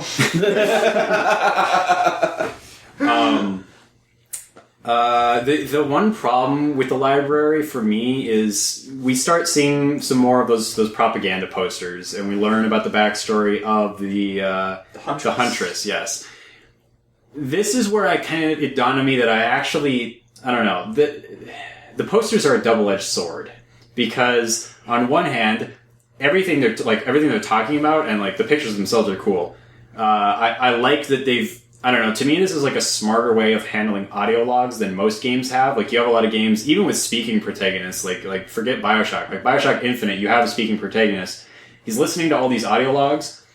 The one problem with the library for me is we start seeing some more of those propaganda posters, and we learn about the backstory of the Huntress. Yes, this is where it dawned on me that I don't know, the posters are a double-edged sword, because on one hand, everything they're talking about and like the pictures themselves are cool. I like that I don't know, to me this is like a smarter way of handling audio logs than most games have. Like you have a lot of games, even with speaking protagonists, like forget Bioshock. Like Bioshock Infinite, you have a speaking protagonist. He's listening to all these audio logs,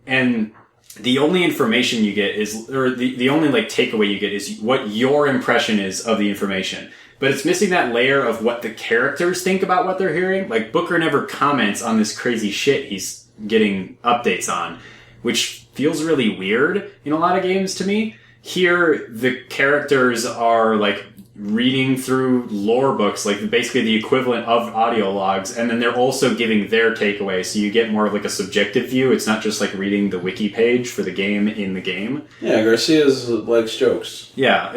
and the only information you get the only like takeaway you get is what your impression is of the information. But it's missing that layer of what the characters think about what they're hearing. Like Booker never comments on this crazy shit he's getting updates on, which feels really weird in a lot of games to me. Here, the characters are like reading through lore books, like basically the equivalent of audio logs, and then they're also giving their takeaway, so you get more of like a subjective view. It's not just like reading the wiki page for the game in the game. Yeah, Garcia's likes jokes. Yeah,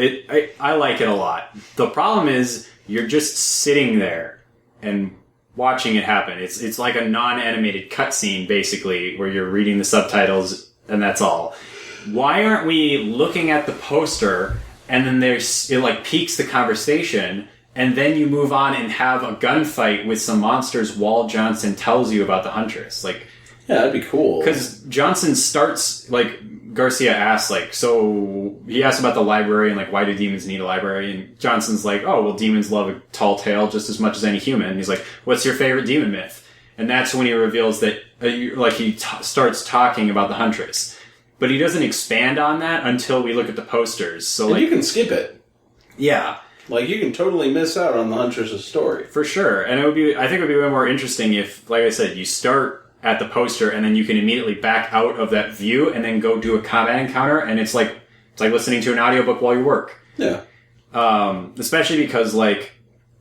I like it a lot. The problem is you're just sitting there, and watching it happen. It's like a non-animated cutscene, basically, where you're reading the subtitles, and that's all. Why aren't we looking at the poster, and then it like piques the conversation, and then you move on and have a gunfight with some monsters while Johnson tells you about the Huntress? Like, yeah, that'd be cool. Because Johnson starts, like, Garcia asks, like, so he asks about the library and, like, why do demons need a library? And Johnson's like, oh, well, demons love a tall tale just as much as any human. And he's like, what's your favorite demon myth? And that's when he reveals that, starts talking about the Huntress. But he doesn't expand on that until we look at the posters. So, and you can skip it. Yeah. Like, you can totally miss out on the Huntress' story. For sure. And I think it would be way more interesting if, like I said, you start at the poster and then you can immediately back out of that view and then go do a combat encounter, and it's like listening to an audiobook while you work. Yeah. Especially because, like,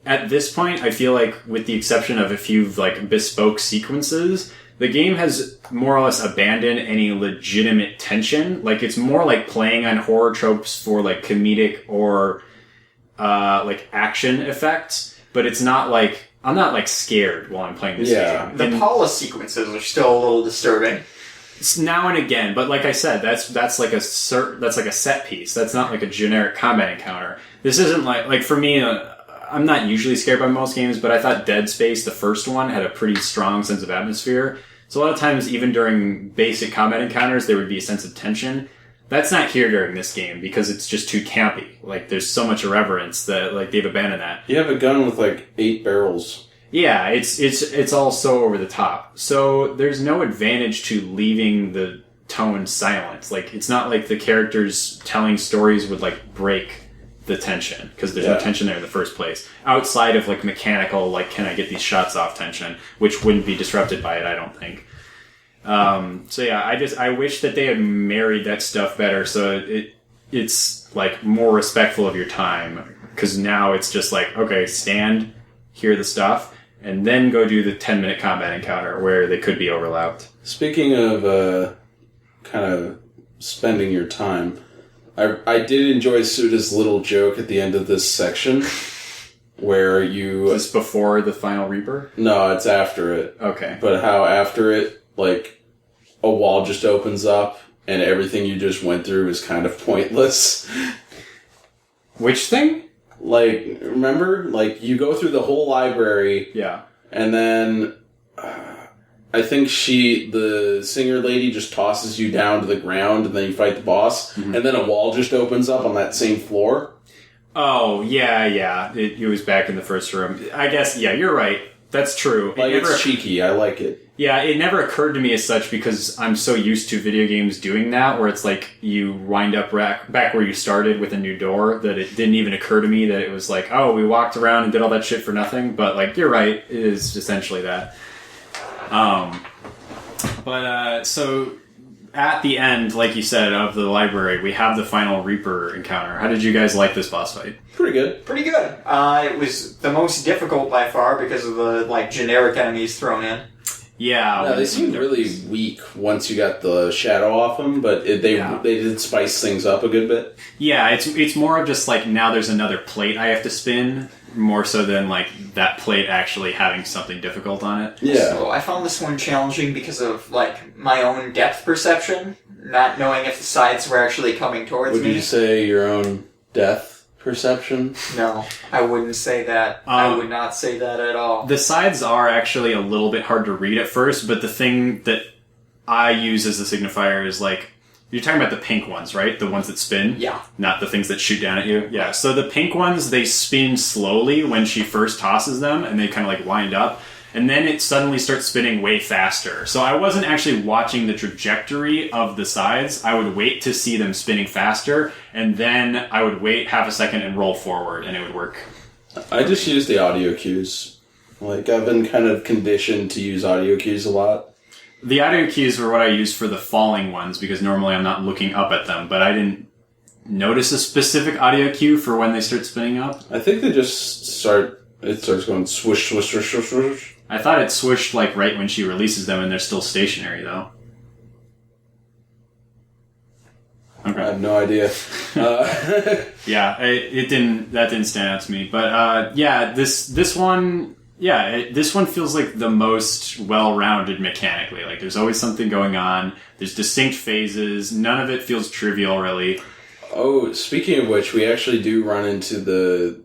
at this point, I feel like, with the exception of a few, like, bespoke sequences, the game has more or less abandoned any legitimate tension. Like, it's more like playing on horror tropes for, like, comedic or, like, action effects, but it's not like, I'm not, like, scared while I'm playing this game. The Paula sequences are still a little disturbing. It's now and again, but like I said, that's like a set piece. That's not like a generic combat encounter. This isn't like for me, I'm not usually scared by most games, but I thought Dead Space, the first one, had a pretty strong sense of atmosphere. So a lot of times, even during basic combat encounters, there would be a sense of tension. That's not here during this game because it's just too campy. Like, there's so much irreverence that, like, they've abandoned that. You have a gun with, like, 8 barrels. Yeah, it's all so over the top. So there's no advantage to leaving the tone silent. Like, it's not like the characters telling stories would, like, break the tension, because there's no tension there in the first place. Outside of, like, mechanical, like, can I get these shots off tension, which wouldn't be disrupted by it, I don't think. So yeah, I wish that they had married that stuff better so it's like more respectful of your time, because now it's just like, okay, stand, hear the stuff, and then go do the 10-minute combat encounter where they could be overlapped. Speaking of kind of spending your time, I did enjoy Suda's little joke at the end of this section where you... Is this before the final Reaper? No, it's after it. Okay. But how after it, like, a wall just opens up, and everything you just went through is kind of pointless. Which thing? Like, remember? Like, you go through the whole library. Yeah. And then, I think the singer lady just tosses you down to the ground, and then you fight the boss. Mm-hmm. And then a wall just opens up on that same floor. Oh, yeah. It was back in the first room. I guess, yeah, you're right. That's true. Like, it's cheeky. I like it. Yeah, it never occurred to me as such because I'm so used to video games doing that, where it's like you wind up back where you started with a new door, that it didn't even occur to me that it was like, oh, we walked around and did all that shit for nothing. But, like, you're right. It is essentially that. So at the end, like you said, of the library, we have the final Reaper encounter. How did you guys like this boss fight? Pretty good. Pretty good. It was the most difficult by far because of the, like, generic enemies thrown in. Yeah. No, they seemed really weak once you got the shadow off them, but they did spice things up a good bit. Yeah, it's more of just like, now there's another plate I have to spin, more so than like that plate actually having something difficult on it. Yeah. So I found this one challenging because of, like, my own depth perception, not knowing if the sides were actually coming towards me. Would you say your own death perception? No, I wouldn't say that. I would not say that at all. The sides are actually a little bit hard to read at first, but the thing that I use as a signifier is, like, you're talking about the pink ones, right? The ones that spin? Yeah. Not the things that shoot down at you? Yeah. So the pink ones, they spin slowly when she first tosses them, and they kind of, like, wind up. And then it suddenly starts spinning way faster. So I wasn't actually watching the trajectory of the sides. I would wait to see them spinning faster, and then I would wait half a second and roll forward, and it would work. I just use the audio cues. Like, I've been kind of conditioned to use audio cues a lot. The audio cues were what I used for the falling ones, because normally I'm not looking up at them, but I didn't notice a specific audio cue for when they start spinning up. I think they just it starts going swoosh, swoosh, swoosh, swoosh, swoosh. I thought it swished, like, right when she releases them, and they're still stationary, though. Okay. I have no idea. Yeah, that didn't stand out to me. But, yeah, this one, Yeah, this one feels like the most well-rounded mechanically. Like, there's always something going on. There's distinct phases. None of it feels trivial, really. Oh, speaking of which, we actually do run into the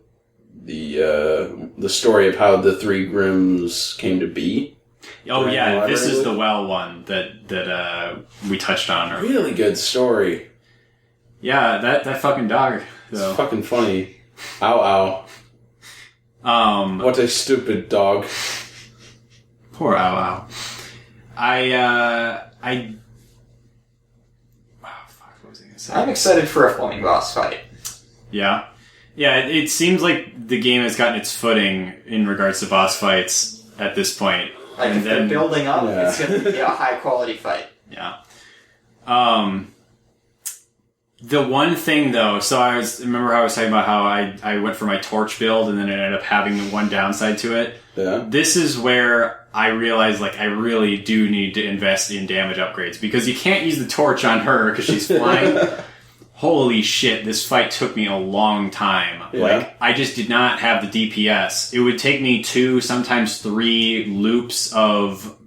story of how the three Grimms came to be. Oh yeah, this is the well one that we touched on earlier. Really good story. Yeah, that fucking dog. It's fucking funny. Ow ow. What a stupid dog. Poor Ow Ow. What was I gonna say? I'm excited for a flaming boss fight. Yeah. Yeah, it seems like the game has gotten its footing in regards to boss fights at this point. Like, if they're building up, it's going to be a high-quality fight. Yeah. The one thing, though, so remember how I was talking about how I went for my torch build and then it ended up having one downside to it? Yeah. This is where I realized, like, I really do need to invest in damage upgrades because you can't use the torch on her because she's flying. Holy shit, this fight took me a long time. Yeah. Like, I just did not have the DPS. It would take me 2, sometimes 3 loops of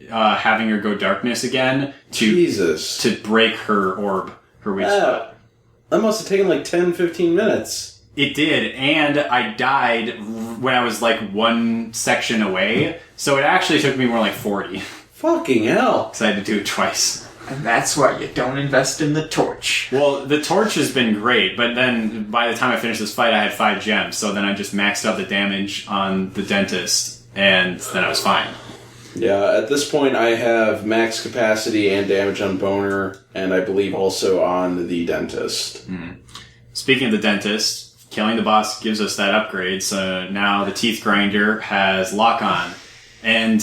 having her go darkness again to break her orb, her weak spot. That must have taken like 10, 15 minutes. It did, and I died when I was like one section away, so it actually took me more like 40. Fucking hell. Because I had to do it twice. And that's why you don't invest in the torch. Well, the torch has been great, but then by the time I finished this fight, I had 5 gems, so then I just maxed out the damage on the dentist, and then I was fine. Yeah, at this point I have max capacity and damage on Boner, and I believe also on the dentist. Mm-hmm. Speaking of the dentist, killing the boss gives us that upgrade, so now the teeth grinder has lock-on, and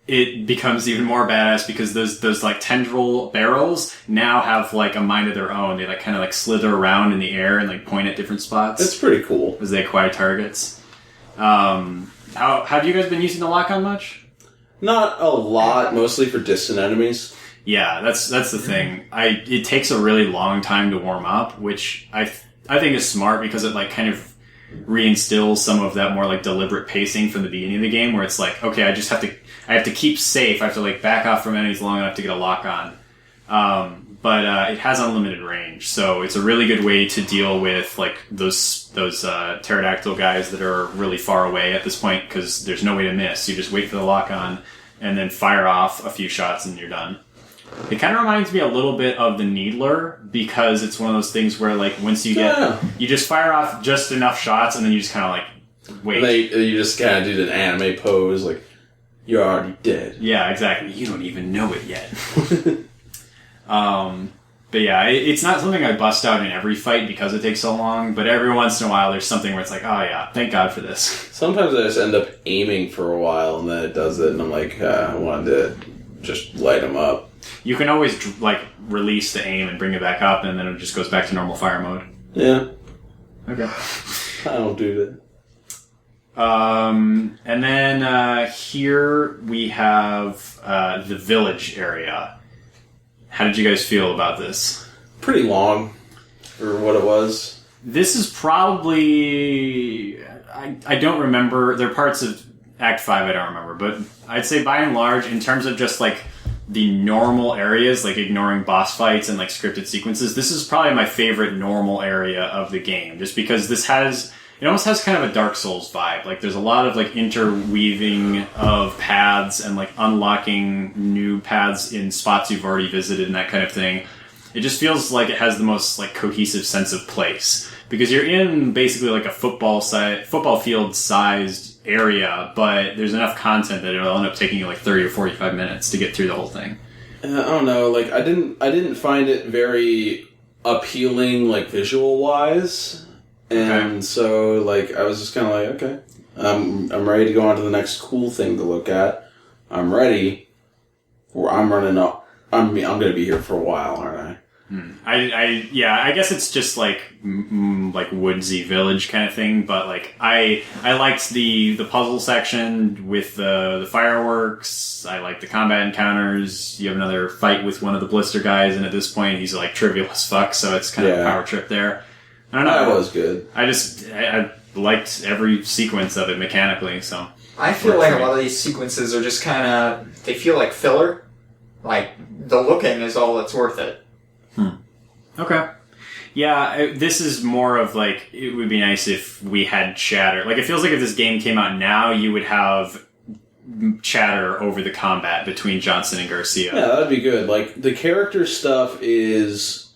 it becomes even more badass because those like tendril barrels now have like a mind of their own. They like kind of like slither around in the air and like point at different spots. That's pretty cool. As they acquire targets. How have you guys been using the lock-on much? Not a lot, mostly for distant enemies. Yeah, that's the thing. It takes a really long time to warm up, which I think is smart because it like kind of reinstills some of that more like deliberate pacing from the beginning of the game, where it's like, okay, I have to keep safe. I have to like back off from enemies long enough to get a lock on. But it has unlimited range, so it's a really good way to deal with like those pterodactyl guys that are really far away at this point because there's no way to miss. You just wait for the lock on and then fire off a few shots and you're done. It kind of reminds me a little bit of the Needler because it's one of those things where like once you you just fire off just enough shots and then you just kind of like wait. You just kind of do the anime pose like you're already dead. Yeah, exactly. You don't even know it yet. But yeah, it's not something I bust out in every fight because it takes so long, but every once in a while there's something where it's like, oh yeah, thank God for this. Sometimes I just end up aiming for a while and then it does it and I'm like, I wanted to just light them up. You can always like release the aim and bring it back up and then it just goes back to normal fire mode. Yeah. Okay. I don't do that. And then here we have the village area. How did you guys feel about this? Pretty long for what it was. This is probably... I don't remember. There are parts of Act 5 I don't remember, but I'd say by and large, in terms of just like the normal areas, like ignoring boss fights and like scripted sequences, this is probably my favorite normal area of the game, just because this has... It almost has kind of a Dark Souls vibe. Like, there's a lot of, like, interweaving of paths and, like, unlocking new paths in spots you've already visited and that kind of thing. It just feels like it has the most, like, cohesive sense of place. Because you're in, basically, like, a football field-sized area, but there's enough content that it'll end up taking you, like, 30 or 45 minutes to get through the whole thing. I don't know. Like, I didn't find it very appealing, like, visual-wise. And so, like, I was just kind of like, okay, I'm ready to go on to the next cool thing to look at. I'm ready. Or I'm running up. I'm going to be here for a while, aren't I? I guess it's just like woodsy village kind of thing. But like, I liked the puzzle section with the fireworks. I like the combat encounters. You have another fight with one of the blister guys, and at this point, he's like trivial as fuck. So it's kind of a power trip there. I don't know. That was good. I liked every sequence of it mechanically, so. I feel like a lot of these sequences are just kind of... They feel like filler. Like, the looking is all that's worth it. Okay. Yeah, this is more of like, it would be nice if we had chatter. Like, it feels like if this game came out now, you would have chatter over the combat between Johnson and Garcia. Yeah, that'd be good. Like, the character stuff is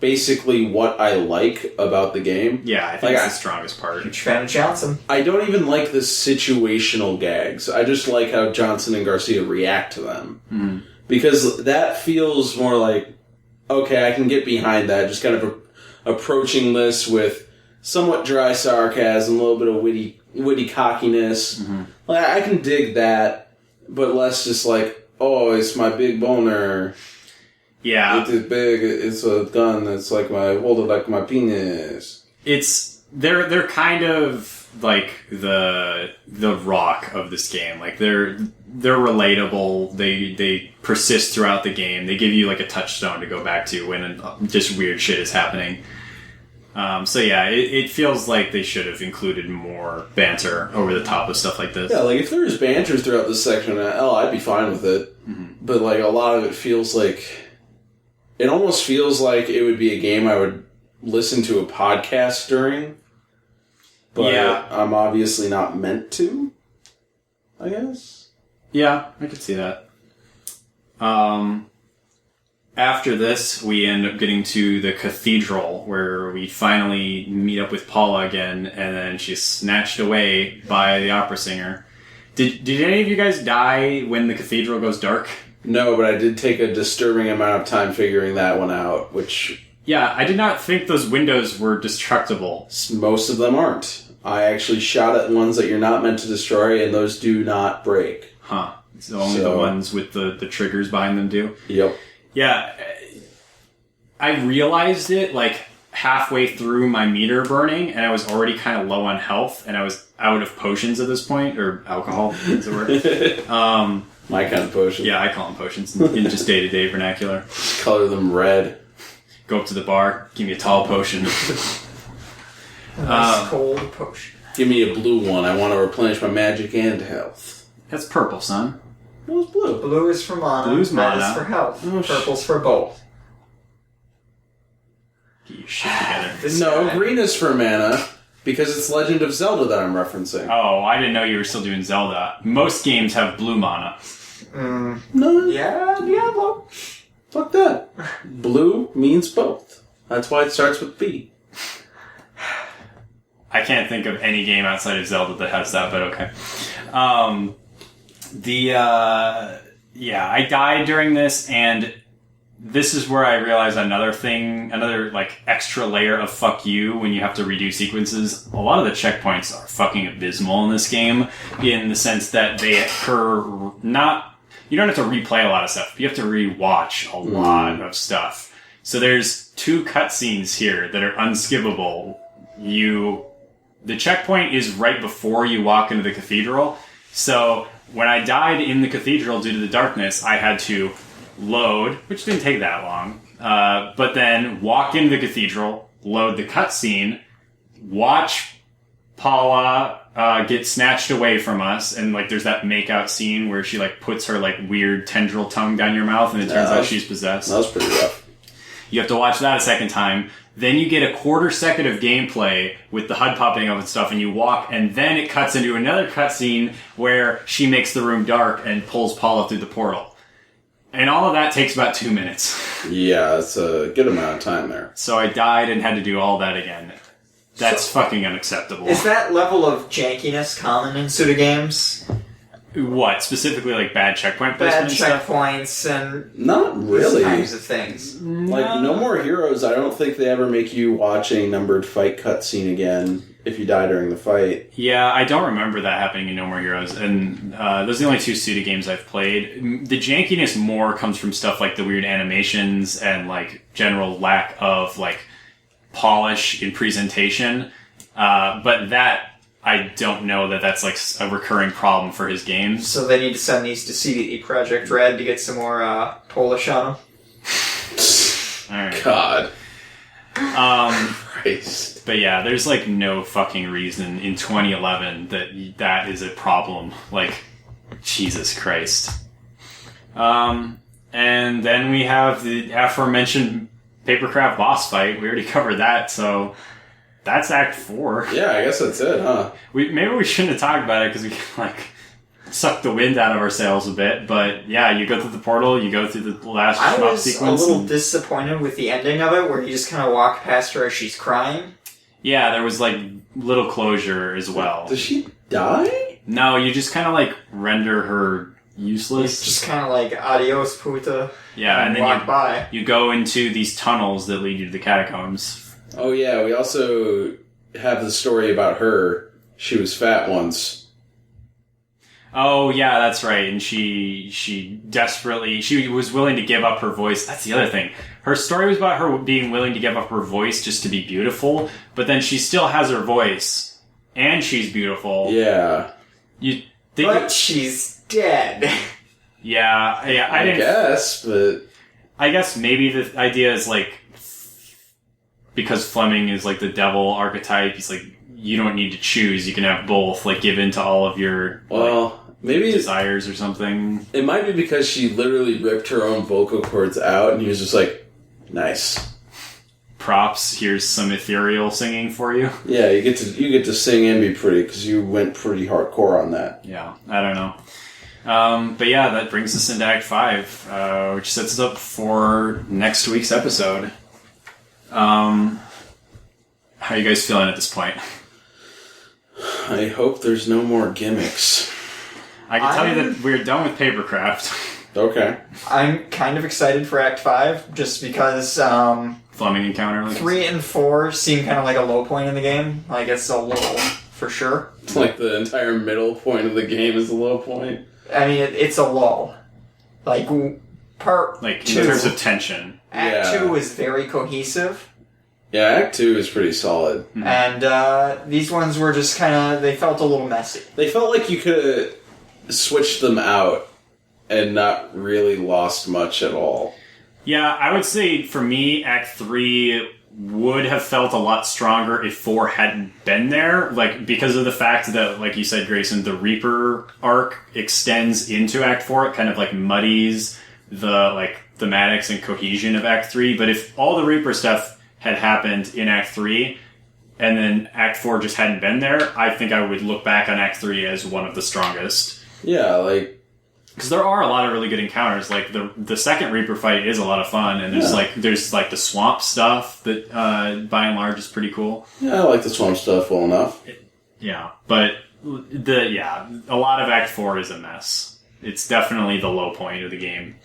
basically what I like about the game. Yeah, I think it's the strongest part. Huge fan of Johnson. I don't even like the situational gags. I just like how Johnson and Garcia react to them. Mm-hmm. Because that feels more like, okay, I can get behind that. Just kind of approaching this with somewhat dry sarcasm, a little bit of witty cockiness. Mm-hmm. Like, I can dig that, but less just like, oh, it's my big boner. Yeah. It's big, it's a gun that's like hold it like my penis. They're kind of like the Rock of this game. Like, they're relatable. They persist throughout the game. They give you like a touchstone to go back to when just weird shit is happening. So yeah, it feels like they should have included more banter over the top of stuff like this. Yeah, like if there was banter throughout this section, I'd be fine with it. Mm-hmm. But like a lot of it feels like, it almost feels like it would be a game I would listen to a podcast during. But yeah. I'm obviously not meant to, I guess. Yeah, I could see that. After this, we end up getting to the cathedral, where we finally meet up with Paula again, and then she's snatched away by the opera singer. Did any of you guys die when the cathedral goes dark? No, but I did take a disturbing amount of time figuring that one out, which... Yeah, I did not think those windows were destructible. Most of them aren't. I actually shot at ones that you're not meant to destroy, and those do not break. Huh. So only the ones with the triggers behind them do? Yep. Yeah. I realized it, like, halfway through my meter burning, and I was already kind of low on health, and I was out of potions at this point, or alcohol, is the word. My kind of potion. Yeah, I call them potions in just day-to-day vernacular. Color them red. Go up to the bar, give me a tall potion. Nice cold potion. Give me a blue one. I want to replenish my magic and health. That's purple, son. What was blue? Blue is for mana. Blue's mana. Red is for health. Oh, Purple's for both. Get your shit together. No, green is for mana, because it's Legend of Zelda that I'm referencing. Oh, I didn't know you were still doing Zelda. Most games have blue mana. No. Yeah, Diablo. Fuck that. Blue means both. That's why it starts with B. I can't think of any game outside of Zelda that has that, but okay. I died during this, and this is where I realized another like extra layer of fuck you when you have to redo sequences. A lot of the checkpoints are fucking abysmal in this game, in the sense that they occur you don't have to replay a lot of stuff, you have to rewatch a lot of stuff. So there's 2 cutscenes here that are unskippable. The checkpoint is right before you walk into the cathedral. So when I died in the cathedral due to the darkness, I had to load, which didn't take that long, but then walk into the cathedral, load the cutscene, watch Paula get snatched away from us, and like there's that make-out scene where she like puts her like weird tendril tongue down your mouth, and it turns out she's possessed. That was pretty rough. You have to watch that a second time. Then you get a quarter second of gameplay with the HUD popping up and stuff, and you walk, and then it cuts into another cutscene where she makes the room dark and pulls Paula through the portal. And all of that takes about 2 minutes. Yeah, it's a good amount of time there. So I died and had to do all that again. That's fucking unacceptable. Is that level of jankiness common in Suda games? What? Specifically like bad checkpoint Bad placement and stuff? checkpoints and Not really. these kinds of things. Like, No More Heroes, I don't think they ever make you watch a numbered fight cutscene again if you die during the fight. Yeah, I don't remember that happening in No More Heroes, and those are the only 2 Suda games I've played. The jankiness more comes from stuff like the weird animations and like general lack of like polish in presentation, but that I don't know that that's like a recurring problem for his games. So they need to send these to CD Projekt Red to get some more polish on them. All right. God. Christ. But yeah, there's like no fucking reason in 2011 that is a problem. Like, Jesus Christ. And then we have the aforementioned Papercraft boss fight. We already covered that, so that's Act 4. Yeah, I guess that's it, huh? Maybe we shouldn't have talked about it because we like sucked the wind out of our sails a bit. But yeah, you go through the portal, you go through the last I shmup was sequence. a little disappointed with the ending of it, where you just kind of walk past her as she's crying. Yeah, there was like little closure as well. Does she die? No, you just kind of like render her useless. It's just kind of like adios, puta. Yeah, and then walk by. You go into these tunnels that lead you to the catacombs. Oh yeah, we also have the story about her. She was fat once. Oh yeah, that's right. And she desperately, she was willing to give up her voice. That's the other thing. Her story was about her being willing to give up her voice just to be beautiful, but then she still has her voice, and she's beautiful. Yeah. You think But she's dead. Yeah, I guess, but I guess maybe the idea is like, because Fleming is like the devil archetype, he's like, you don't need to choose, you can have both, like give in to all of your maybe desires or something. It might be because she literally ripped her own vocal cords out and he was just like, nice. Props, here's some ethereal singing for you. Yeah, you get to sing and be pretty because you went pretty hardcore on that. Yeah, I don't know. But yeah, that brings us into Act 5, which sets us up for next week's episode. How are you guys feeling at this point? I hope there's no more gimmicks. I can tell you that we're done with Papercraft. Okay. I'm kind of excited for Act 5, just because Fleming encounter. Like 3 and 4 seem kind of like a low point in the game. Like, it's a low, for sure. It's like the entire middle point of the game is the low point. I mean, it's a lull. Like, part like 2, in terms of tension. Act Yeah. 2 is very cohesive. Yeah, Act 2 is pretty solid. Mm-hmm. And these ones were just kind of, they felt a little messy. They felt like you could have switched them out and not really lost much at all. Yeah, I would say for me, Act 3 would have felt a lot stronger if 4 hadn't been there. Like, because of the fact that, like you said, Greyson, the Reaper arc extends into Act 4. It kind of, like, muddies the, like, thematics and cohesion of Act 3. But if all the Reaper stuff had happened in Act 3, and then Act 4 just hadn't been there, I think I would look back on Act 3 as one of the strongest. Yeah, like... Because there are a lot of really good encounters. Like, the second Reaper fight is a lot of fun, and there's the swamp stuff that, by and large, is pretty cool. Yeah, I like the swamp stuff well enough. Yeah, but a lot of Act 4 is a mess. It's definitely the low point of the game.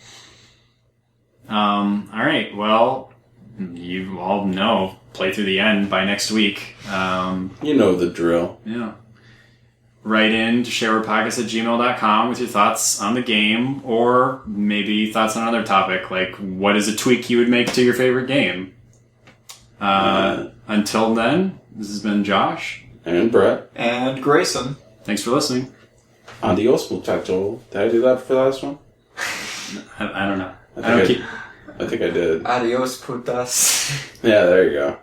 Alright, well, you all know, play through the end by next week. You know the drill. Yeah. Write in to sharewarepodcast@gmail.com with your thoughts on the game, or maybe thoughts on another topic, like what is a tweak you would make to your favorite game. Until then, this has been Josh. And Brett. And Greyson. Thanks for listening. Adios, muchacho. Did I do that for the last one? I don't know. I think I did. Adios, putas. Yeah, there you go.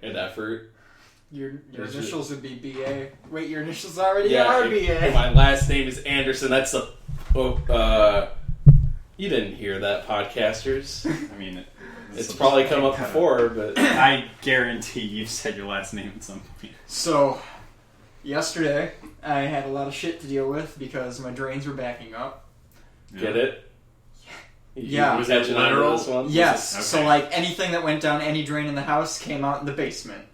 Good effort. Your initials would be BA. Wait, your initials already are BA. My last name is Anderson. That's the... you didn't hear that, podcasters. I mean, It's probably come up before, but... I guarantee you've said your last name at some point. So, yesterday, I had a lot of shit to deal with because my drains were backing up. Get it? Yeah. Was that literal? This one? Yes. Okay. So, like, anything that went down any drain in the house came out in the basement.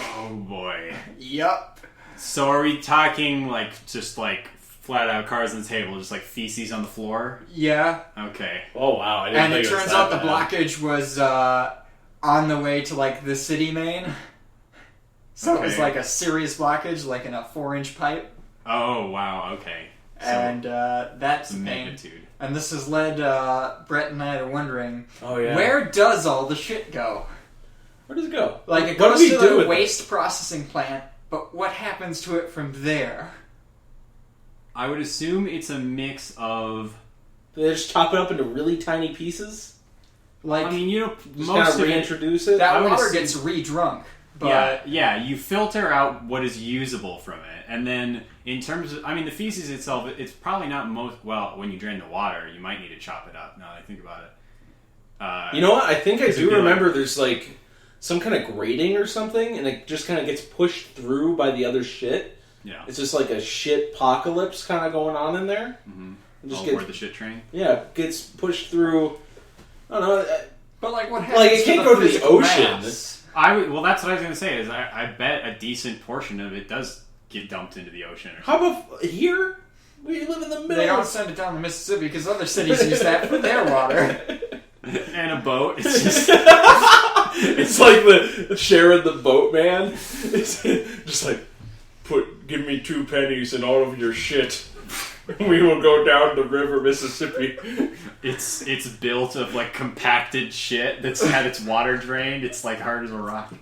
Oh boy. Yup. So are we talking like just like flat out cards on the table, just like feces on the floor? Yeah. Okay. Oh wow! I didn't And think it was turns that out the bad. blockage was on the way to, like, the city main. So it was like a serious blockage, like in a 4-inch pipe. Oh, wow, okay. So And that's the the pain. magnitude. And this has led Brett and I to wondering, yeah. where does all the shit go? Where does it go? Like, it What goes do we to do the with waste processing plant, but what happens to it from there? I would assume it's a mix of... Do they just chop it up into really tiny pieces? Like, I mean, Just most kind of of reintroduce it? that I would water assume- gets re-drunk. But Yeah, you filter out what is usable from it. And then, in terms of... I mean, the feces itself, it's probably not most... Well, when you drain the water, you might need to chop it up, now that I think about it. You know what? I think I It'd do be remember like- there's like some kind of grating or something, and it just kind of gets pushed through by the other shit. Yeah. It's just like a shit apocalypse kind of going on in there. Mm-hmm. It just Or the shit train. yeah, gets pushed through. I don't know. But like, what happens Like, it can't to go to the physical ocean. mass? Well, that's what I was going to say, is I bet a decent portion of it does get dumped into the ocean. Or How about here? We live in the middle. They don't send it down the Mississippi because other cities use that for their water. And a boat. It's just... It's like the sharing the boat man. It's just like, give me 2 pennies and all of your shit. We will go down the river Mississippi. It's built of like compacted shit that's had its water drained. It's like hard as a rock.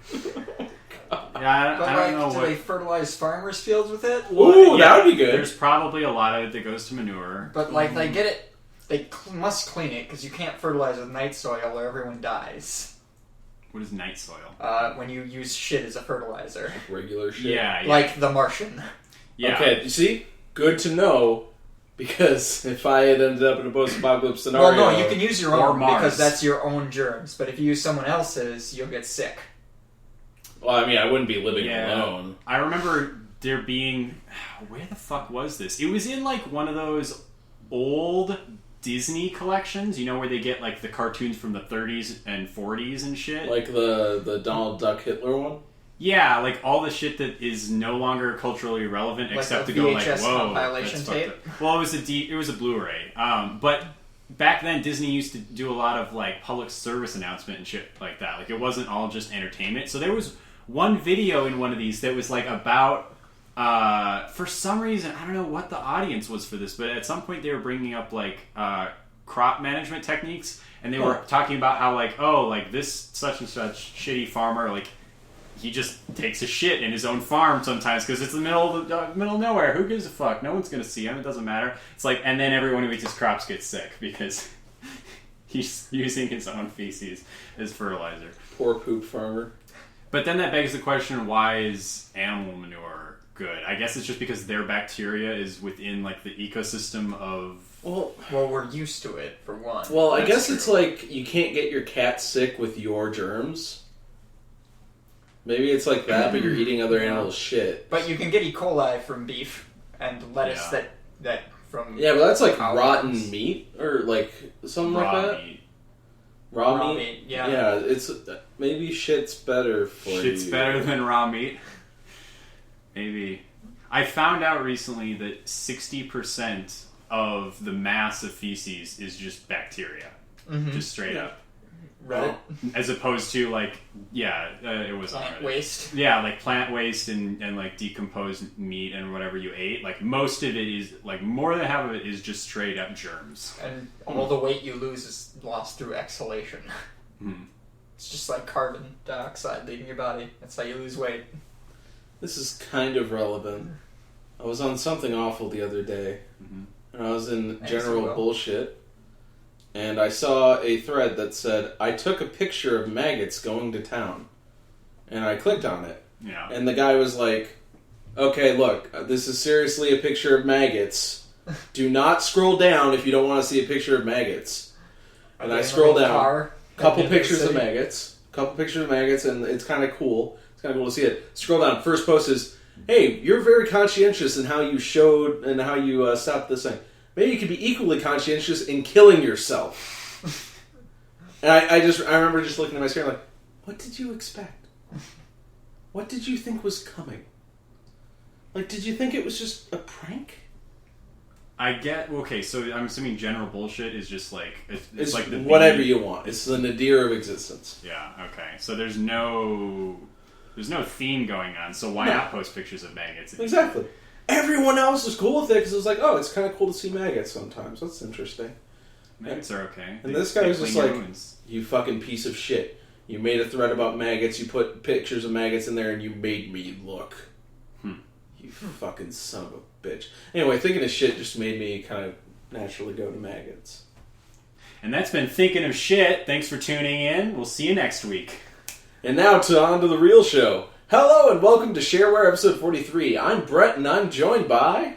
Yeah, But I like, don't know do what. they fertilize farmers' fields with it? Ooh, that would be good. There's probably a lot of it that goes to manure. But like, they get it. They must clean it because you can't fertilize with night soil or everyone dies. What is night soil? When you use shit as a fertilizer, Regular shit. Yeah. like the Martian. Yeah. Okay, you see? Good to know, because if I had ended up in a post-apocalypse scenario... Well, no, you can use your Or own Mars. because that's your own germs. But if you use someone else's, you'll get sick. Well, I mean, I wouldn't be living Yeah. alone. I remember there being... Where the fuck was this? It was in like one of those old Disney collections, you know, where they get like the cartoons from the 30s and 40s and shit. Like the Donald Duck Hitler one? Yeah, like all the shit that is no longer culturally relevant, Like except the to go like, VHS whoa, compilation that's fucked tape? up. Well, it was a Blu-ray, but back then Disney used to do a lot of like public service announcement and shit like that. Like it wasn't all just entertainment. So there was one video in one of these that was like about. For some reason, I don't know what the audience was for this, but at some point they were bringing up like crop management techniques, and they were talking about how like, oh, like this such and such shitty farmer, like he just takes a shit in his own farm sometimes because it's the middle of nowhere. Who gives a fuck? No one's gonna see him. It doesn't matter. It's like, and then everyone who eats his crops gets sick because he's using his own feces as fertilizer. Poor poop farmer. But then that begs the question: why is animal manure good? I guess it's just because their bacteria is within like the ecosystem of. Well, we're used to it for one. Well, I That's guess true. it's like you can't get your cat sick with your germs. Maybe it's like that, but you're eating other animals' shit. But you can get E. coli from beef and lettuce Yeah. that from Yeah, but that's like cow rotten worms. meat or like something Raw like that. meat. Raw meat. Yeah. Yeah, it's maybe shit's better for you. Shit's better than raw meat. Maybe. I found out recently that 60% of the mass of feces is just bacteria. Mhm. Just straight up. Reddit. As opposed to like, it was on Plant Reddit. waste. Yeah, like plant waste and like decomposed meat and whatever you ate. Like most of it is, like more than half of it is just straight up germs. And all the weight you lose is lost through exhalation. Hmm. It's just like carbon dioxide leaving your body. That's how you lose weight. This is kind of relevant. I was on something awful the other day, and I was in As general you will. bullshit, and I saw a thread that said, I took a picture of maggots going to town. And I clicked on it. Yeah. And the guy was like, okay, look, this is seriously a picture of maggots. Do not scroll down if you don't want to see a picture of maggots. And I scroll down. Couple pictures of maggots. And it's kind of cool. It's kind of cool to see it. Scroll down. First post is, hey, you're very conscientious in how you showed and how you stopped this thing. Maybe you could be equally conscientious in killing yourself. And I remember just looking at my screen like, what did you expect? What did you think was coming? Like, did you think it was just a prank? Okay, so I'm assuming general bullshit is just like it's like the whatever you want. It's the nadir of existence. Yeah. Okay. So there's no There's no theme going on, so why not post pictures of maggots? Exactly. Everyone else was cool with it because it was like, oh, it's kind of cool to see maggots sometimes. That's interesting. Maggots are okay. And this guy was just like, wounds. you fucking piece of shit. You made a thread about maggots, you put pictures of maggots in there, and you made me look. You fucking son of a bitch. Anyway, thinking of shit just made me kind of naturally go to maggots. And that's been Thinking of Shit. Thanks for tuning in. We'll see you next week. And now on to the real show. Hello and welcome to Shareware episode 43. I'm Brett and I'm joined by...